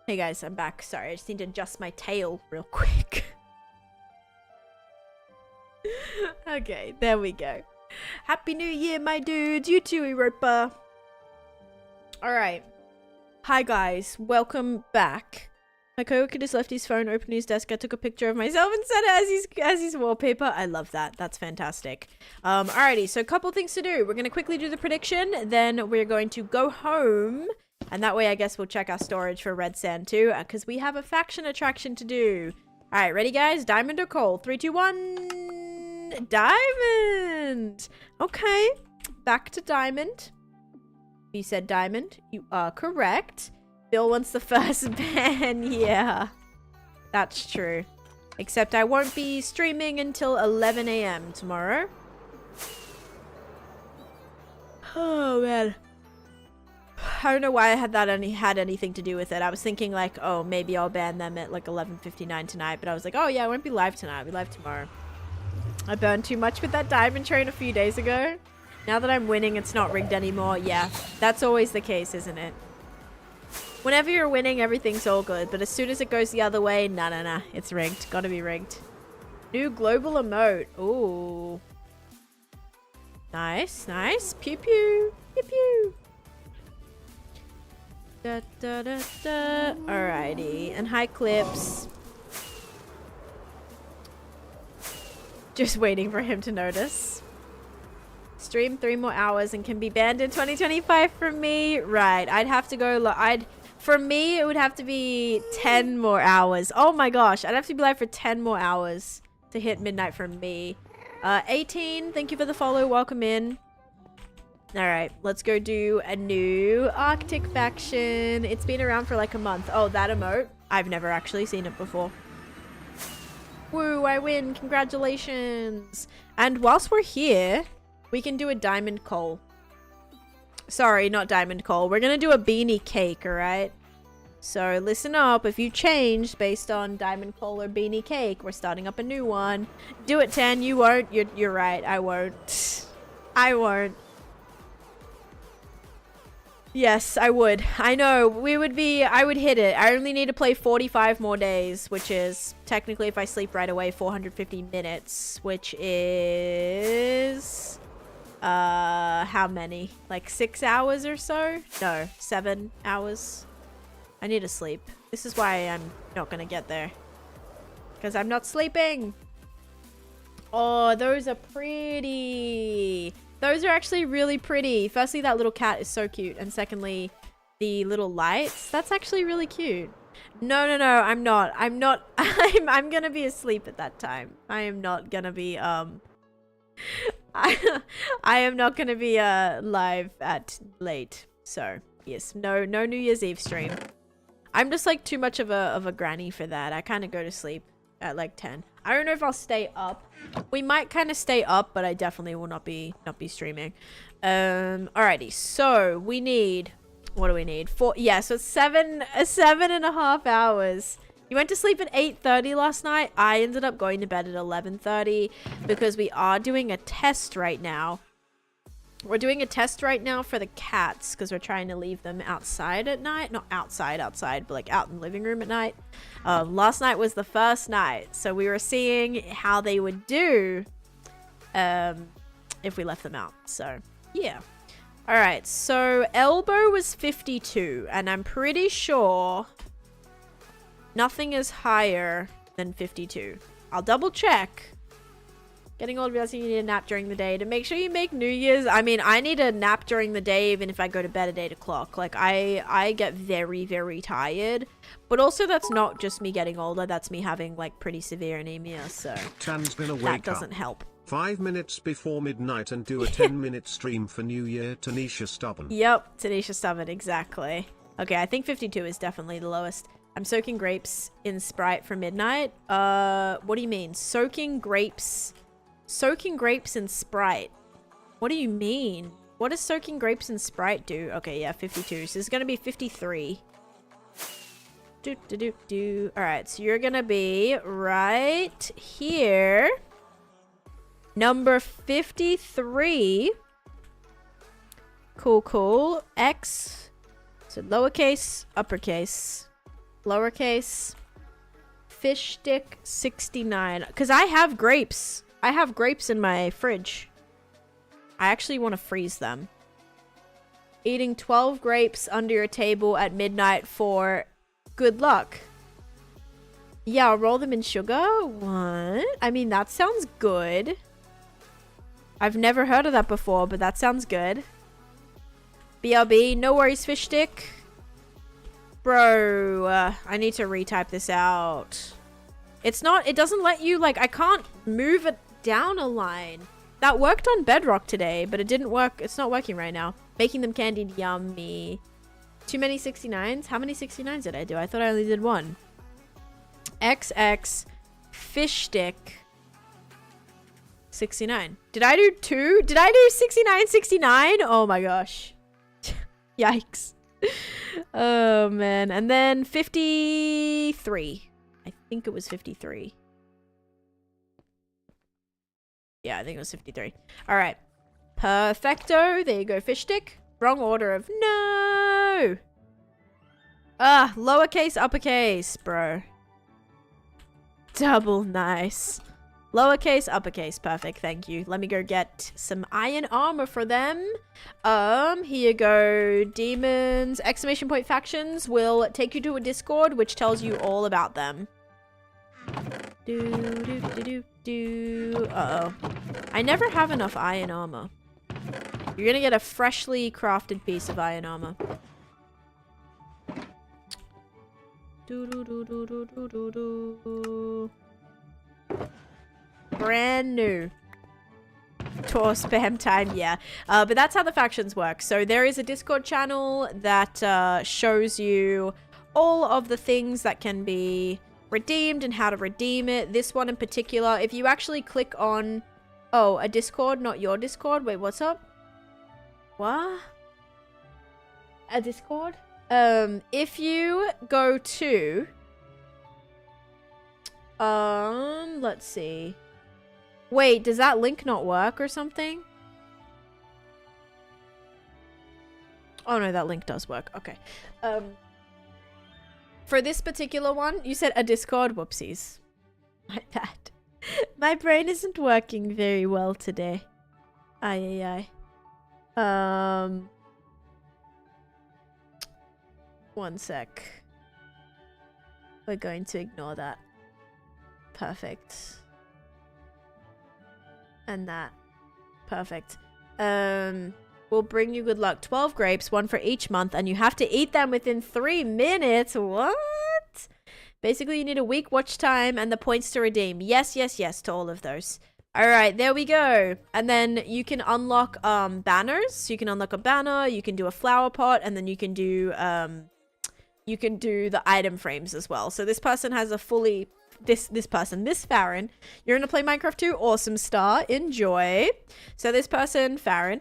Hey guys, I'm back. Sorry, I just need to adjust my tail real quick. Okay, there we go. Happy New Year, my dudes. You too, Europa. Alright. Hi guys, welcome back. My coworker just left his phone open on his desk. I took a picture of myself and set it as his wallpaper. I love that. That's fantastic. Alrighty, so a couple things to do. We're going to quickly do the prediction. Then we're going to go home. And that way, I guess we'll check our storage for red sand too. Because we have a faction attraction to do. Alright, ready guys? Diamond or coal? 3, 2, 1. Diamond! Okay. Back to diamond. You said diamond. You are correct. Bill wants the first ban. Yeah, that's true. Except I won't be streaming until 11 a.m. tomorrow. Oh, man. I don't know why I had that had anything to do with it. I was thinking like, oh, maybe I'll ban them at like 11:59 tonight. But I was like, oh, yeah, I won't be live tonight. I'll be live tomorrow. I burned too much with that diamond train a few days ago. Now that I'm winning, it's not rigged anymore. Yeah, that's always the case, isn't it? Whenever you're winning, everything's all good. But as soon as it goes the other way, nah. It's rigged. Gotta be rigged. New global emote. Ooh. Nice, nice. Pew pew. Pew pew. Da da da da. Alrighty. And high clips. Just waiting for him to notice. Stream 3 more hours and can be banned in 2025 from me. Right. I'd have to go... For me, it would have to be 10 more hours. Oh my gosh. I'd have to be live for 10 more hours to hit midnight from me. 18, thank you for the follow. Welcome in. Alright, let's go do a new Arctic faction. It's been around for like a month. Oh, that emote? I've never actually seen it before. Woo, I win. Congratulations. And whilst we're here, we can do a diamond coal. Sorry, not diamond coal. We're gonna do a beanie cake, alright? So listen up. If you changed based on diamond coal or beanie cake, we're starting up a new one. Do it, 10. You won't. You're right. I won't. I won't. Yes, I would. I know. I would hit it. I only need to play 45 more days, which is technically, if I sleep right away, 450 minutes, which is... how many? Like 6 hours or so? No, 7 hours. I need to sleep. This is why I'm not gonna get there. Because I'm not sleeping. Oh, those are pretty. Those are actually really pretty. Firstly, that little cat is so cute. And secondly, the little lights. That's actually really cute. No, I'm not. I'm gonna be asleep at that time. I am not gonna be, I am not gonna be live at late, so yes, no New Year's Eve stream. I'm just like too much of a granny for that. I kind of go to sleep at like 10. I don't know if I'll stay up. We might kind of stay up, but I definitely will not be streaming. Alrighty, so we need, what do we need? 4, yeah, so 7.5 hours. You went to sleep at 8:30 last night. I ended up going to bed at 11:30 because we are doing a test right now. We're doing a test right now for the cats because we're trying to leave them outside at night. Not outside, but like out in the living room at night. Last night was the first night. So we were seeing how they would do if we left them out. So, yeah. All right. So elbow was 52 and I'm pretty sure... nothing is higher than 52. I'll double check. Getting old realizing you need a nap during the day. To make sure you make New Year's. I mean, I need a nap during the day even if I go to bed at 8 o'clock. Like, I get very, very tired. But also that's not just me getting older. That's me having, like, pretty severe anemia. So Tan's gonna wake that doesn't help. 5 minutes before midnight and do a 10-minute stream for New Year. Taneesha Stubborn. Yep, Taneesha Stubborn, exactly. Okay, I think 52 is definitely the lowest. I'm soaking grapes in Sprite for midnight. What do you mean? Soaking grapes in Sprite. What do you mean? What does soaking grapes in Sprite do? Okay, yeah, 52. So it's gonna be 53. Alright, so you're gonna be right here. Number 53. Cool. X. So lowercase, uppercase. lowercase, fish stick 69. Because I have grapes. I have grapes in my fridge. I actually want to freeze them. Eating 12 grapes under your table at midnight for good luck. Yeah, I'll roll them in sugar. What? I mean, that sounds good. I've never heard of that before, but that sounds good. BRB, no worries, fish stick. Bro, I need to retype this out. It's not, it doesn't let you, like, I can't move it down a line. That worked on Bedrock today, but it didn't work. It's not working right now. Making them candied, yummy. Too many 69s? How many 69s did I do? I thought I only did one. XX fish stick 69. Did I do 2? Did I do 69? Oh my gosh. Yikes. Oh man. And then 53. I think it was 53. Yeah, I think it was 53. All right. Perfecto. There you go, fish stick. Wrong order of no. Lowercase, uppercase, bro. Double nice. Lowercase, uppercase. Perfect. Thank you. Let me go get some iron armor for them. Here you go. Demons, exclamation point factions will take you to a Discord which tells you all about them. Uh-oh. I never have enough iron armor. You're gonna get a freshly crafted piece of iron armor. Brand new. Tour spam time, yeah. But that's how the factions work. So there is a Discord channel that shows you all of the things that can be redeemed and how to redeem it. This one in particular, if you actually click on... Oh, a Discord, not your Discord. Wait, what's up? What? A Discord? If you go to... let's see. Wait, does that link not work or something? Oh no, that link does work. Okay. For this particular one, you said a Discord. Whoopsies. My bad. My brain isn't working very well today. Aye. One sec. We're going to ignore that. Perfect. And that. Perfect. Will bring you good luck. 12 grapes, one for each month, and you have to eat them within 3 minutes. What? Basically, you need a week watch time and the points to redeem. Yes to all of those. All right, there we go. And then you can unlock banners. You can unlock a banner, you can do a flower pot, and then you can do the item frames as well. So this person has a fully this Farron, you're gonna play Minecraft 2. Awesome star, enjoy. So this person, Farron,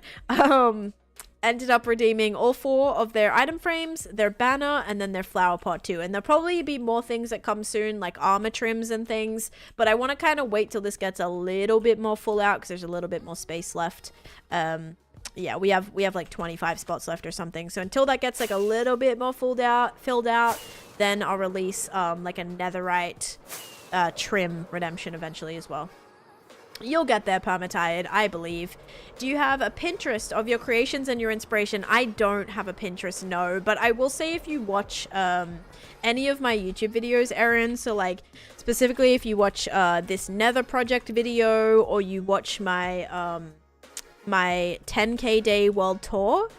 ended up redeeming all 4 of their item frames, their banner, and then their flower pot too. And there'll probably be more things that come soon, like armor trims and things, but I want to kind of wait till this gets a little bit more full out because there's a little bit more space left. Yeah, we have like 25 spots left or something. So until that gets like a little bit more filled out, then I'll release like a netherite trim redemption eventually as well. You'll get there, Permatired, I believe. Do you have a Pinterest of your creations and your inspiration? I don't have a Pinterest, no. But I will say if you watch any of my YouTube videos, Erin, so like specifically if you watch this Nether project video or you watch my my 10k day world tour,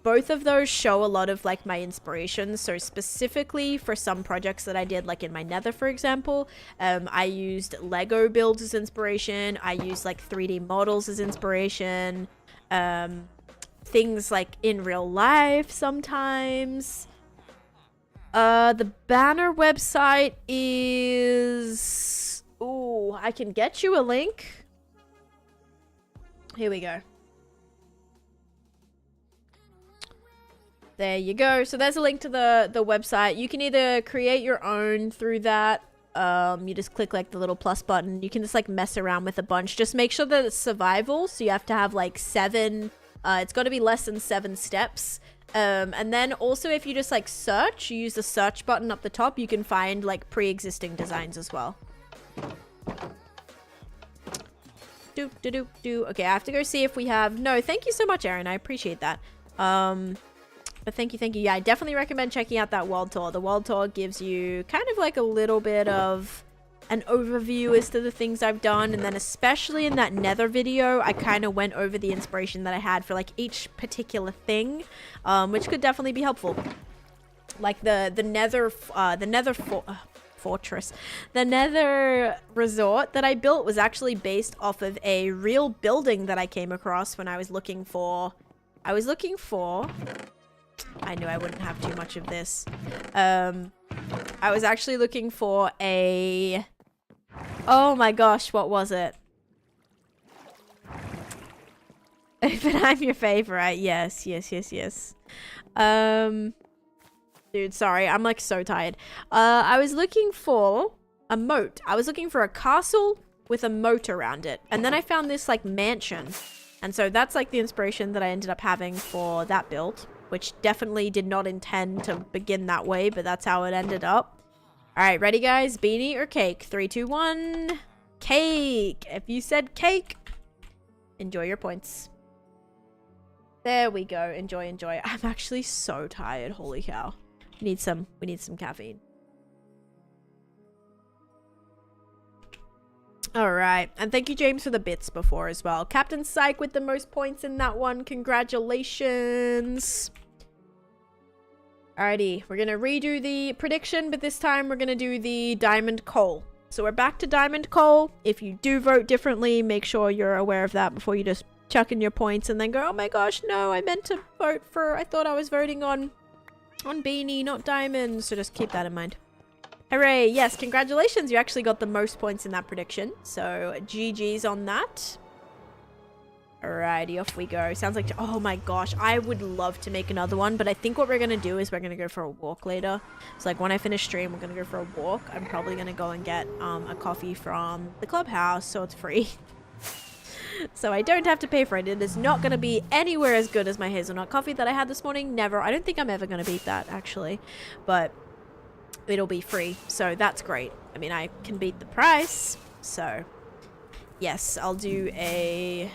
both of those show a lot of like my inspirations. So specifically for some projects that I did, like in my Nether, for example, I used Lego builds as inspiration. I used like 3D models as inspiration. Things like in real life sometimes. The banner website is... Ooh, I can get you a link. Here we go. There you go. So there's a link to the website. You can either create your own through that. You just click like the little plus button. You can just like mess around with a bunch. Just make sure that it's survival. So you have to have like 7. It's got to be less than 7 steps. And then also if you just like search, you use the search button up the top, you can find like pre-existing designs as well. Okay, I have to go see if we have... No, thank you so much, Aaron. I appreciate that. But thank you. Yeah, I definitely recommend checking out that world tour. The world tour gives you kind of like a little bit of an overview as to the things I've done. And then especially in that nether video, I kind of went over the inspiration that I had for like each particular thing, which could definitely be helpful. Like the nether fortress. The nether resort that I built was actually based off of a real building that I came across when I was looking for... I knew I wouldn't have too much of this. I was actually looking for a... Oh my gosh, what was it? But I'm your favorite. Yes. Dude, sorry. I'm like so tired. I was looking for a moat. I was looking for a castle with a moat around it. And then I found this like mansion. And so that's like the inspiration that I ended up having for that build, which definitely did not intend to begin that way, but that's how it ended up. All right, ready guys? Beanie or cake? 3, 2, 1. Cake. If you said cake, enjoy your points. There we go. Enjoy. I'm actually so tired. Holy cow. We need some caffeine. All right. And thank you, James, for the bits before as well. Captain Psych with the most points in that one. Congratulations. Alrighty. We're going to redo the prediction, but this time we're going to do the diamond coal. So we're back to diamond coal. If you do vote differently, make sure you're aware of that before you just chuck in your points and then go, oh my gosh, no, I meant to vote for, I thought I was voting on Beanie, not diamond. So just keep that in mind. Hooray. Yes, congratulations. You actually got the most points in that prediction. So GG's on that. Alrighty, off we go. Sounds like... Oh my gosh, I would love to make another one, but I think what we're going to do is we're going to go for a walk later. So like when I finish stream, we're going to go for a walk. I'm probably going to go and get a coffee from the clubhouse, so it's free. So I don't have to pay for it. It is not going to be anywhere as good as my hazelnut coffee that I had this morning. Never. I don't think I'm ever going to beat that, actually. But it'll be free, so that's great. I mean, I can beat the price. So yes, I'll do a...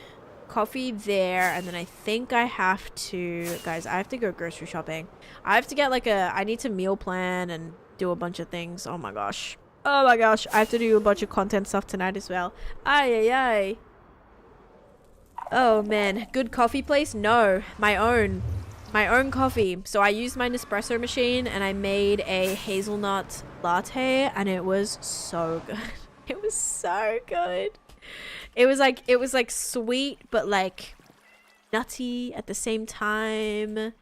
coffee there, and then I think I have to... Guys, I have to go grocery shopping. I have to get like a... I need to meal plan and do a bunch of things. Oh my gosh. Oh my gosh. I have to do a bunch of content stuff tonight as well. Ay. Oh man. Good coffee place? No. My own coffee. So I used my Nespresso machine and I made a hazelnut latte and it was so good. It was so good. It was like sweet but like nutty at the same time.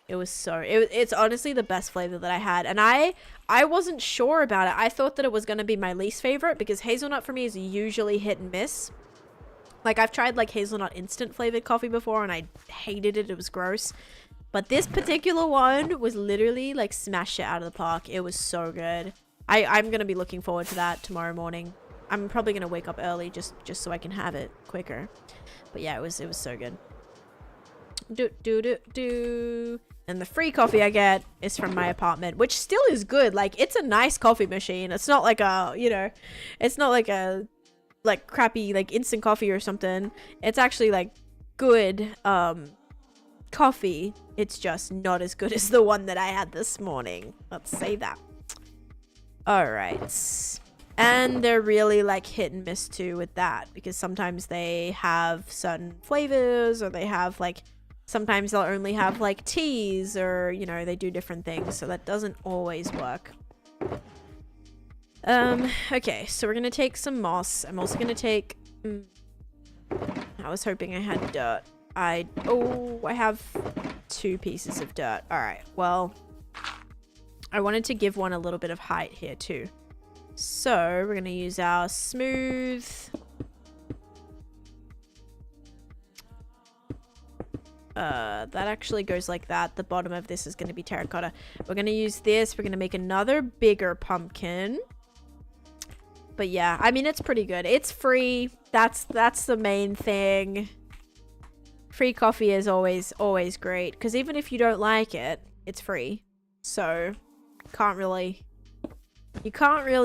It's honestly the best flavor that I had, and I wasn't sure about it. I thought that it was going to be my least favorite because hazelnut for me is usually hit and miss. Like I've tried like hazelnut instant flavored coffee before and I hated it. It was gross. But this particular one was literally like smash it out of the park. It was so good. I'm going to be looking forward to that tomorrow morning. I'm probably going to wake up early just so I can have it quicker. But yeah, it was so good. And the free coffee I get is from my apartment, which still is good. Like it's a nice coffee machine. It's not like a, you know, it's not like a like crappy like instant coffee or something. It's actually like good coffee. It's just not as good as the one that I had this morning. Let's say that. All right. And they're really like hit and miss too with that because sometimes they have certain flavors or they have like sometimes they'll only have like teas or you know they do different things, so that doesn't always work. Okay, so we're gonna take some moss. I'm also gonna take I was hoping I had dirt. I have 2 pieces of dirt. All right, well I wanted to give one a little bit of height here too. So we're going to use our smooth. That actually goes like that. The bottom of this is going to be terracotta. We're going to use this. We're going to make another bigger pumpkin. But yeah, I mean, it's pretty good. It's free. That's the main thing. Free coffee is always great, because even if you don't like it, it's free. So, you can't really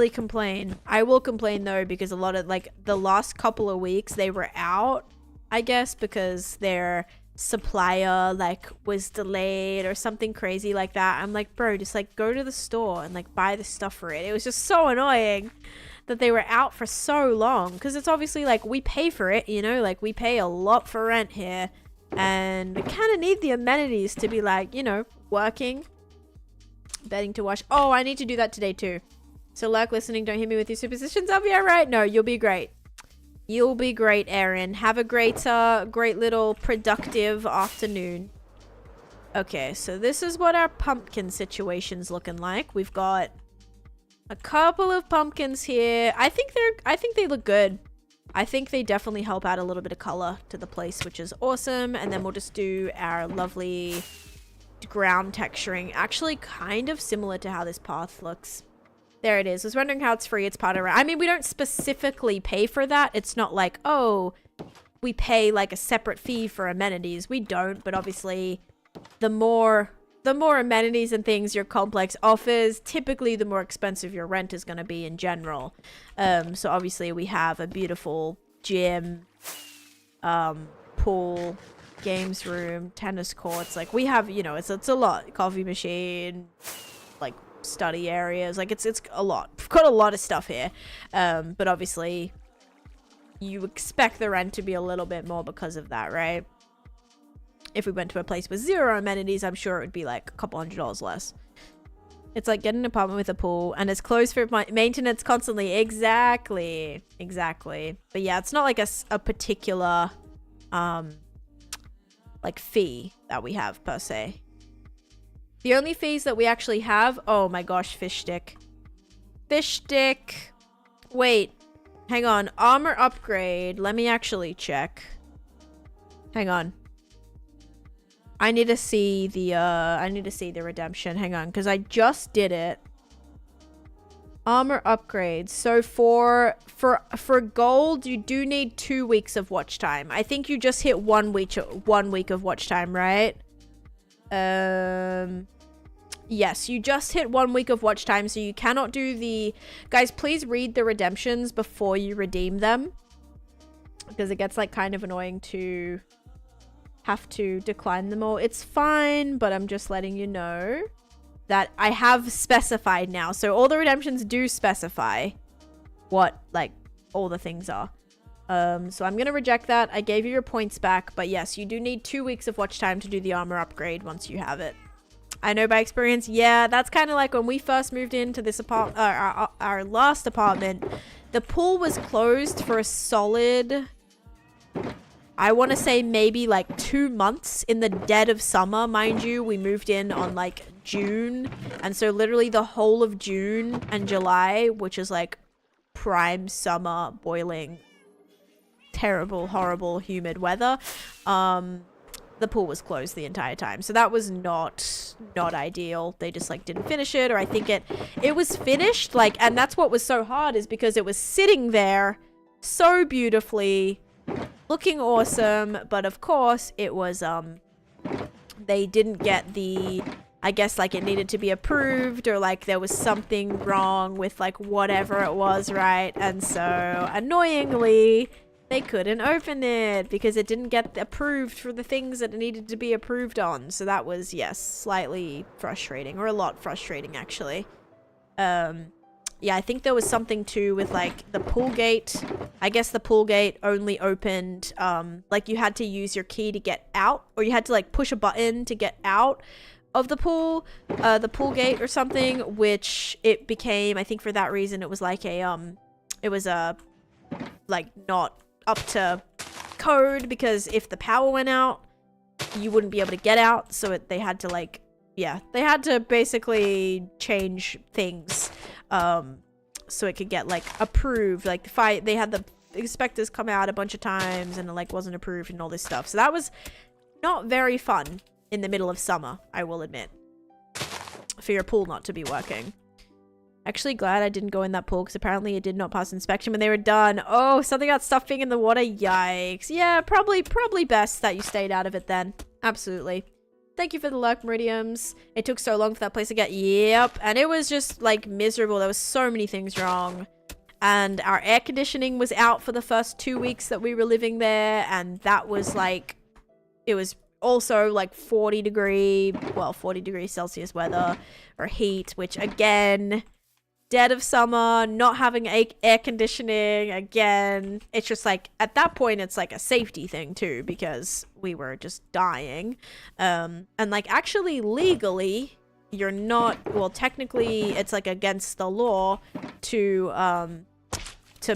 complain. I will complain though, because a lot of, like, the last couple of weeks they were out, I guess, because their supplier, like, was delayed or something crazy like that. I'm like, bro, just, like, go to the store and, like, buy the stuff for it. It was just so annoying that they were out for so long, because it's obviously, like, we pay for it, you know, like, we pay a lot for rent here, and we kind of need the amenities to be, like, you know, working, bedding to wash. Oh, I need to do that today too. So, like, listening, don't hit me with your superstitions. I'll be alright. No, you'll be great. You'll be great, Erin. Have a great little productive afternoon. Okay, so this is what our pumpkin situation's looking like. We've got a couple of pumpkins here. I think they look good. I think they definitely help add a little bit of color to the place, which is awesome. And then we'll just do our lovely ground texturing. Actually, kind of similar to how this path looks. There it is. I was wondering how it's free. It's part of it. I mean, we don't specifically pay for that. It's not like, oh, we pay like a separate fee for amenities. We don't, but obviously the more amenities and things your complex offers, typically the more expensive your rent is going to be in general. So obviously we have a beautiful gym, pool, games room, tennis courts. Like, we have, you know, it's a lot. Coffee machine, like, study areas. Like, it's a lot. We've got a lot of stuff here. But obviously you expect the rent to be a little bit more because of that, right? If we went to a place with zero amenities, I'm sure it would be like a couple $100 less. It's like getting an apartment with a pool and it's closed for maintenance constantly. Exactly. But yeah, it's not like a particular like fee that we have per se. The only fees that we actually have, oh my gosh, fish stick. Wait, hang on. Armor upgrade. Let me actually check. Hang on. I need to see the redemption. Hang on, because I just did it. Armor upgrades. So for gold, you do need 2 weeks of watch time. I think you just hit 1 week of watch time, right? Yes, you just hit 1 week of watch time, so you cannot do the... Guys, please read the redemptions before you redeem them, because it gets like kind of annoying to have to decline them all. It's fine, but I'm just letting you know that I have specified now. So all the redemptions do specify what, like, all the things are. So I'm gonna reject that. I gave you your points back, but yes, you do need 2 weeks of watch time to do the armor upgrade once you have it. I know by experience. Yeah, that's kind of like when we first moved into this apartment, our last apartment. The pool was closed for a solid, I want to say maybe like 2 months in the dead of summer. Mind you, we moved in on like June, and so literally the whole of June and July, which is like prime summer, boiling, terrible, horrible, humid weather, the pool was closed the entire time. So that was not ideal. They just like didn't finish it, or I think it was finished, like, and that's what was so hard, is because it was sitting there so beautifully, looking awesome, but of course it was they didn't get the, I guess, like, it needed to be approved, or like there was something wrong with like whatever it was, right? And so annoyingly they couldn't open it because it didn't get approved for the things that it needed to be approved on. So that was, yes, slightly frustrating, or a lot frustrating actually. Yeah, I think there was something too with like the pool gate. I guess the pool gate only opened, like you had to use your key to get out, or you had to like push a button to get out of the pool gate or something, which it became, I think for that reason, it was like a, it was a, like, not up to code, because if the power went out, you wouldn't be able to get out. So they had to like, yeah, they had to basically change things so it could get like approved. Like they had the inspectors come out a bunch of times and it like wasn't approved and all this stuff. So that was not very fun in the middle of summer, I will admit, for your pool not to be working. Actually glad I didn't go in that pool because apparently it did not pass inspection when they were done. Oh, something about stuff being in the water. Yikes. Yeah, probably best that you stayed out of it then. Absolutely. Thank you for the lurk meridiums. It took so long for that place to get... Yep. And it was just, like, miserable. There was so many things wrong. And our air conditioning was out for the first 2 weeks that we were living there. And that was, like... It was also, like, 40 degrees Celsius weather. Or heat, which, again... Dead of summer, not having air conditioning, again. It's just like, at that point, it's like a safety thing too, because we were just dying. And like, actually, legally, you're not, well, technically, it's like against the law to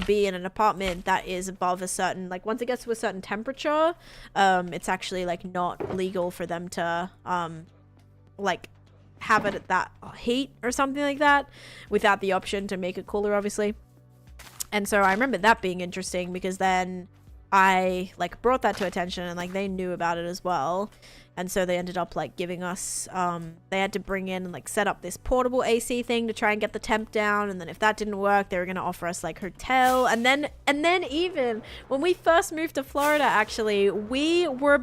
be in an apartment that is above a certain, like, once it gets to a certain temperature, it's actually, like, not legal for them to, like, have it at that heat or something like that without the option to make it cooler, obviously. And so I remember that being interesting because then I like brought that to attention and like they knew about it as well. And so they ended up like giving us they had to bring in and like set up this portable AC thing to try and get the temp down, and then if that didn't work they were going to offer us like hotel. And then even when we first moved to Florida, actually we were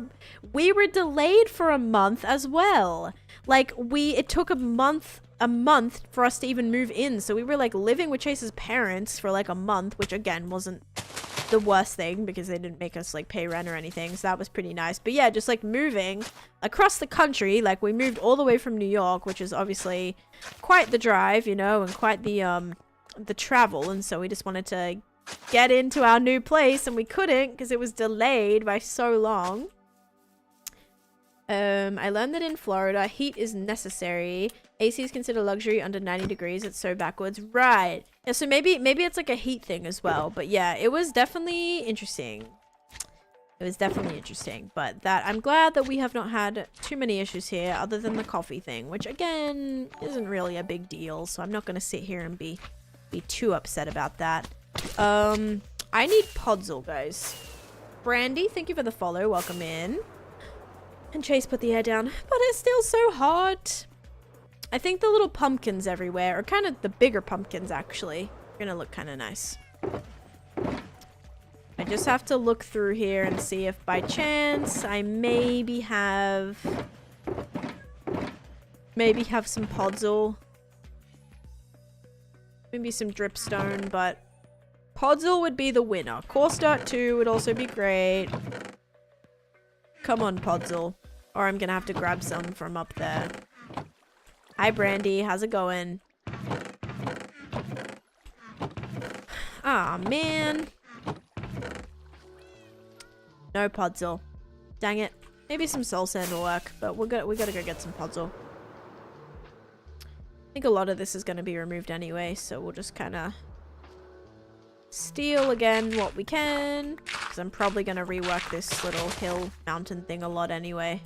delayed for a month as well. Like it took a month for us to even move in. So we were like living with Chase's parents for like a month, which again wasn't the worst thing because they didn't make us like pay rent or anything. So that was pretty nice. But yeah, just like moving across the country, like we moved all the way from New York, which is obviously quite the drive, you know, and quite the travel. And so we just wanted to get into our new place and we couldn't because it was delayed by so long. I learned that in Florida, heat is necessary. AC is considered luxury under 90 degrees. It's so backwards. Right. Yeah, so maybe it's like a heat thing as well. But yeah, it was definitely interesting. It was definitely interesting. But I'm glad that we have not had too many issues here other than the coffee thing, which again, isn't really a big deal. So I'm not going to sit here and be too upset about that. I need Podzol, guys. Brandy, thank you for the follow. Welcome in. And Chase put the air down, but it's still so hot. I think the little pumpkins everywhere, or kind of the bigger pumpkins actually, are gonna look kind of nice. I just have to look through here and see if by chance I maybe have some Podzol. Maybe some dripstone, but Podzol would be the winner. Coarse dirt 2 would also be great. Come on, Podzol. Or I'm gonna have to grab some from up there. Hi, Brandy. How's it going? Aw, man. No Podzol. Dang it. Maybe some soul sand will work, but we gotta go get some Podzol. I think a lot of this is gonna be removed anyway, so we'll just kind of steal again what we can, because I'm probably gonna rework this little hill mountain thing a lot anyway.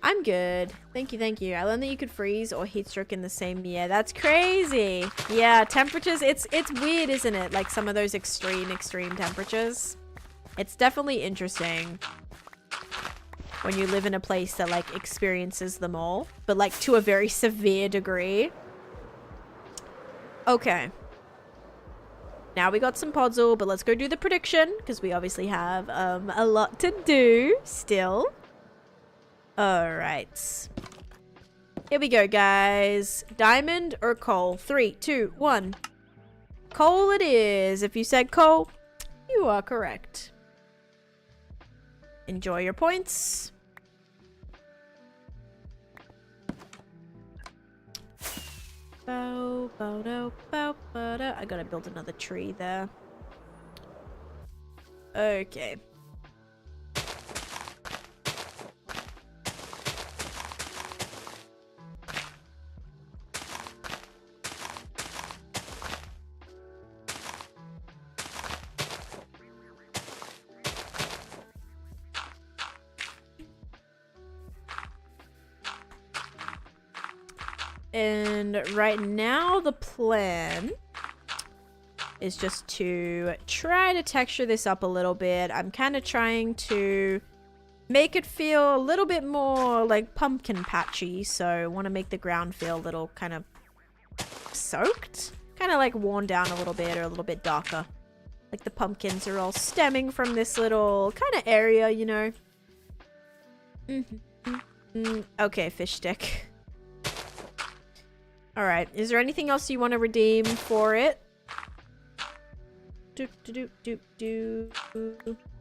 I'm good. Thank you. I learned that you could freeze or heat stroke in the same year. That's crazy. Yeah, temperatures, it's weird, isn't it? Like some of those extreme temperatures. It's definitely interesting when you live in a place that like experiences them all, but like to a very severe degree. Okay. Now we got some Podzol, but let's go do the prediction because we obviously have a lot to do still. All right. Here we go, guys. Diamond or coal? 3, 2, 1. Coal it is. If you said coal, you are correct. Enjoy your points. I gotta build another tree there. Okay. And right now the plan is just to try to texture this up a little bit. I'm kind of trying to make it feel a little bit more like pumpkin patchy. So I want to make the ground feel a little kind of soaked. Kind of like worn down a little bit or a little bit darker. Like the pumpkins are all stemming from this little kind of area, you know. Okay, fish stick. Alright, is there anything else you want to redeem for it?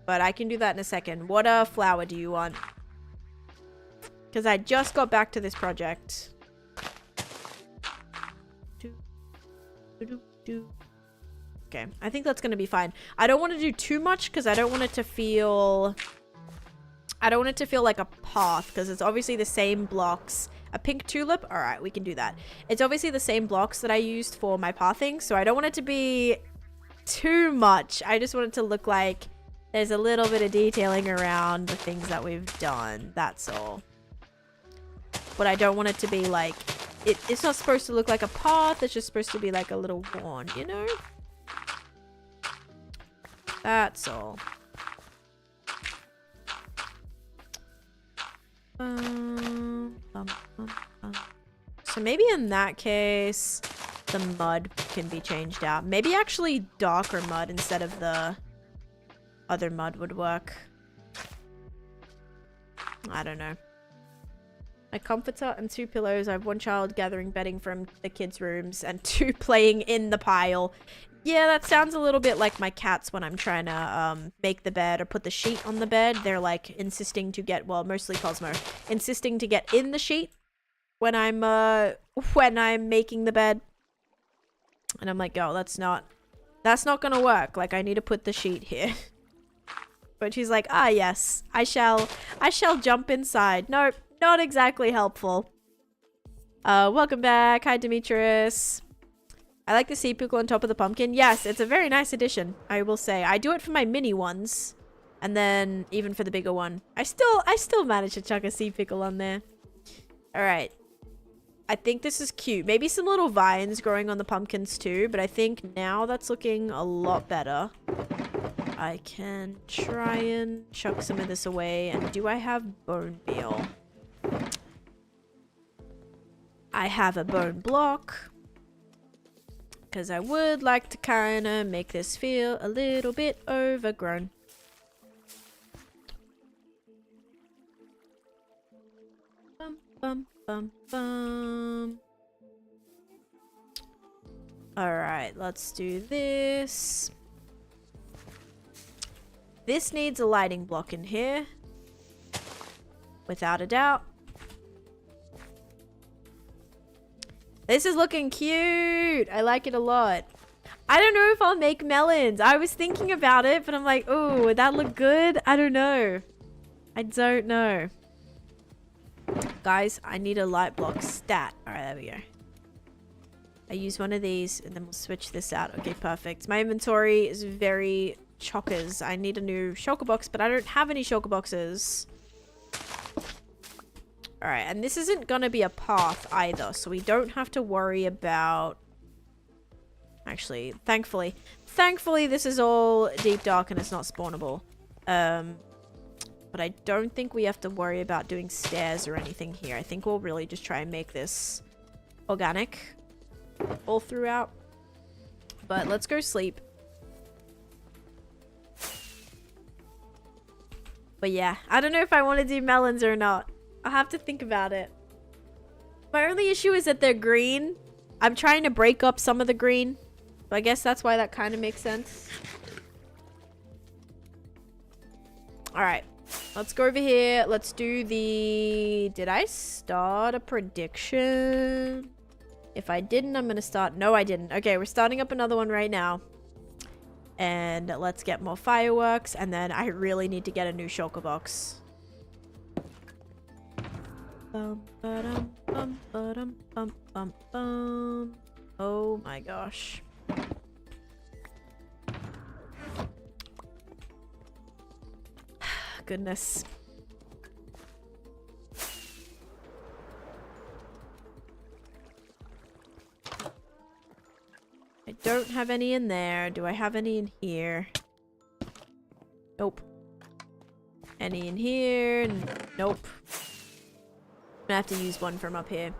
But I can do that in a second. What flower do you want? Because I just got back to this project. Okay, I think that's going to be fine. I don't want to do too much because I don't want it to feel... I don't want it to feel like a path because it's obviously the same blocks. A pink tulip? Alright, we can do that. It's obviously the same blocks that I used for my pathing, so I don't want it to be too much. I just want it to look like there's a little bit of detailing around the things that we've done. That's all. But I don't want it to be like... It's not supposed to look like a path. It's just supposed to be like a little wand, you know? That's all. So maybe in that case, the mud can be changed out. Maybe actually darker mud instead of the other mud would work. I don't know. A comforter and 2 pillows. I have 1 child gathering bedding from the kids' rooms and 2 playing in the pile. Yeah, that sounds a little bit like my cats when I'm trying to make the bed or put the sheet on the bed. They're like insisting to get, well, mostly Cosmo, insisting to get in the sheet when I'm making the bed. And I'm like, oh, that's not gonna work. Like, I need to put the sheet here. But she's like, ah, yes, I shall jump inside. Nope, not exactly helpful. Welcome back. Hi, Demetrius. I like the sea pickle on top of the pumpkin. Yes, it's a very nice addition, I will say. I do it for my mini ones. And then even for the bigger one. I still manage to chuck a sea pickle on there. Alright. I think this is cute. Maybe some little vines growing on the pumpkins too. But I think now that's looking a lot better. I can try and chuck some of this away. And do I have bone meal? I have a bone block. Because I would like to kind of make this feel a little bit overgrown. Bum, bum, bum, bum. Alright, let's do this. This needs a lighting block in here. Without a doubt. This is looking cute. I like it a lot. I don't know if I'll make melons. I was thinking about it, but I'm like, oh, would that look good? I don't know. I don't know. Guys, I need a light block stat. All right, there we go. I use one of these and then we'll switch this out. Okay, perfect. My inventory is very chockers. I need a new shulker box, but I don't have any shulker boxes. Alright, and this isn't gonna be a path either, so we don't have to worry about... Actually, thankfully this is all deep dark and it's not spawnable. But I don't think we have to worry about doing stairs or anything here. I think we'll really just try and make this organic all throughout. But let's go sleep. But yeah, I don't know if I want to do melons or not. I'll have to think about it. My only issue is that they're green. I'm trying to break up some of the green. So I guess that's why that kind of makes sense. Alright. Let's go over here. Let's do the... Did I start a prediction? If I didn't, I'm going to start... No, I didn't. Okay, we're starting up another one right now. And let's get more fireworks. And then I really need to get a new shulker box. Bum, ba-dum, bum, ba-dum, bum, bum, bum. Oh my gosh. Goodness. I don't have any in there. Do I have any in here? Nope. Any in here? Nope. I'm gonna have to use one from up here.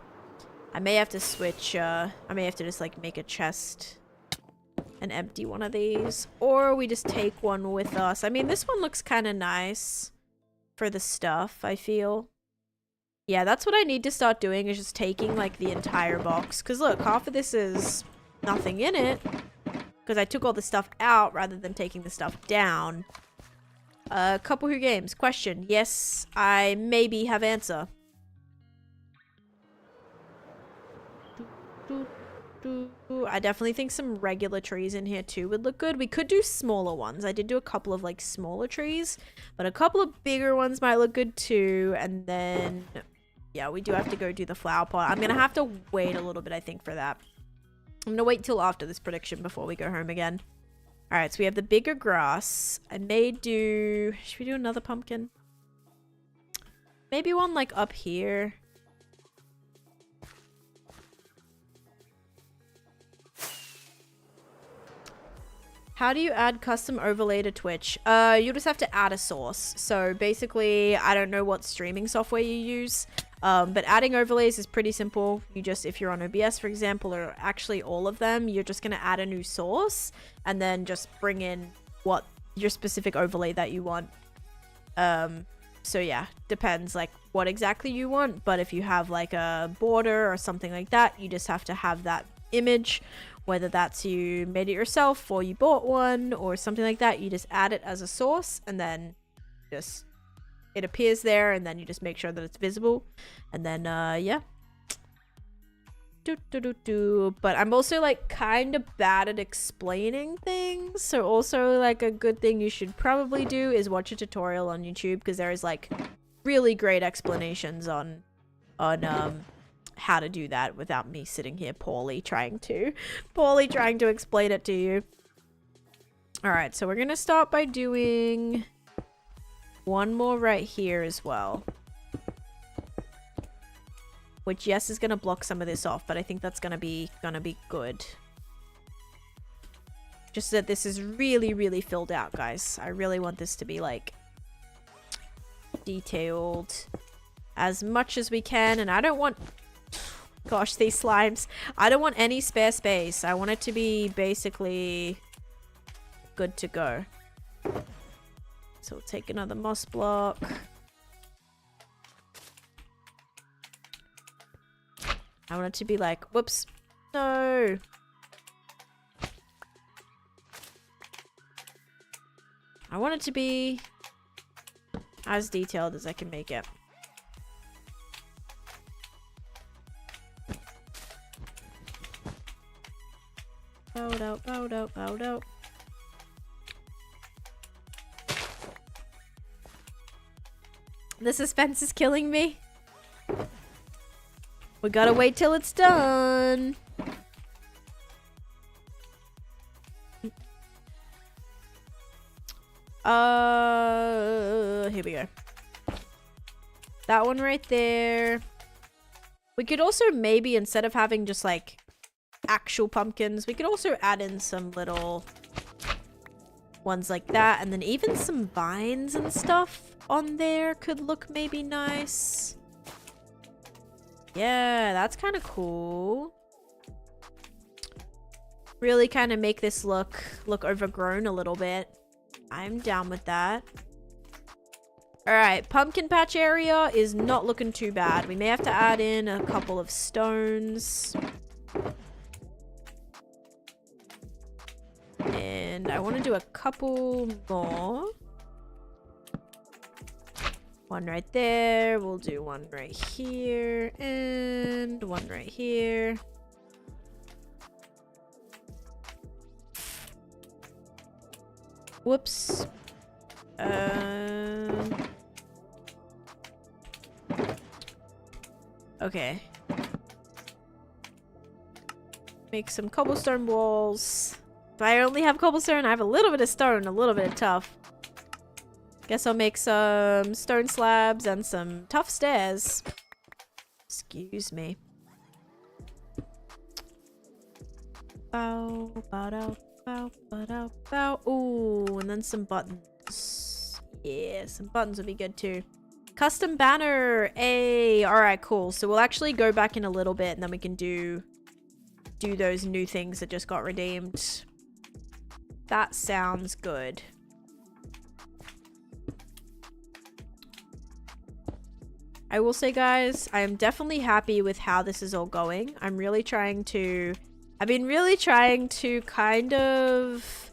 I may have to switch, I may have to just like make a chest and empty one of these. Or we just take one with us. I mean, this one looks kind of nice for the stuff, I feel. Yeah, that's what I need to start doing, is just taking like the entire box. Because look, half of this is nothing in it. Because I took all the stuff out rather than taking the stuff down. Couple who games. Question. Yes, I maybe have answer. I definitely think some regular trees in here too would look good. We could do smaller ones. I did do a couple of like smaller trees, but a couple of bigger ones might look good too. And then, yeah, we do have to go do the flower pot. I'm gonna have to wait a little bit, I think, for that. I'm gonna wait till after this prediction before we go home again. All right, so we have the bigger grass. I may do... Should we do another pumpkin? Maybe one like up here. How do you add custom overlay to Twitch? You just have to add a source. So basically, I don't know what streaming software you use, but adding overlays is pretty simple. You just, if you're on OBS, for example, or actually all of them, you're just going to add a new source and then just bring in what your specific overlay that you want. So yeah, depends like what exactly you want. But if you have like a border or something like that, you just have to have that image. Whether that's you made it yourself or you bought one or something like that, you just add it as a source and then just it appears there, and then you just make sure that it's visible, and then yeah. But I'm also like kind of bad at explaining things, so also like a good thing you should probably do is watch a tutorial on YouTube, because there is like really great explanations on how to do that without me sitting here poorly trying to explain it to you. All right, so we're gonna start by doing one more right here as well, which yes is gonna block some of this off, but I think that's gonna be good. Just that this is really filled out, guys. I really want this to be like detailed as much as we can, and I don't want, gosh, these slimes, I don't want any spare space. I want it to be basically good to go. So we'll take another moss block. I want it to be like, whoops, no. I want it to be as detailed as I can make it. Bowed out, bowed out, bowed out. The suspense is killing me. We gotta wait till it's done. Here we go. That one right there. We could also maybe, instead of having just like actual pumpkins, we could also add in some little ones like that, and then even some vines and stuff on there could look maybe nice. Yeah, that's kind of cool. Really kind of make this look overgrown a little bit. I'm down with that. Alright, pumpkin patch area is not looking too bad. We may have to add in a couple of stones. And I want to do a couple more. One right there. We'll do one right here. And one right here. Whoops. Okay. Make some cobblestone walls. If I only have cobblestone, I have a little bit of stone, a little bit of tough. Guess I'll make some stone slabs and some tough stairs. Excuse me. Bow, bow, bow, bow, bow, bow. Ooh, and then some buttons. Yeah, some buttons would be good too. Custom banner. Hey, all right, cool. So we'll actually go back in a little bit and then we can do those new things that just got redeemed. That sounds good. I will say, guys, I am definitely happy with how this is all going. I've been really trying to kind of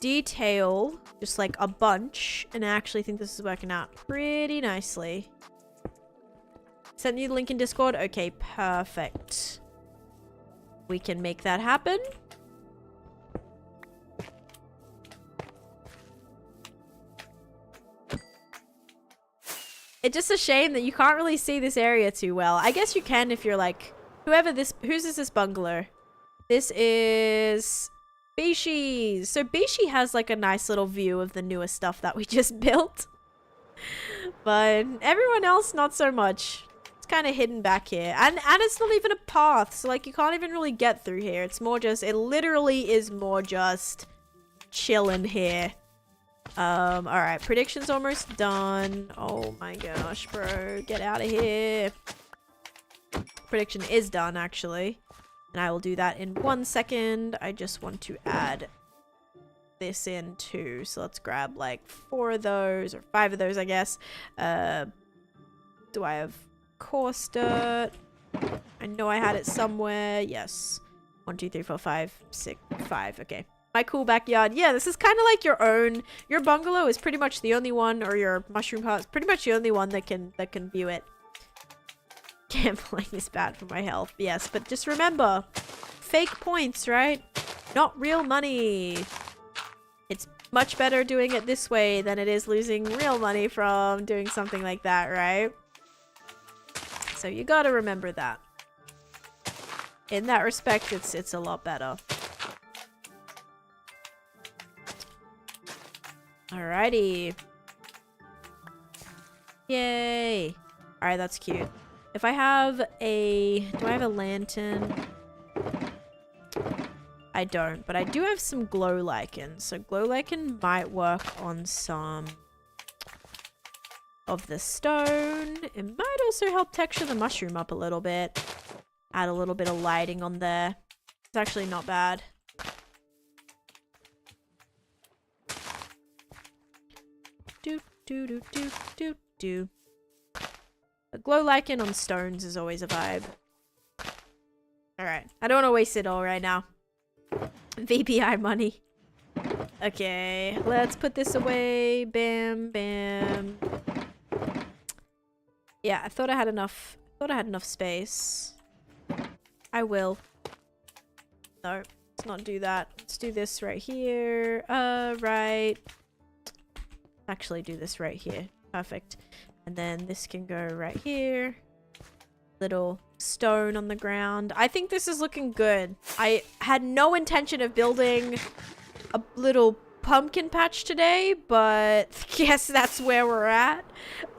detail just like a bunch, and I actually think this is working out pretty nicely. Send you the link in Discord? Okay, perfect. We can make that happen. It's just a shame that you can't really see this area too well. I guess you can if you're like, whose is this bungalow? This is Bishi. So Bishi has like a nice little view of the newest stuff that we just built. But everyone else, not so much. It's kind of hidden back here. And it's not even a path. So like you can't even really get through here. It's more just, it literally is more just chilling here. All right, prediction's almost done. Oh my gosh, bro, get out of here. Prediction is done, actually, and I will do that in 1 second. I just want to add this in too, so let's grab like 4 of those, or 5 of those, I guess. Do I have coarse dirt? I know I had it somewhere. Yes. 1, 2, 3, 4, 5, 6, 5. Okay. My cool backyard. Yeah, this is kind of like your own. Your bungalow is pretty much the only one, or your mushroom hut is pretty much the only one that can view it. Gambling is bad for my health. Yes, but just remember, fake points, right? Not real money. It's much better doing it this way than it is losing real money from doing something like that, right? So you gotta remember that. In that respect, it's a lot better. Alrighty. Yay. Alright, that's cute. If I have a... Do I have a lantern? I don't, but I do have some glow lichen. So glow lichen might work on some of the stone. It might also help texture the mushroom up a little bit. Add a little bit of lighting on there. It's actually not bad. Do. A glow lichen on stones is always a vibe. Alright. I don't want to waste it all right now. VPI money. Okay. Let's put this away. Bam, bam. Yeah, I thought I had enough. Space. I will. No, let's not do that. Let's do this right here. Right. Actually do this right here. Perfect. And then this can go right here. Little stone on the ground. I think this is looking good. I had no intention of building a little pumpkin patch today, but guess that's where we're at.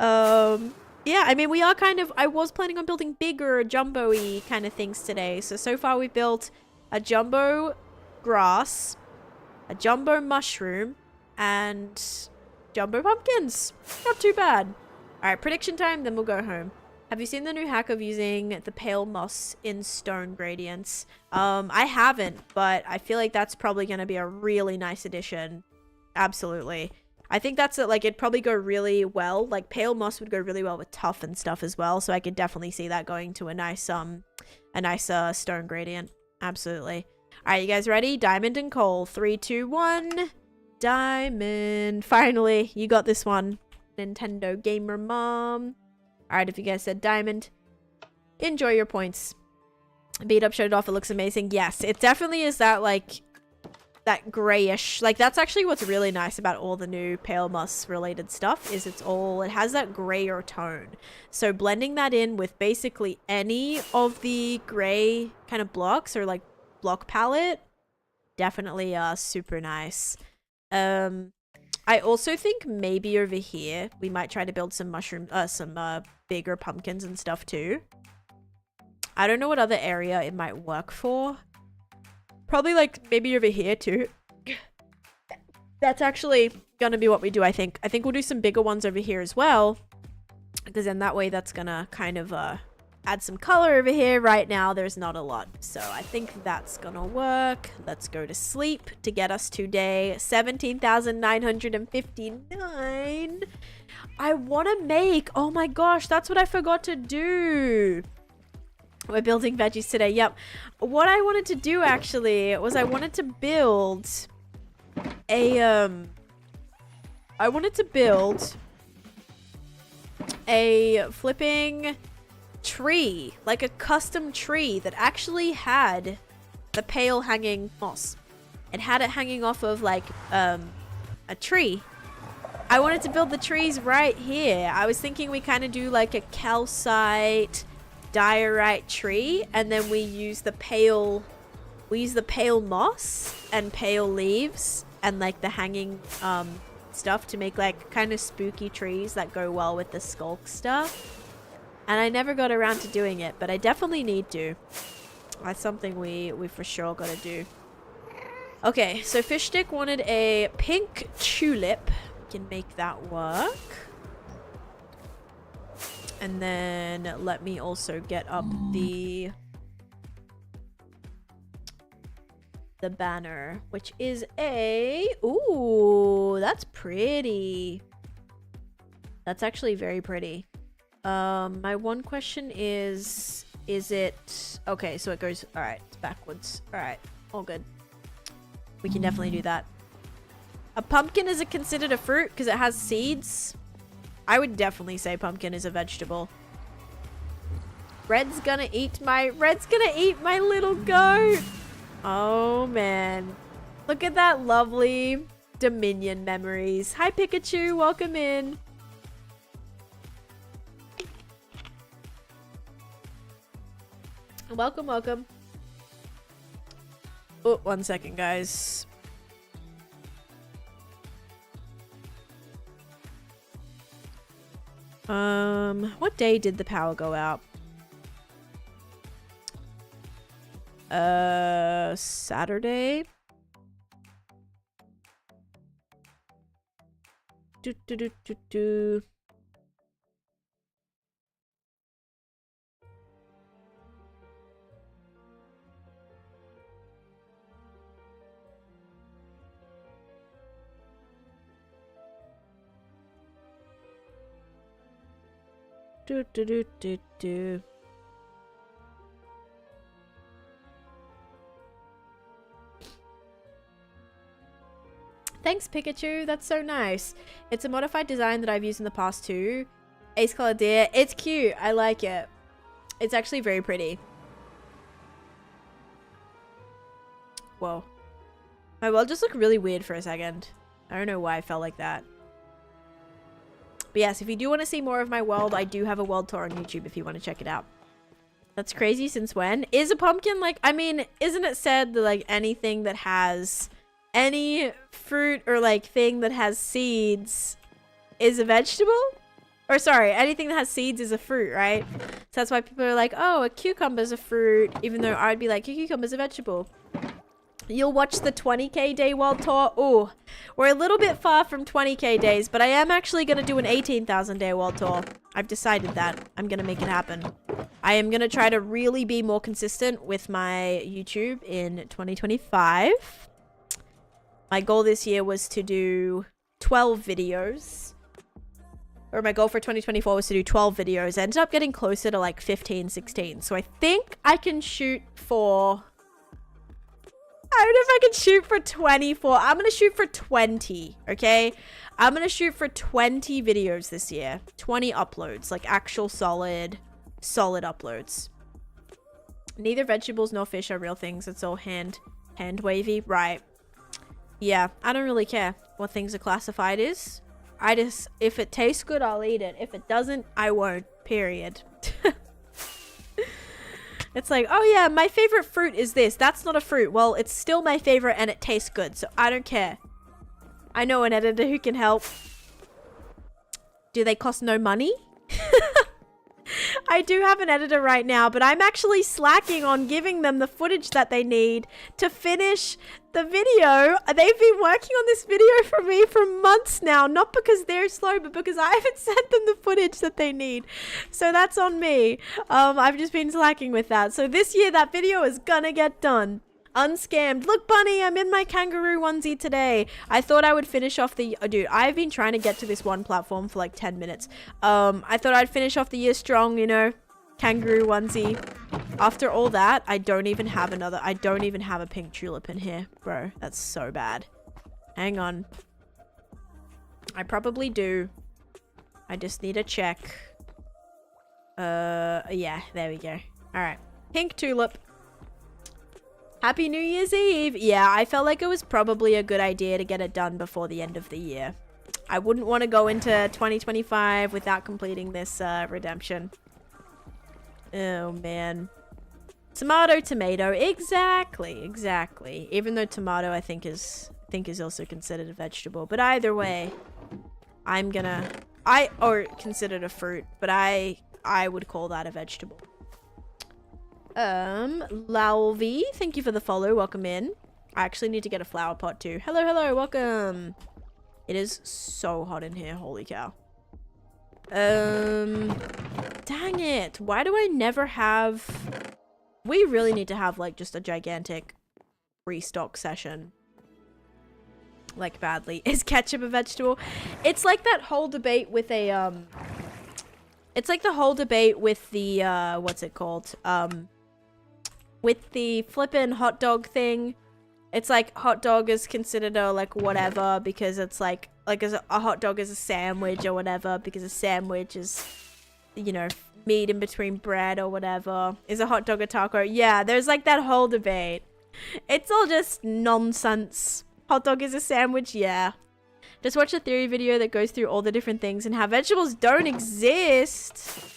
Yeah, I mean, we are kind of... I was planning on building bigger, jumbo-y kind of things today. So far we've built a jumbo grass, a jumbo mushroom, and jumbo pumpkins. Not too bad. Alright, prediction time, then we'll go home. Have you seen the new hack of using the pale moss in stone gradients? I haven't, but I feel like that's probably going to be a really nice addition. Absolutely. I think that's it. Like, it'd probably go really well. Like, pale moss would go really well with tough and stuff as well. So I could definitely see that going to a nice stone gradient. Absolutely. All right, you guys ready? Diamond and coal. 3, 2, 1. Diamond. Finally, you got this one. Nintendo gamer mom. All right, if you guys said diamond, enjoy your points. Beat up, showed it off. It looks amazing. Yes, it definitely is that, like, that grayish. Like, that's actually what's really nice about all the new pale moss related stuff is it has that grayer tone. So blending that in with basically any of the gray kind of blocks or like block palette, definitely super nice. I also think maybe over here we might try to build some bigger pumpkins and stuff too. I don't know what other area it might work for. Probably like maybe over here too. That's actually gonna be what we do, I think. I think we'll do some bigger ones over here as well. because then that way that's gonna kind of add some color over here. Right now there's not a lot, so I think that's gonna work. Let's go to sleep to get us to day 17,959. I want to make, oh my gosh, that's what I forgot to do. We're building veggies today. Yep. What I wanted to do actually was I wanted to build a flipping tree, like a custom tree that actually had the pale hanging moss. It had it hanging off of like a tree. I wanted to build the trees right here. I was thinking we kind of do like a calcite diorite tree, and then we use the pale moss and pale leaves and like the hanging stuff to make like kind of spooky trees that go well with the skulk stuff. And I never got around to doing it, but I definitely need to. That's something we for sure gotta do. Okay, so Fish Stick wanted a pink tulip. We can make that work. And then let me also get up the banner, which is a... Ooh, that's pretty. That's actually very pretty. My one question is it... Okay, so it goes... Alright, it's backwards. Alright, all good. We can definitely do that. A pumpkin, is it considered a fruit because it has seeds? I would definitely say pumpkin is a vegetable. Red's gonna eat my little goat. Oh man. Look at that lovely Dominion memories. Hi Pikachu, welcome in. Welcome, welcome. Oh, 1 second, guys. What day did the power go out? Saturday? Do. Do. Thanks, Pikachu. That's so nice. It's a modified design that I've used in the past too. Ace color deer. It's cute. I like it. It's actually very pretty. Whoa. My world just looked really weird for a second. I don't know why I felt like that. But yes, if you do want to see more of my world, I do have a world tour on YouTube if you want to check it out. That's crazy. Since when? Is a pumpkin like... I mean, isn't it said that like anything that has... any fruit or like thing that has seeds is a vegetable? Or sorry, anything that has seeds is a fruit, right? So that's why people are like, oh, a cucumber's a fruit, even though I'd be like, a cucumber's a vegetable. You'll watch the 20k day world tour. Oh, we're a little bit far from 20k days, but I am actually going to do an 18,000 day world tour. I've decided that. I'm going to make it happen. I am going to try to really be more consistent with my YouTube in 2025. My goal this year was to do 12 videos. Or my goal for 2024 was to do 12 videos. I ended up getting closer to like 15, 16. So I think I can shoot for... I don't know if I can shoot for 24. I'm going to shoot for 20, okay? I'm going to shoot for 20 videos this year. 20 uploads, like actual solid uploads. Neither vegetables nor fish are real things. It's all hand wavy. Right. Yeah, I don't really care what things are classified as. If it tastes good, I'll eat it. If it doesn't, I won't. Period. It's like, oh yeah, my favorite fruit is this. That's not a fruit. Well, it's still my favorite and it tastes good, so I don't care. I know an editor who can help. Do they cost no money? I do have an editor right now, but I'm actually slacking on giving them the footage that they need to finish the video. They've been working on this video for me for months now, not because they're slow, but because I haven't sent them the footage that they need. So that's on me. I've just been slacking with that. So this year, that video is gonna get done. Unscammed. Look, Bunny, I'm in my kangaroo onesie today. I thought I would finish off the... Oh, dude, I've been trying to get to this one platform for like 10 minutes. I thought I'd finish off the year strong, you know. Kangaroo onesie. After all that, I don't even have a pink tulip in here. Bro, that's so bad. Hang on. I probably do. I just need to check. Yeah, there we go. Alright. Pink tulip. Happy New Year's Eve! Yeah, I felt like it was probably a good idea to get it done before the end of the year. I wouldn't want to go into 2025 without completing this redemption. Oh, man. Tomato, tomato. Exactly, exactly. Even though tomato, I think is also considered a vegetable. But either way, or considered a fruit, but I would call that a vegetable. Lalvi, thank you for the follow. Welcome in. I actually need to get a flower pot too. Hello, hello, welcome. It is so hot in here. Holy cow. Dang it. Why do I never have... We really need to have like just a gigantic restock session. Like badly. Is ketchup a vegetable? It's like that whole debate with a, it's like the whole debate with the, what's it called? With the flippin' hot dog thing. It's like hot dog is considered a like whatever because it's like as a hot dog is a sandwich or whatever because a sandwich is, you know, meat in between bread or whatever. Is a hot dog a taco? Yeah, there's like that whole debate. It's all just nonsense. Hot dog is a sandwich? Yeah. Just watch a theory video that goes through all the different things and how vegetables don't exist.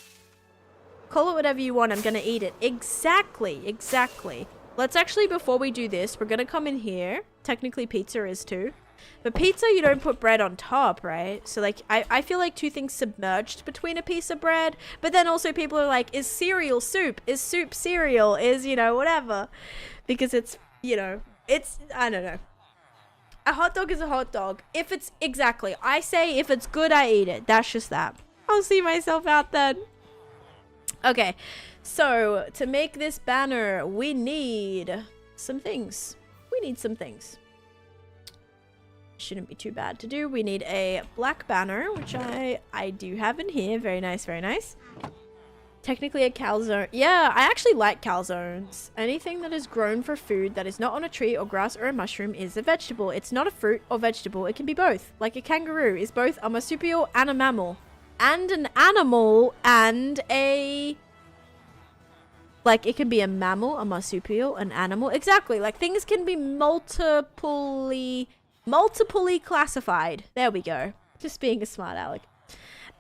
Call it whatever you want. I'm gonna eat it. Exactly. Exactly. Let's actually, before we do this, we're gonna come in here. Technically, pizza is too. But pizza, you don't put bread on top, right? So, like, I feel like two things submerged between a piece of bread. But then also people are like, is cereal soup? Is soup cereal? Is, you know, whatever. Because it's, you know, it's, I don't know. A hot dog is a hot dog. If it's, exactly. I say if it's good, I eat it. That's just that. I'll see myself out then. Okay, so to make this banner, we need some things. Shouldn't be too bad to do. We need a black banner, which I do have in here. Very nice, very nice. Technically a calzone. Yeah, I actually like calzones. Anything that is grown for food that is not on a tree or grass or a mushroom is a vegetable. It's not a fruit or vegetable. It can be both. Like a kangaroo is both a marsupial and a mammal. And an animal and a... Like, it can be a mammal, a marsupial, an animal. Exactly. Like, things can be multiply classified. There we go. Just being a smart aleck.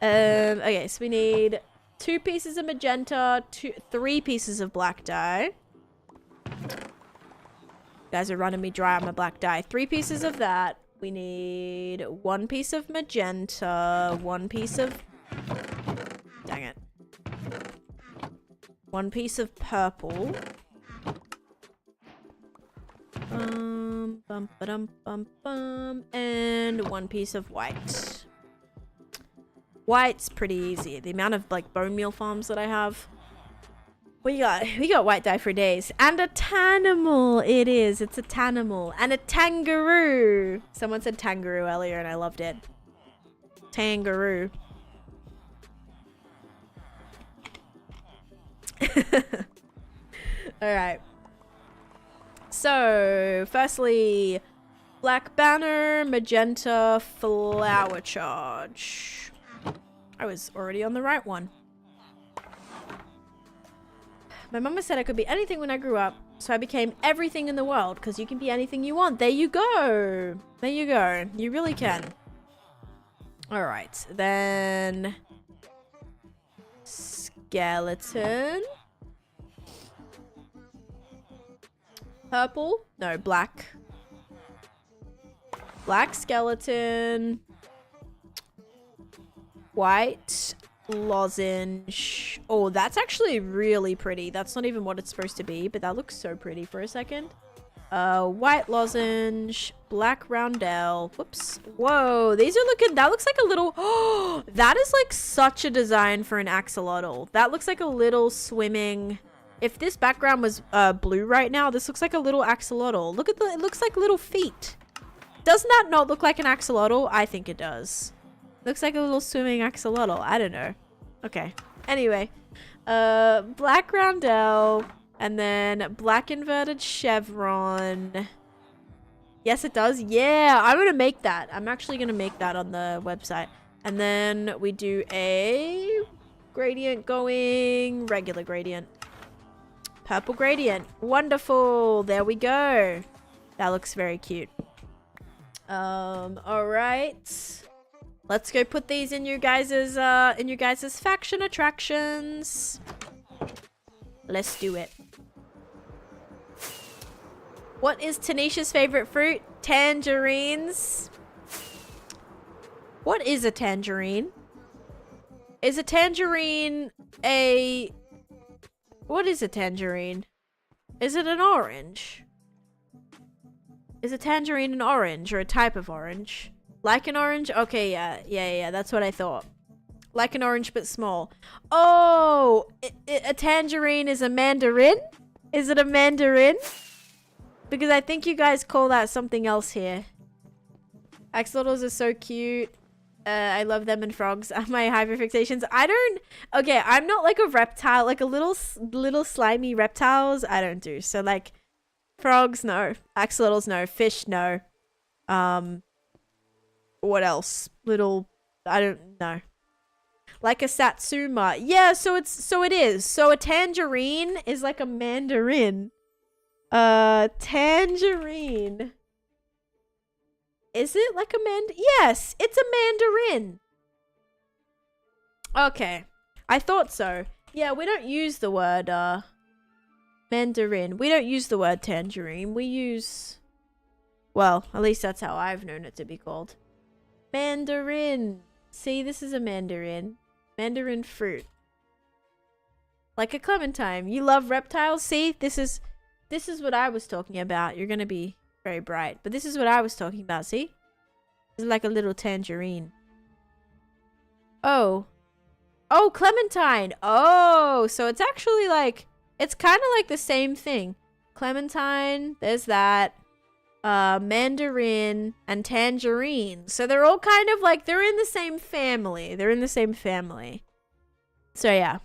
Okay, so we need 2 pieces of magenta, 3 pieces of black dye. You guys are running me dry on my black dye. 3 pieces of that. We need 1 piece of magenta, 1 piece of... Dang it. 1 piece of purple. And 1 piece of white. White's pretty easy. The amount of like bone meal farms that I have. We got white dye for days. And a tanimal. It is. It's a tanimal. And a tangaroo. Someone said tangaroo earlier and I loved it. Tangaroo. Alright. So, firstly, black banner, magenta, flower charge. I was already on the right one. My mama said I could be anything when I grew up, so I became everything in the world, because you can be anything you want. There you go. There you go. You really can. Alright, then... skeleton. Purple? No, black. Black skeleton. White lozenge. Oh, that's actually really pretty. That's not even what it's supposed to be, but that looks so pretty for a second. White lozenge, black roundel. Whoops. Whoa, these are looking, that looks like a little, oh, that is like such a design for an axolotl. That looks like a little swimming. If this background was blue right now, this looks like a little axolotl. Look at the, it looks like little feet. Doesn't that not look like an axolotl? I think it does. Looks like a little swimming axolotl. I don't know. Okay. Anyway, black roundel. And then black inverted chevron. Yes, it does. Yeah, I'm going to make that. I'm actually going to make that on the website. And then we do a gradient going, regular gradient. Purple gradient. Wonderful. There we go. That looks very cute. All right. Let's go put these in your guys's faction attractions. Let's do it. What is Taneesha's favorite fruit? Tangerines. What is a tangerine? Is a tangerine a... What is a tangerine? Is it an orange? Is a tangerine an orange or a type of orange? Like an orange? Okay, yeah, that's what I thought. Like an orange but small. Oh, a tangerine is a mandarin? Is it a mandarin? Because I think you guys call that something else here. Axolotls are so cute. I love them and frogs are my hyperfixations. I don't... Okay, I'm not like a reptile. Like a little slimy reptiles, I don't do. So like frogs, no. Axolotls, no. Fish, no. What else? Little... I don't know. Like a satsuma. Yeah, so it is. So a tangerine is like a mandarin. Tangerine. Is it like a Yes, it's a mandarin. Okay. I thought so. Yeah, we don't use the word, mandarin. We don't use the word tangerine. We use... Well, at least that's how I've known it to be called. Mandarin. See, this is a mandarin. Mandarin fruit. Like a clementine. You love reptiles? See, this is what I was talking about. You're gonna be very bright. But this is what I was talking about, see? It's like a little tangerine. Oh. Oh, clementine. Oh, so it's actually like... It's kind of like the same thing. Clementine, there's that. Mandarin and tangerine. So they're all kind of like... They're in the same family. They're in the same family. So yeah.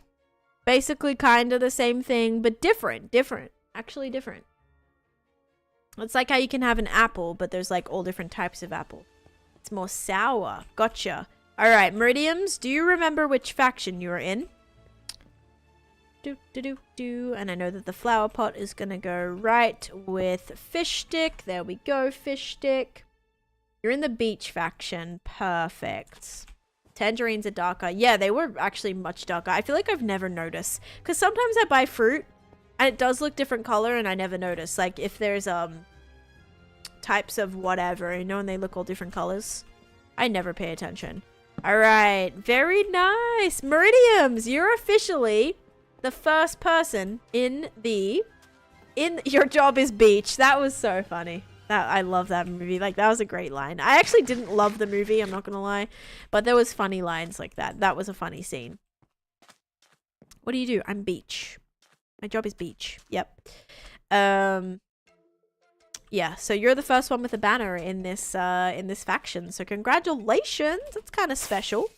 Basically kind of the same thing, but different. Different. Actually different. It's like how you can have an apple, but there's like all different types of apple. It's more sour. Gotcha. Alright, Meridiums, do you remember which faction you are in? And I know that the flower pot is gonna go right with fish stick. There we go, fish stick. You're in the beach faction. Perfect. Tangerines are darker. Yeah, they were actually much darker. I feel like I've never noticed. Because sometimes I buy fruit and it does look different color and I never notice. Like if there's types of whatever, you know, and they look all different colors. I never pay attention. Alright, very nice. Meridiums, you're officially the first person in Your Job is Beach. That was so funny. I love that movie. Like, that was a great line. I actually didn't love the movie, I'm not gonna lie. But there was funny lines like that. That was a funny scene. What do? I'm Beach. My job is Beach. Yep. Yeah, so you're the first one with a banner in this faction. So congratulations. That's kind of special.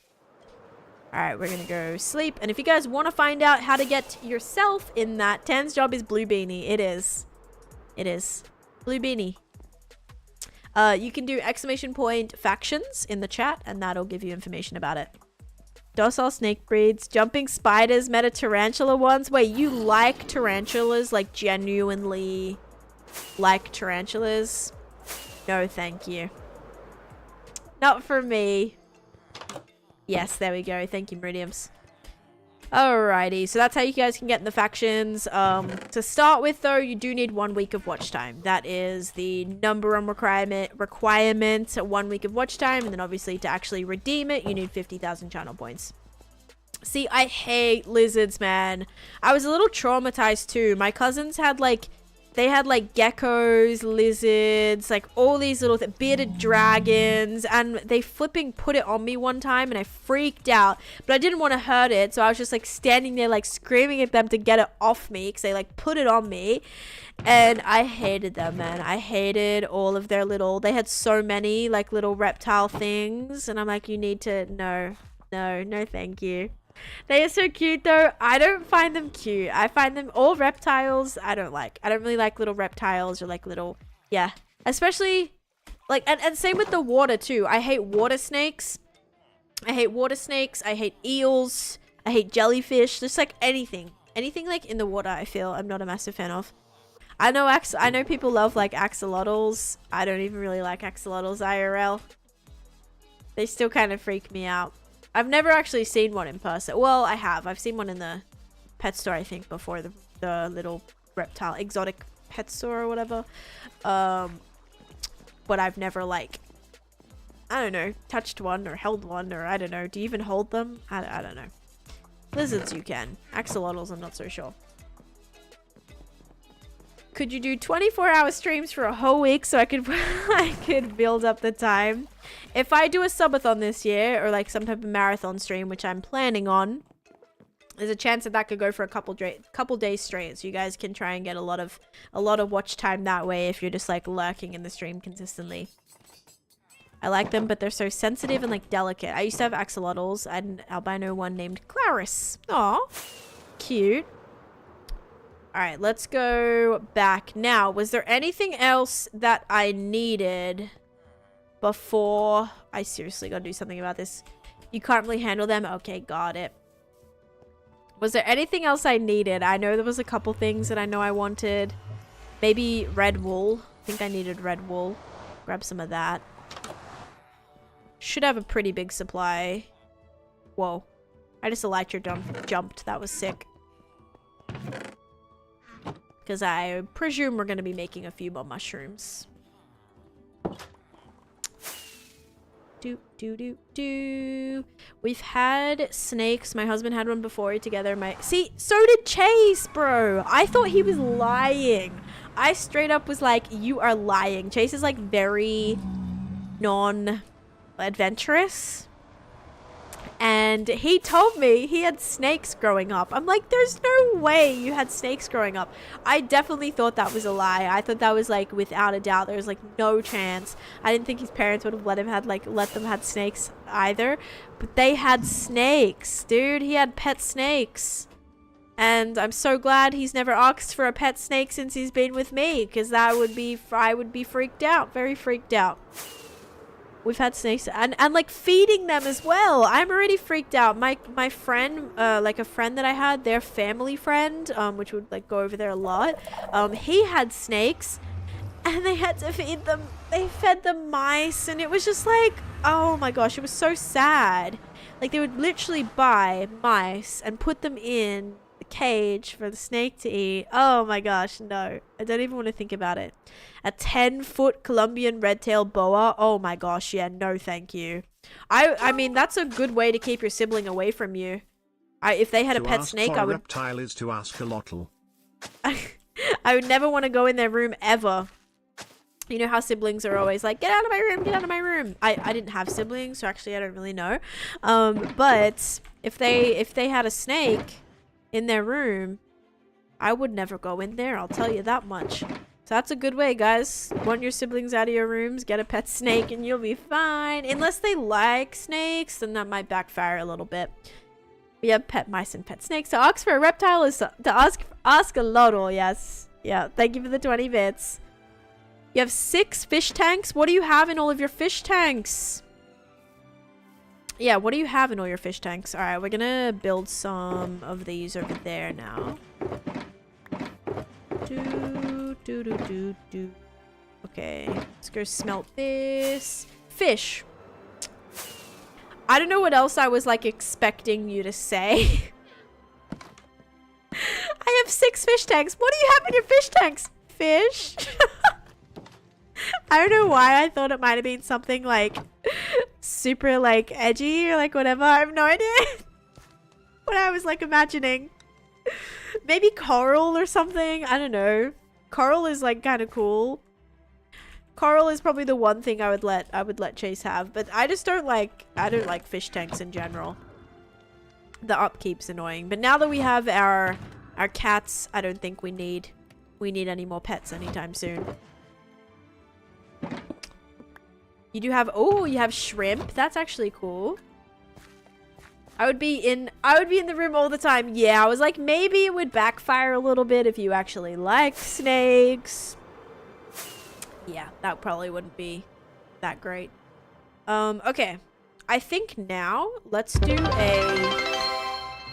Alright, we're gonna go sleep. And if you guys want to find out how to get yourself in that, Tan's job is Blue Beanie. It is. It is. Blue Beanie. You can do ! factions in the chat, and that'll give you information about it. Docile snake breeds, jumping spiders, meta tarantula ones. Wait, you like tarantulas? Like, genuinely like tarantulas? No, thank you. Not for me. Yes, there we go. Thank you, Meridiums. Alrighty, so that's how you guys can get in the factions. To start with, though, you do need 1 week of watch time. That is the number one requirement. 1 week of watch time, and then obviously to actually redeem it, you need 50,000 channel points. See, I hate lizards, man. I was a little traumatized too. My cousins had like, they had like geckos, lizards, like all these little bearded dragons, and they flipping put it on me one time and I freaked out, but I didn't want to hurt it, so I was just like standing there like screaming at them to get it off me because they like put it on me, and I hated them, man. I hated all of their little, they had so many like little reptile things, and I'm like, you need to, no, thank you. They are so cute though. I don't find them cute. I find them all reptiles. I don't really like little reptiles or like little, yeah. Especially like, and same with the water too. I hate water snakes. I hate eels. I hate jellyfish. Just like anything like in the water, I feel I'm not a massive fan of. I know people love like axolotls. I don't even really like axolotls IRL. They still kind of freak me out. I've never actually seen one in person. Well, I have. I've seen one in the pet store, I think, before, the little reptile, exotic pet store or whatever. But I've never, like, I don't know, touched one or held one, or I don't know. Do you even hold them? I don't know. Lizards you can. Axolotls, I'm not so sure. Could you do 24-hour streams for a whole week so I could build up the time? If I do a subathon this year, or like some type of marathon stream, which I'm planning on, there's a chance that could go for a couple days straight. So you guys can try and get a lot of watch time that way if you're just like lurking in the stream consistently. I like them, but they're so sensitive and like delicate. I used to have axolotls. I had an albino one named Clarice. Aw, cute. All right, let's go back. Now, was there anything else that I needed before? I seriously gotta do something about this. You can't really handle them? Okay, got it. Was there anything else I needed? I know there was a couple things that I know I wanted. Maybe red wool. I think I needed red wool. Grab some of that. Should have a pretty big supply. Whoa. I just elytra jumped. That was sick. Because I presume we're going to be making a few more mushrooms. We've had snakes. My husband had one before together. See, so did Chase, bro. I thought he was lying. I straight up was like, you are lying. Chase is like very non-adventurous. And he told me he had snakes growing up. I'm like, there's no way you had snakes growing up. I definitely thought that was a lie. I thought that was like without a doubt. There was like no chance. I didn't think his parents would have let them have snakes either. But they had snakes, dude. He had pet snakes. And I'm so glad he's never asked for a pet snake since he's been with me, because I would be freaked out, very freaked out. We've had snakes and like feeding them as well. I'm already freaked out. My friend, like a friend that I had, their family friend, which would like go over there a lot. He had snakes and they had to feed them. They fed them mice and it was just like, oh my gosh, it was so sad. Like they would literally buy mice and put them in the cage for the snake to eat. Oh my gosh, no. I don't even want to think about it. A 10-foot Colombian red-tailed boa. Oh my gosh, yeah, no thank you. I mean, that's a good way to keep your sibling away from you. If they had a pet snake, I would... reptile is to ask a lotl. I would never want to go in their room ever. You know how siblings are always like, get out of my room, get out of my room. I didn't have siblings, so actually I don't really know. But if they had a snake in their room, I would never go in there, I'll tell you that much. So that's a good way, guys. Want your siblings out of your rooms, get a pet snake, and you'll be fine. Unless they like snakes, then that might backfire a little bit. We have pet mice and pet snakes. So ask for a reptile is to ask a lotl, yes. Yeah, thank you for the 20 bits. You have 6 fish tanks? What do you have in all of your fish tanks? Yeah, what do you have in all your fish tanks? Alright, we're gonna build some of these over there now. Okay, let's go smelt this. Fish. I don't know what else I was like expecting you to say. I have 6 fish tanks. What do you have in your fish tanks? Fish? I don't know why I thought it might have been something like super like edgy or like whatever. I have no idea. what I was like imagining. Maybe coral or something. I don't know. Coral is like kind of cool. Coral is probably the one thing I would let Chase have, but I just don't like fish tanks in general. The upkeep's annoying. But now that we have our cats, I don't think we need any more pets anytime soon. You do have you have shrimp. That's actually cool. I would be in the room all the time. Yeah, I was like, maybe it would backfire a little bit if you actually like snakes. Yeah, that probably wouldn't be that great. Okay. I think now let's do a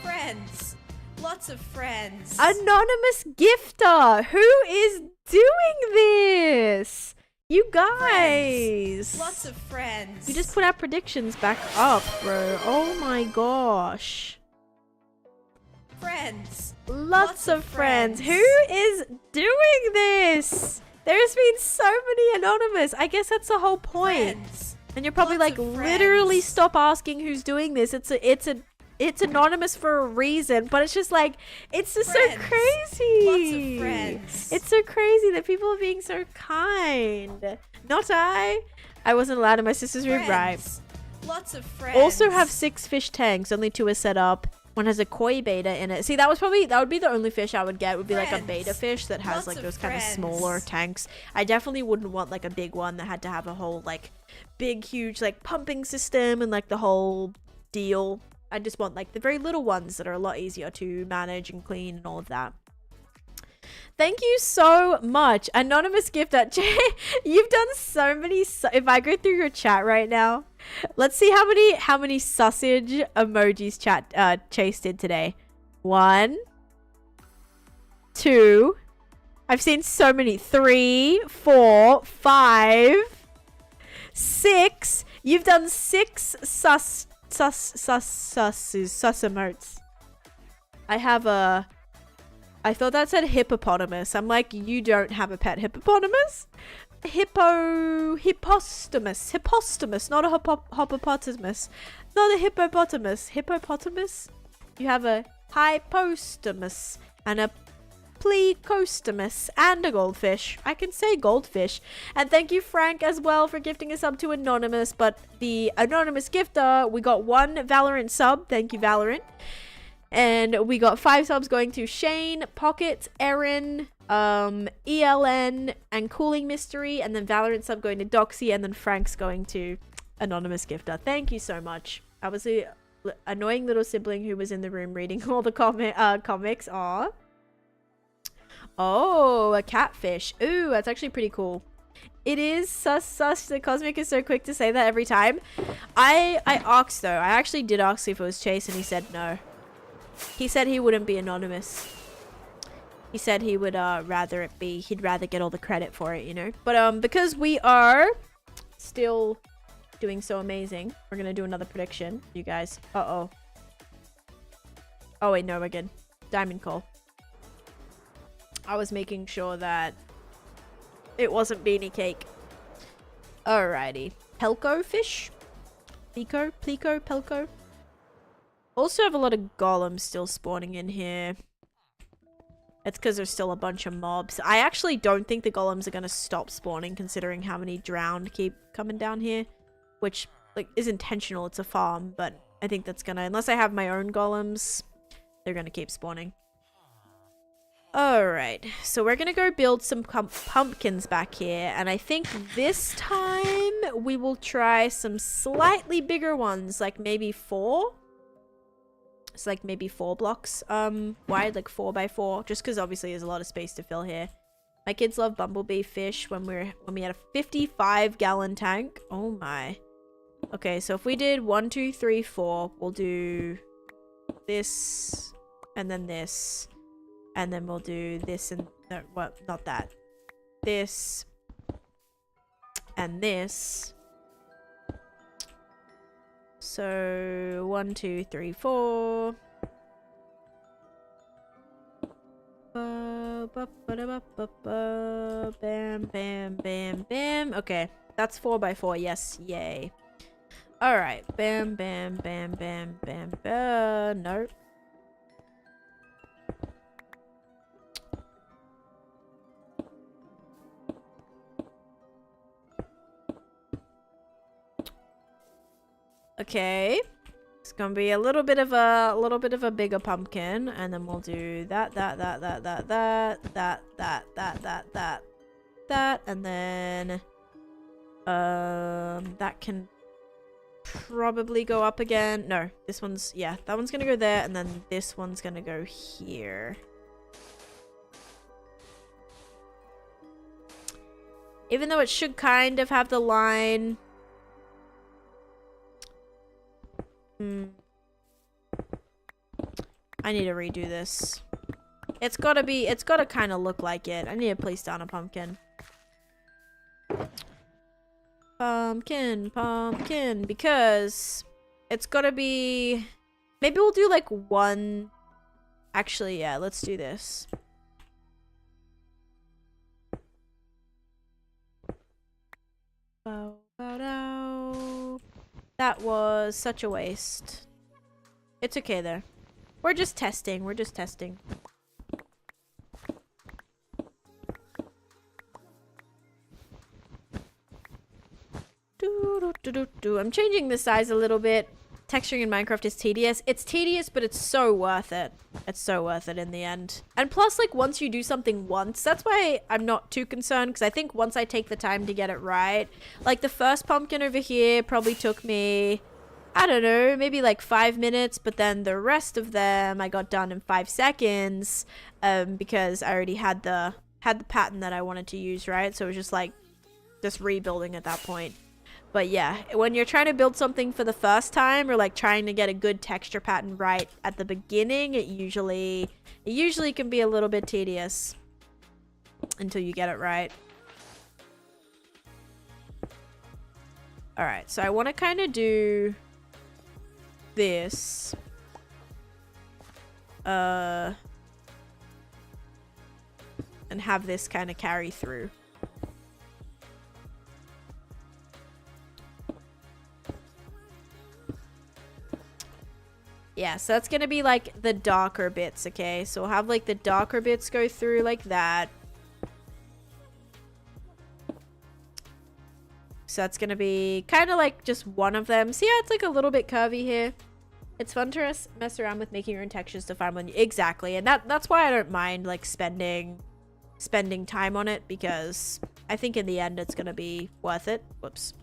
Friends. Lots of friends. anonymous gifter. Who is doing this? You guys. Friends. Lots of friends. You just put our predictions back up, bro. Oh my gosh. Friends. Lots of friends. Who is doing this? There's been so many anonymous. I guess that's the whole point. Friends. And you're probably Lots like, of literally friends. stop asking who's doing this. It's anonymous for a reason, but it's just like, it's just so Friends. crazy. Lots of friends. It's so crazy that people are being so kind. Not I. I wasn't allowed in my sister's room, right? Friends. Lots of friends. Also have 6 fish tanks. Only 2 are set up. One has a koi beta in it. See, that would be the only fish I would get. Would be like a beta fish that has Lots like of those kind of friends. smaller tanks. I definitely wouldn't want like a big one that had to have a whole like big, huge like pumping system and like the whole deal. I just want like the very little ones that are a lot easier to manage and clean and all of that. Thank you so much, anonymous gifter. You've done so many. If I go through your chat right now, let's see how many sausage emojis Chase did today. 1, 2. I've seen so many. 3, 4, 5, 6. You've done 6 sus emotes. I thought that said hippopotamus. I'm like, you don't have a pet hippopotamus? Hippopotamus, not a hippopotamus. Not a hippopotamus. Hippopotamus? You have a hypostamus and a plecostomus and a goldfish. I can say goldfish. And thank you, Frank, as well, for gifting a sub to Anonymous. But the anonymous gifter, we got 1 Valorant sub. Thank you, Valorant. And we got 5 subs going to Shane, Pocket, Erin, ELN, and Cooling Mystery. And then Valorant sub going to Doxy. And then Frank's going to anonymous gifter. Thank you so much. I was the annoying little sibling who was in the room reading all the comics. Aww. Oh, a catfish. Ooh, that's actually pretty cool. It is sus. The Cosmic is so quick to say that every time. I asked though. I actually did ask if it was Chase and he said no. He said he wouldn't be anonymous. He said he would rather it be, he'd rather get all the credit for it, you know. But because we are still doing so amazing, we're gonna do another prediction, you guys. Oh wait, no, again. Diamond Call. I was making sure that it wasn't beanie cake. Alrighty. Pelco fish? Pleco, Pelco. Also have a lot of golems still spawning in here. It's because there's still a bunch of mobs. I actually don't think the golems are going to stop spawning considering how many drowned keep coming down here. Which, like, is intentional. It's a farm, but I think that's gonna... Unless I have my own golems, they're gonna keep spawning. Alright, so we're gonna go build some pumpkins back here, and I think this time we will try some slightly bigger ones, like maybe 4. It's like maybe 4 blocks wide, like 4 by 4, just because obviously there's a lot of space to fill here. My kids love bumblebee fish when we had a 55-gallon tank. Oh my. Okay, so if we did 1, 2, 3, 4, we'll do this and then this. And then we'll do this and... No, what? Not that. This. And this. So... 1, 2, 3, 4. Bam, bam, bam, bam. Okay. That's 4 by 4. Yes. Yay. Alright. Bam, bam, bam, bam, bam, bam. Nope. Okay. It's gonna be a little bit of a bigger pumpkin, and then we'll do that, and then that can probably go up again. No, this one's, yeah, that one's gonna go there, and then this one's gonna go here. Even though it should kind of have the line. I need to redo this. It's gotta kind of look like it. I need to place down a pumpkin. Pumpkin, because it's gotta be, maybe we'll do like one. Actually, yeah, let's do this. That was such a waste. It's okay though. We're just testing. We're just testing. I'm changing the size a little bit. Texturing in Minecraft is tedious. It's tedious, but it's so worth it. It's so worth it in the end. And plus, like, once you do something once, that's why I'm not too concerned, because I think once I take the time to get it right, like the first pumpkin over here probably took me, I don't know, maybe like 5 minutes, but then the rest of them I got done in 5 seconds, because I already had the pattern that I wanted to use, right? So it was just like, just rebuilding at that point. But yeah, when you're trying to build something for the first time, or like trying to get a good texture pattern right at the beginning, it usually can be a little bit tedious until you get it right. Alright, so I want to kind of do this. And have this kind of carry through. Yeah, so that's gonna be like the darker bits, okay? So we'll have like the darker bits go through like that. So that's gonna be kind of like just one of them. See how it's like a little bit curvy here? It's fun to mess around with making your own textures to find one. Exactly, and that's why I don't mind like spending time on it, because I think in the end it's gonna be worth it. Whoops.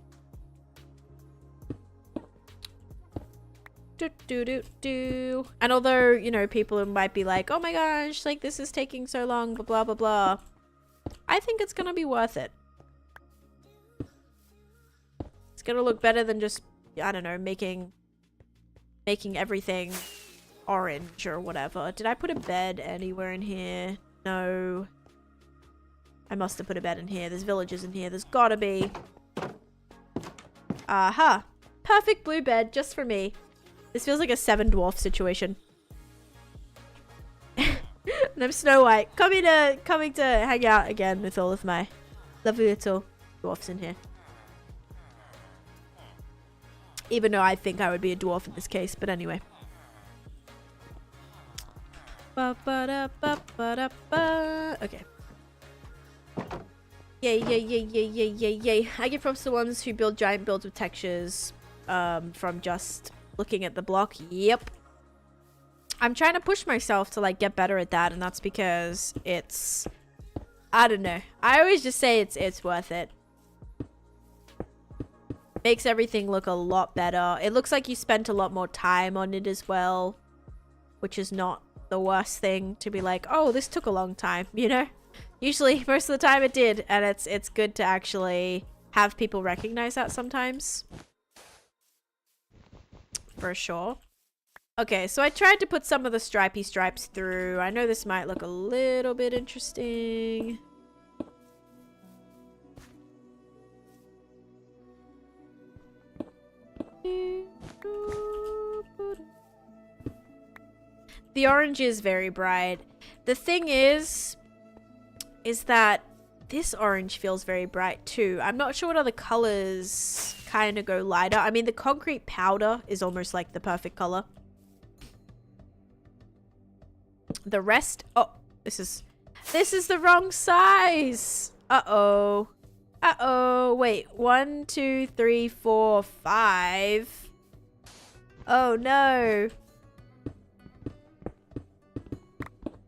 And although, you know, people might be like, oh my gosh, like this is taking so long, blah blah blah blah, I think it's gonna be worth it. It's gonna look better than just, I don't know, making everything orange or whatever. Did I put a bed anywhere in here? No. I must have put a bed in here. There's villagers in here. There's gotta be. Aha. Perfect blue bed just for me. This feels like a 7 dwarf situation. And I'm Snow White, coming to hang out again with all of my lovely little dwarfs in here. Even though I think I would be a dwarf in this case, but anyway. Okay. Yay. I give props to the ones who build giant builds with textures from just looking at the block. Yep. I'm trying to push myself to like get better at that, and that's because it's, I don't know. I always just say it's worth it. Makes everything look a lot better. It looks like you spent a lot more time on it as well, which is not the worst thing to be like, oh, this took a long time, you know? Usually most of the time it did, and it's good to actually have people recognize that sometimes. For sure. Okay, so I tried to put some of the stripy stripes through. I know this might look a little bit interesting. The orange is very bright. The thing is that this orange feels very bright too. I'm not sure what other colors kind of go lighter. I mean, the concrete powder is almost like the perfect color. The rest, oh, this is the wrong size. Wait, 1 2 3 4 5. Oh no.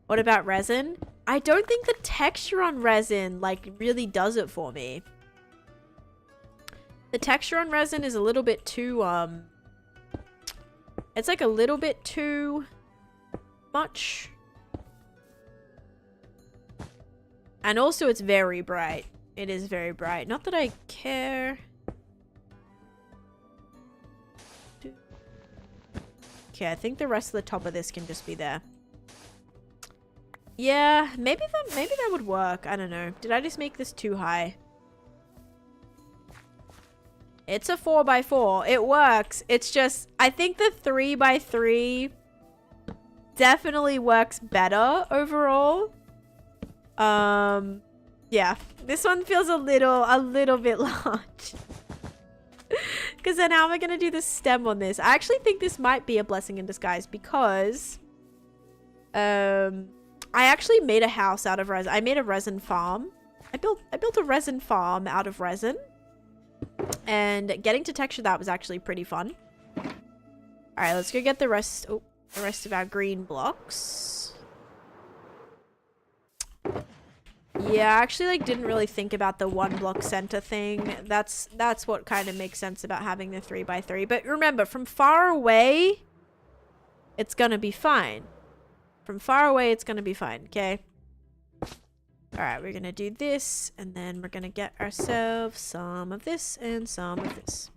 What about resin? I don't think the texture on resin like really does it for me. The texture on resin is a little bit too it's like a little bit too much. And also it's very bright. It is very bright. Not that I care. Okay, I think the rest of the top of this can just be there. Yeah, maybe that would work. I don't know. Did I just make this too high? It's a 4x4. It works. It's just, I think the 3x3 definitely works better overall. Yeah, this one feels a little bit large. Because then how am I going to do the stem on this? I actually think this might be a blessing in disguise because I actually made a house out of resin. I made a resin farm. I built a resin farm out of resin. And getting to texture that was actually pretty fun. Alright, let's go get the rest of our green blocks. Yeah, I actually like didn't really think about the 1 block center thing. That's what kind of makes sense about having the 3x3. But remember, from far away, it's gonna be fine. From far away, it's gonna be fine, okay? Alright, we're gonna do this, and then we're gonna get ourselves some of this and some of this.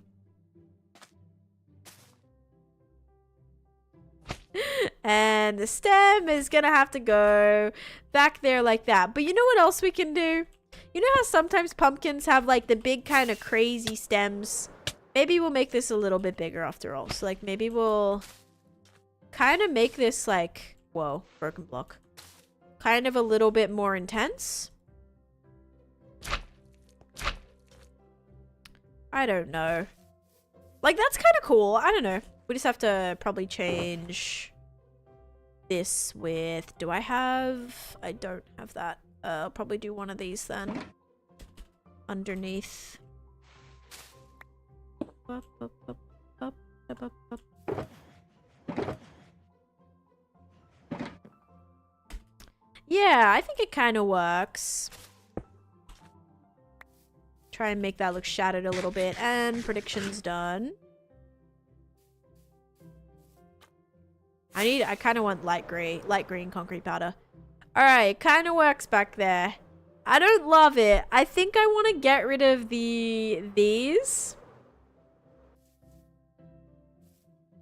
And the stem is gonna have to go back there like that. But you know what else we can do? You know how sometimes pumpkins have like the big kind of crazy stems? Maybe we'll make this a little bit bigger after all. So like maybe we'll kind of make this like, whoa, broken block. Kind of a little bit more intense. I don't know. Like that's kind of cool. I don't know. We just have to probably change this with, do I have, I don't have that. I'll probably do one of these then. Underneath. Yeah, I think it kind of works. Try and make that look shattered a little bit. And prediction's done. I kind of want light green concrete powder. Alright, kind of works back there. I don't love it. I think I want to get rid of these.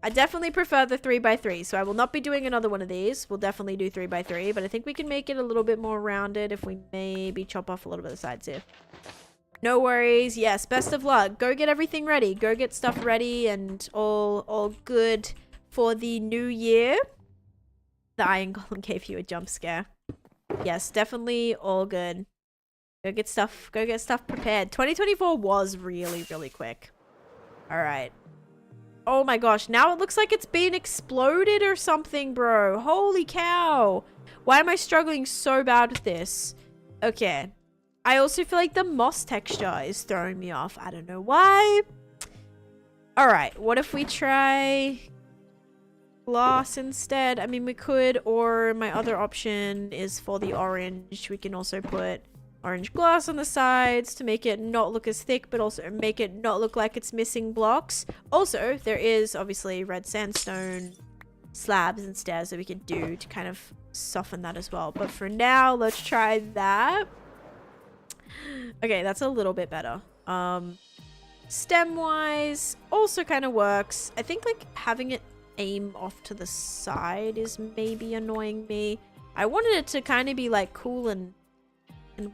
I definitely prefer the 3x3, so I will not be doing another one of these. We'll definitely do 3x3, but I think we can make it a little bit more rounded if we maybe chop off a little bit of the sides here. No worries. Yes, best of luck. Go get everything ready. Go get stuff ready and all good for the new year. The Iron Golem gave you a jump scare. Yes, definitely all good. Go get stuff prepared. 2024 was really, really quick. Alright. Oh my gosh, now it looks like it's been exploded or something, bro. Holy cow. Why am I struggling so bad with this? Okay. I also feel like the moss texture is throwing me off. I don't know why. Alright, what if we try glass instead? I mean, we could, or my other option is for the orange. We can also put orange glass on the sides to make it not look as thick, but also make it not look like it's missing blocks. Also, there is obviously red sandstone slabs and stairs that we could do to kind of soften that as well. But for now, let's try that. Okay, that's a little bit better. Stem-wise, also kind of works. I think like having it aim off to the side is maybe annoying me. I wanted it to kind of be like cool and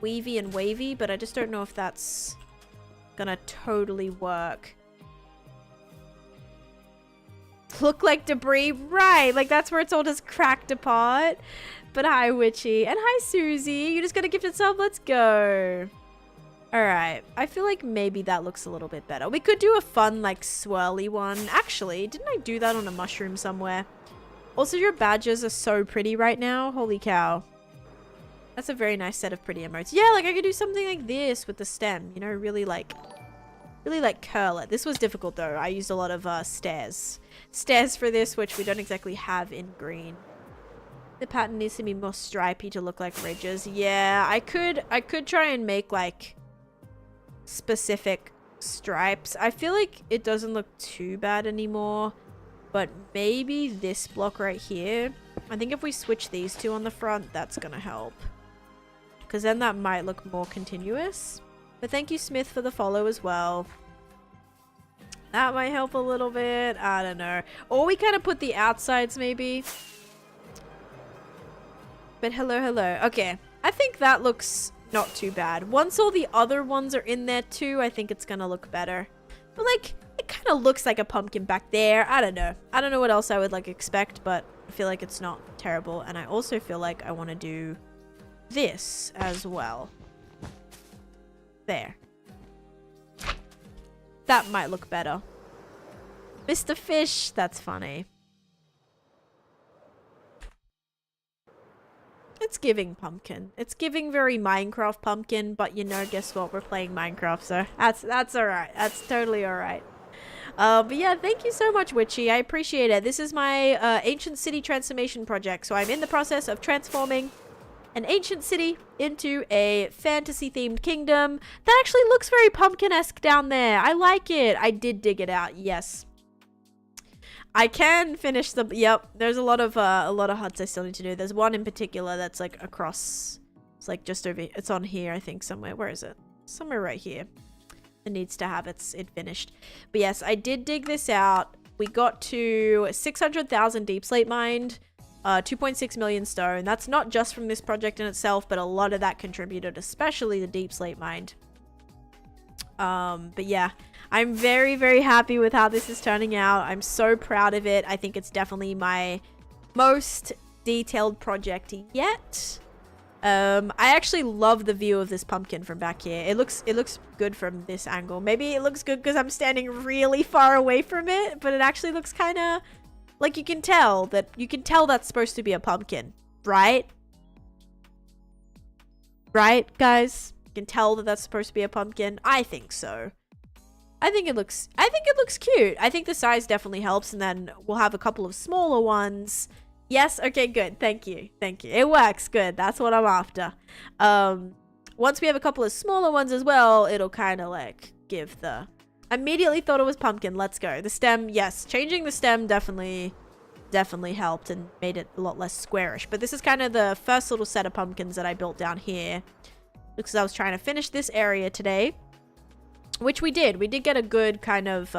weavy and wavy, but I just don't know if that's gonna totally work. Look like debris, right? Like that's where it's all just cracked apart. But hi Witchy, and hi Susie. You just got a gifted sub. Let's go. Alright, I feel like maybe that looks a little bit better. We could do a fun, like, swirly one. Actually, didn't I do that on a mushroom somewhere? Also, your badges are so pretty right now. Holy cow. That's a very nice set of pretty emotes. Yeah, like, I could do something like this with the stem. You know, really, like, really like curl it. This was difficult though. I used a lot of stairs for this, which we don't exactly have in green. The pattern needs to be more stripy to look like ridges. Yeah, I could try and make like specific stripes. I feel like it doesn't look too bad anymore, but maybe this block right here. I think if we switch these two on the front, that's gonna help, because then that might look more continuous. But thank you, Smith, for the follow as well. That might help a little bit. I don't know. Or we kind of put the outsides maybe. But hello, hello. Okay. I think that looks not too bad. Once all the other ones are in there too, I think it's gonna look better. But like, it kind of looks like a pumpkin back there. I don't know. I don't know what else I would like expect, but I feel like it's not terrible. And I also feel like I want to do this as well. There. That might look better. Mr. Fish, that's funny. It's giving pumpkin. It's giving very Minecraft pumpkin, but you know, guess what? We're playing Minecraft, so that's alright. That's totally alright. But yeah, thank you so much, Witchy. I appreciate it. This is my ancient city transformation project. So I'm in the process of transforming an ancient city into a fantasy-themed kingdom. That actually looks very pumpkin-esque down there. I like it. I did dig it out. Yes. I can finish the... Yep, there's a lot of huts I still need to do. There's one in particular that's like across... It's like just over... It's on here, I think, somewhere. Where is it? Somewhere right here. It needs to have it finished. But yes, I did dig this out. We got to 600,000 deep slate mined. 2.6 million stone. That's not just from this project in itself, but a lot of that contributed, especially the deep slate mined. But yeah, I'm very, very happy with how this is turning out. I'm so proud of it. I think it's definitely my most detailed project yet. I actually love the view of this pumpkin from back here. It looks good from this angle. Maybe it looks good because I'm standing really far away from it, but it actually looks kind of like you can tell that's supposed to be a pumpkin, right? Right, guys? You can tell that that's supposed to be a pumpkin. I think so. I think it looks cute. I think the size definitely helps, and then we'll have a couple of smaller ones. Yes, okay, good. Thank you. Thank you. It works. Good. That's what I'm after. Once we have a couple of smaller ones as well, it'll kind of like give the... Immediately thought it was pumpkin. Let's go. The stem, yes. Changing the stem definitely helped and made it a lot less squarish. But this is kind of the first little set of pumpkins that I built down here. Because I was trying to finish this area today. Which we did. We did get a good kind of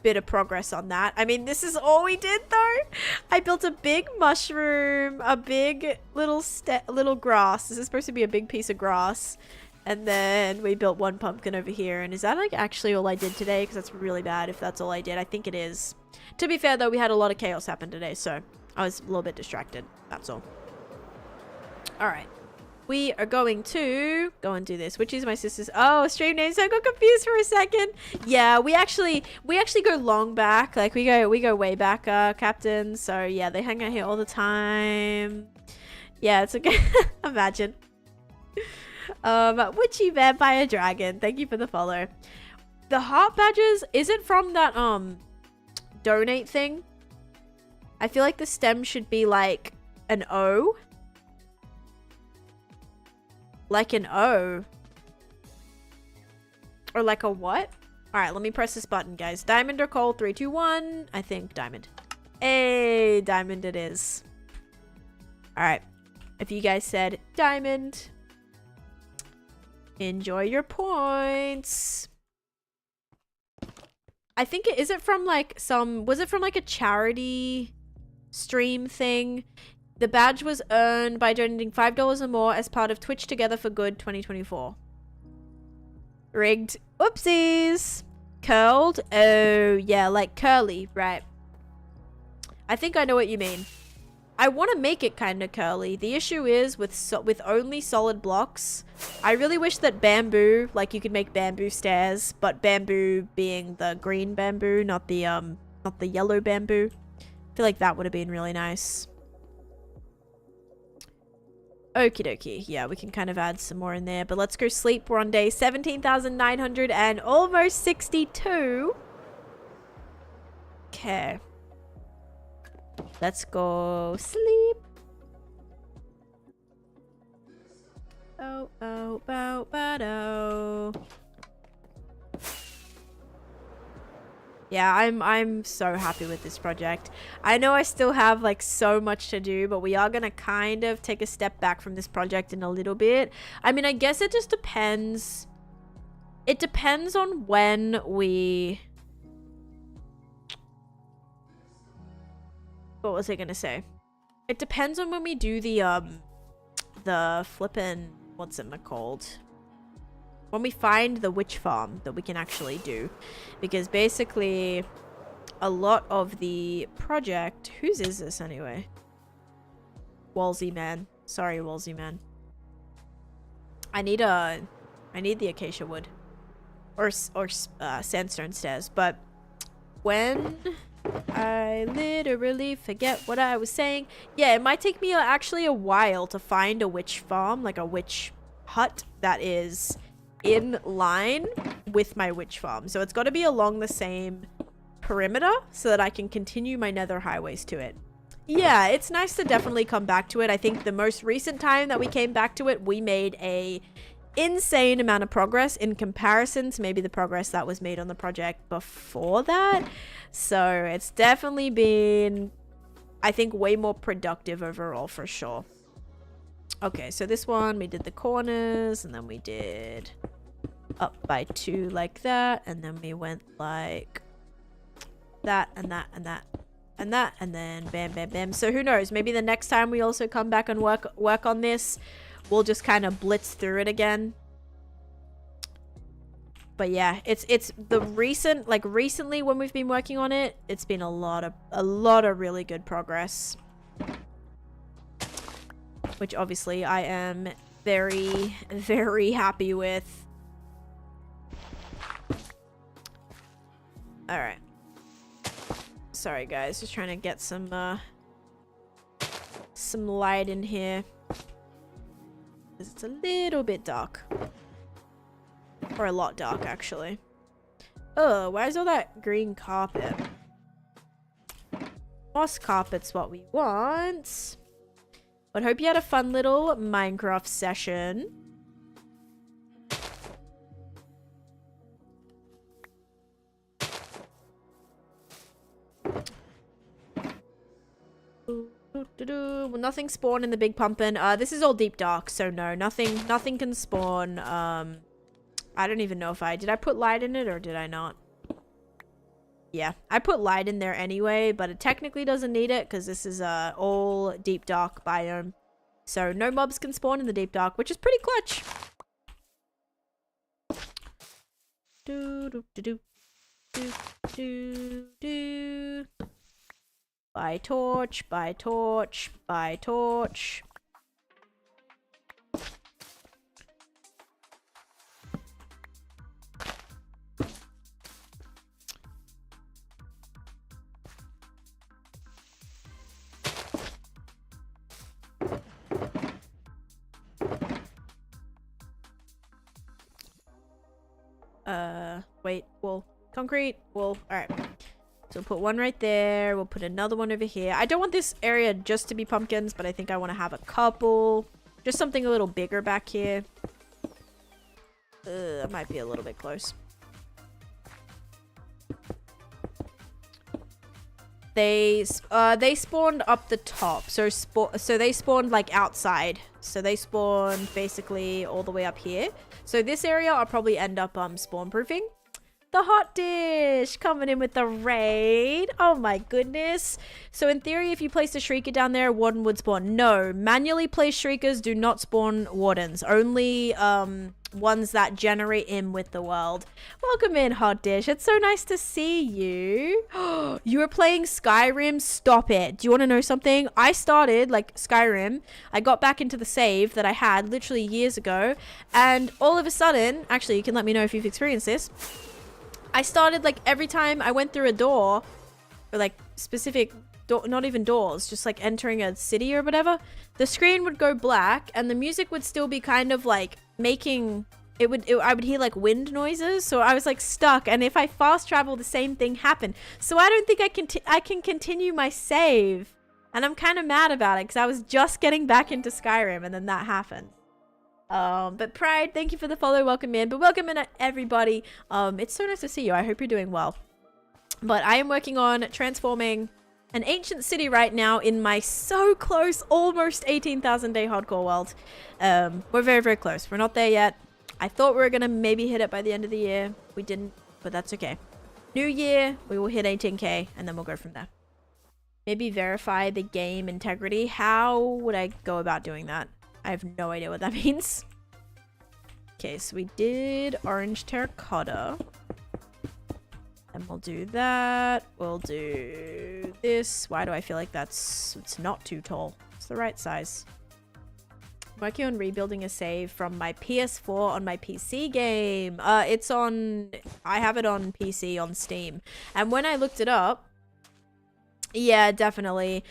bit of progress on that. I mean, this is all we did though. I built a big mushroom, a big little grass. This is supposed to be a big piece of grass. And then we built one pumpkin over here. And is that like actually all I did today? Because that's really bad if that's all I did. I think it is. To be fair though, we had a lot of chaos happen today. So I was a little bit distracted. That's all. Alright. We are going to go and do this, which is my sister's. Oh, stream name. So I got confused for a second. Yeah, we actually go long back. Like we go way back, Captain. So yeah, they hang out here all the time. Yeah, it's okay. Imagine. Witchy Vampire Dragon. Thank you for the follow. The heart badges, is it from that donate thing? I feel like the stem should be like an O. Like an O. Or like a what? Alright, let me press this button, guys. Diamond or coal? 3, 2, 1. I think diamond. Hey, diamond it is. Alright. If you guys said diamond, enjoy your points. I think is it from like was it from like a charity stream thing? The badge was earned by donating $5 or more as part of Twitch Together for Good 2024. Rigged. Oopsies. Curled. Oh, yeah, like curly, right. I think I know what you mean. I want to make it kind of curly. The issue is with only solid blocks. I really wish that bamboo, like you could make bamboo stairs, but bamboo being the green bamboo, not the yellow bamboo. I feel like that would have been really nice. Okie dokie. Yeah, we can kind of add some more in there. But let's go sleep. We're on day 17,900 and almost 62. Okay. Let's go sleep. Oh, oh, bow, ba-do. Yeah, I'm so happy with this project. I know I still have like so much to do, but we are gonna kind of take a step back from this project in a little bit. I mean, I guess it just depends. It depends on when we... What was I gonna say? It depends on when we do the flippin', what's it called? When we find the witch farm that we can actually do. Because basically a lot of the project... Whose is this anyway? Wolsey man. Sorry, Wolsey man. I need the acacia wood. Or sandstone stairs. But when... I literally forget what I was saying. Yeah, it might take me actually a while to find a witch farm, like a witch hut that is in line with my witch farm. So it's got to be along the same perimeter so that I can continue my nether highways to it. Yeah, it's nice to definitely come back to it. I think the most recent time that we came back to it, we made a insane amount of progress in comparison to maybe the progress that was made on the project before that. So it's definitely been, I think, way more productive overall for sure. Okay, so this one we did the corners and then we did up by 2 like that, and then we went like that and that and that and that, and then bam bam bam. So who knows, maybe the next time we also come back and work on this, we'll just kind of blitz through it again. But yeah, it's the recent, like recently when we've been working on it, it's been a lot of really good progress. Which obviously I am very, very happy with. Alright. Sorry guys, just trying to get some light in here. It's a little bit dark. Or a lot dark, actually. Oh, where's all that green carpet? Moss carpet's what we want. But hope you had a fun little Minecraft session. Well, nothing spawned in the big pumpkin. This is all deep dark, so no, nothing can spawn. I don't even know if did I put light in it or did I not? Yeah, I put light in there anyway, but it technically doesn't need it because this is all deep dark biome. So no mobs can spawn in the deep dark, which is pretty clutch. Do do do do do do. By torch, by torch, by torch. Wait, wool. Concrete, wool. Alright. So we'll put one right there. We'll put another one over here. I don't want this area just to be pumpkins, but I think I want to have a couple. Just something a little bigger back here. It might be a little bit close. They spawned up the top. So they spawned like outside. So they spawned basically all the way up here. So this area I'll probably end up spawn proofing. The hot dish coming in with the raid. Oh my goodness. So in theory, if you place a shrieker down there, a warden would spawn. No, manually placed shriekers do not spawn wardens. Only ones that generate in with the world. Welcome in, hot dish. It's so nice to see you. You were playing Skyrim? Stop it. Do you want to know something? I started like Skyrim. I got back into the save that I had literally years ago. And all of a sudden, actually, you can let me know if you've experienced this. I started like every time I went through a door or like specific not even doors, just like entering a city or whatever, the screen would go black and the music would still be kind of like making I would hear like wind noises, so I was like stuck, and if I fast travel the same thing happened. So I don't think I can continue my save, and I'm kind of mad about it because I was just getting back into Skyrim and then that happened. But Pride, thank you for the follow, welcome in. But welcome in everybody. It's so nice to see you. I hope you're doing well. But I am working on transforming an ancient city right now in my so close, almost 18,000 day hardcore world. We're very, very close. We're not there yet. I thought we were gonna maybe hit it by the end of the year. We didn't, but that's okay. New year, we will hit 18k and then we'll go from there. Maybe verify the game integrity. How would I go about doing that? I have no idea what that means. Okay, so we did orange terracotta. And we'll do that. We'll do this. Why do I feel like it's not too tall? It's the right size. I'm working on rebuilding a save from my PS4 on my PC game. I have it on PC on Steam. And when I looked it up, yeah, definitely.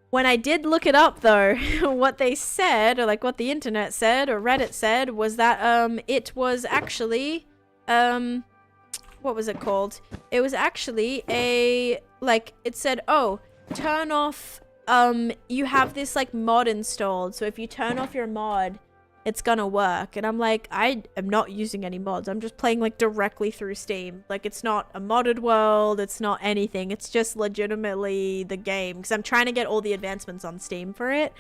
When I did look it up though, what they said, or like what the internet said, or Reddit said, was that it was actually what was it called? It was actually it said, oh, turn off, you have this like mod installed, so if you turn off your mod, it's gonna work. And I'm like, I am not using any mods. I'm just playing like directly through Steam. Like, it's not a modded world, it's not anything. It's just legitimately the game, because I'm trying to get all the advancements on Steam for it.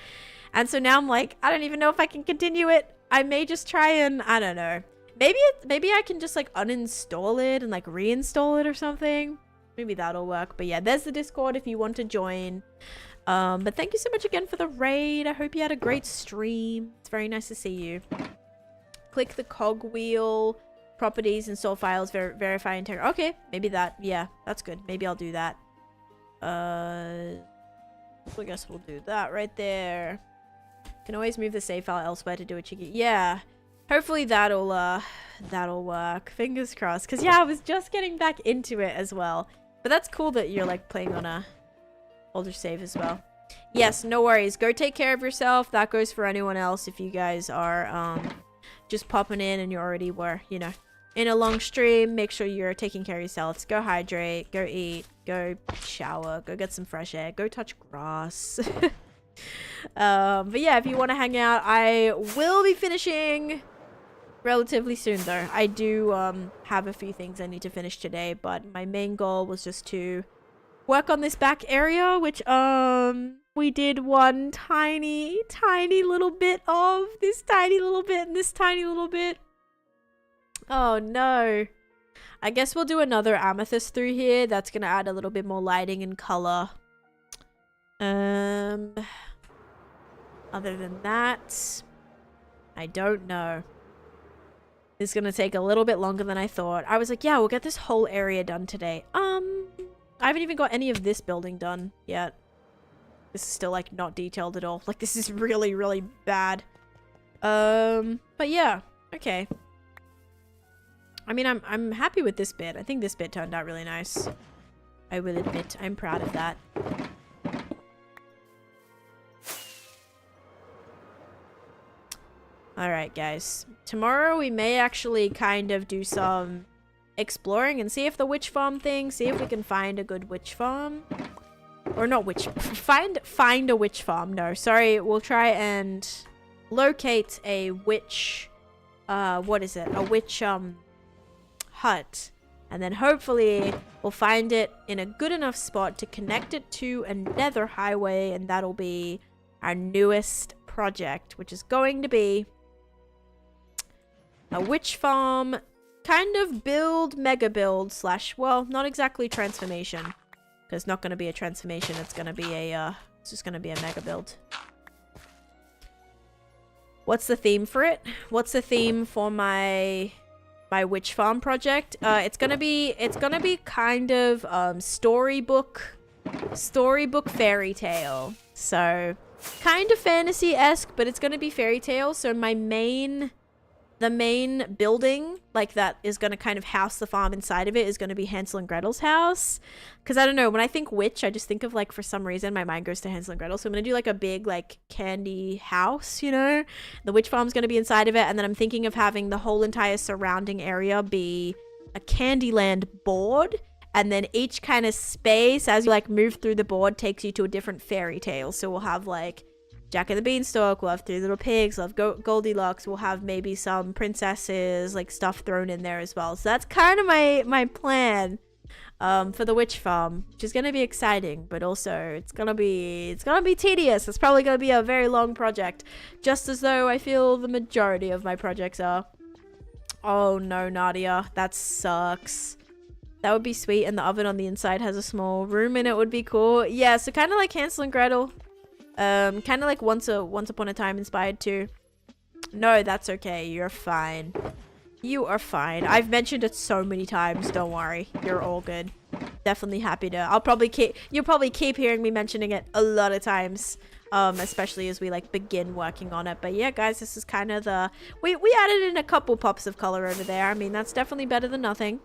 And so now I'm like, I don't even know if I can continue it. I may just try and, I don't know. Maybe I can just like uninstall it and like reinstall it or something. Maybe that'll work. But yeah, there's the Discord if you want to join. But thank you so much again for the raid. I hope you had a great stream. It's very nice to see you. Click the cogwheel, properties, install files, verify integrity. Okay, maybe that. Yeah, that's good. Maybe I'll do that. I guess we'll do that right there. Can always move the save file elsewhere to do a cheeky. Yeah, hopefully that'll work. Fingers crossed. Cause yeah, I was just getting back into it as well. But that's cool that you're like playing on a older save as well. Yes, no worries. Go take care of yourself. That goes for anyone else if you guys are just popping in and you already were, you know, in a long stream. Make sure you're taking care of yourselves. Go hydrate, go eat, go shower, go get some fresh air, go touch grass. But yeah, if you want to hang out, I will be finishing relatively soon though. I do have a few things I need to finish today, but my main goal was just to work on this back area, which we did one tiny little bit of, this tiny little bit and this tiny little bit. Oh no. I guess we'll do another amethyst through here. That's gonna add a little bit more lighting and color. Other than that, I don't know. It's gonna take a little bit longer than I thought. I was like, yeah, we'll get this whole area done today. I haven't even got any of this building done yet. This is still like not detailed at all. Like, this is really, really bad. But yeah, okay. I mean, I'm happy with this bit. I think this bit turned out really nice. I will admit, I'm proud of that. Alright, guys. Tomorrow we may actually kind of do some exploring and see if the witch farm thing, see if we can find a good witch farm. Or not witch, find a witch farm. No, sorry, we'll try and locate a witch, what is it? A witch, hut. And then hopefully we'll find it in a good enough spot to connect it to a nether highway, and that'll be our newest project, which is going to be a witch farm, kind of build, mega build slash, well, not exactly transformation, because it's not going to be a transformation. It's going to be a, it's just going to be a mega build. What's the theme for it? What's the theme for my witch farm project? It's gonna be kind of storybook fairy tale. So kind of fantasy-esque, but it's gonna be fairy tale. So my main the main building, like that is going to kind of house the farm inside of it, is going to be Hansel and Gretel's house. Because I don't know, when I think witch, I just think of like, for some reason, my mind goes to Hansel and Gretel. So I'm going to do like a big like candy house, you know? The witch farm's going to be inside of it. And then I'm thinking of having the whole entire surrounding area be a Candyland board. And then each kind of space, as you like move through the board, takes you to a different fairy tale. So we'll have like Jack and the Beanstalk, we'll have Three Little Pigs, we'll have Goldilocks, we'll have maybe some princesses, like stuff thrown in there as well. So that's kind of my plan for the witch farm, which is going to be exciting, but also it's going to be tedious. It's probably going to be a very long project, just as though I feel the majority of my projects are. Oh no, Nadia, that sucks. That would be sweet, and the oven on the inside has a small room in it, would be cool. Yeah, so kind of like Hansel and Gretel. Kind of like Once Upon a Time inspired too. No, that's okay. You're fine. You are fine. I've mentioned it so many times. Don't worry. You're all good. Definitely happy to. You'll probably keep hearing me mentioning it a lot of times. Especially as we like begin working on it. But yeah, guys, this is kind of the... We added in a couple pops of color over there. I mean, that's definitely better than nothing.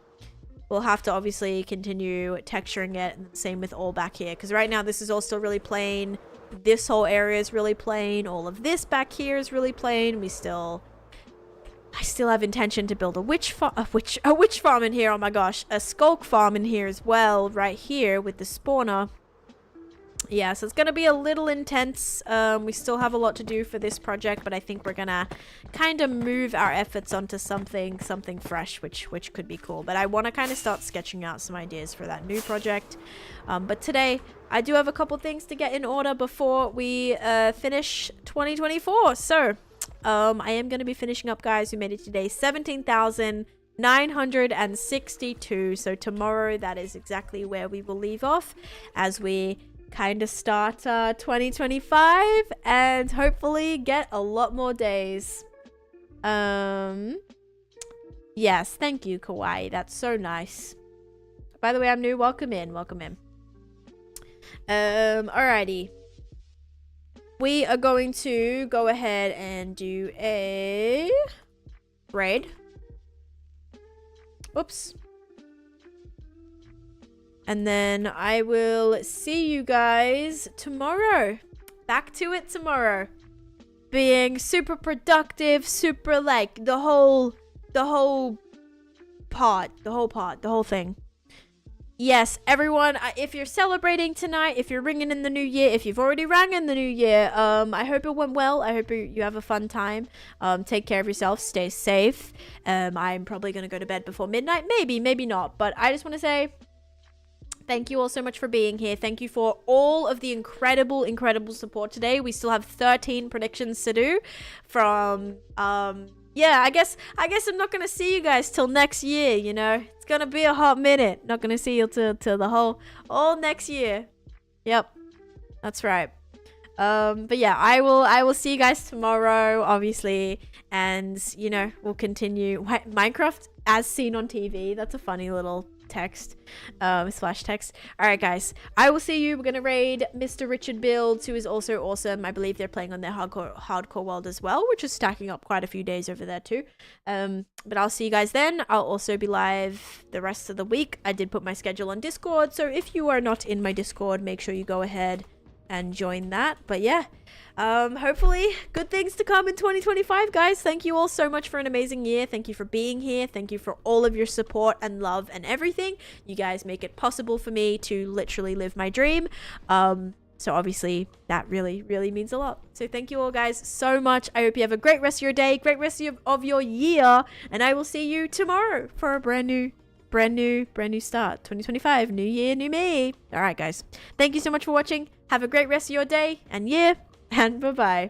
We'll have to obviously continue texturing it. And same with all back here. Because right now this is all still really plain. This whole area is really plain. All of this back here is really plain. I still have intention to build a witch farm in here. Oh my gosh, a skulk farm in here as well, right here with the spawner. Yeah, so it's gonna be a little intense. We still have a lot to do for this project, but I think we're gonna kind of move our efforts onto something fresh, which could be cool. But I want to kind of start sketching out some ideas for that new project. But today I do have a couple things to get in order before we finish 2024. So I am going to be finishing up, guys. We made it today 17,962. So tomorrow, that is exactly where we will leave off as we kind of start 2025 and hopefully get a lot more days. Yes, thank you, Kawaii. That's so nice. By the way, I'm new. Welcome in. Welcome in. Alrighty. We are going to go ahead and do a raid. Oops. And then I will see you guys tomorrow. Back to it tomorrow. Being super productive, super like the whole thing. Yes, everyone, if you're celebrating tonight, if you're ringing in the new year, if you've already rang in the new year, I hope it went well. I hope you have a fun time. Take care of yourself. Stay safe. I'm probably going to go to bed before midnight. Maybe not. But I just want to say thank you all so much for being here. Thank you for all of the incredible support today. We still have 13 predictions to do from... yeah, I guess I'm not going to see you guys till next year, you know. It's going to be a hot minute. Not going to see you till the all next year. Yep. That's right. But yeah, I will see you guys tomorrow, obviously. And, you know, we'll continue. Minecraft as seen on TV. That's a funny little text, slash text. All right, guys, I will see you. We're gonna raid Mr. Richard Builds, who is also awesome. I believe they're playing on their hardcore world as well, which is stacking up quite a few days over there too. But I'll see you guys then. I'll also be live the rest of the week. I did put my schedule on Discord, so if you are not in my Discord, make sure you go ahead and join that. But yeah, hopefully good things to come in 2025, guys. Thank you all so much for an amazing year. Thank you for being here. Thank you for all of your support and love and everything. You guys make it possible for me to literally live my dream. So obviously that really means a lot. So thank you all guys so much. I hope you have a great rest of your day, great rest of your year, and I will see you tomorrow for a brand new start. 2025, new year, new me. All right, guys, thank you so much for watching. Have a great rest of your day and year, and bye-bye.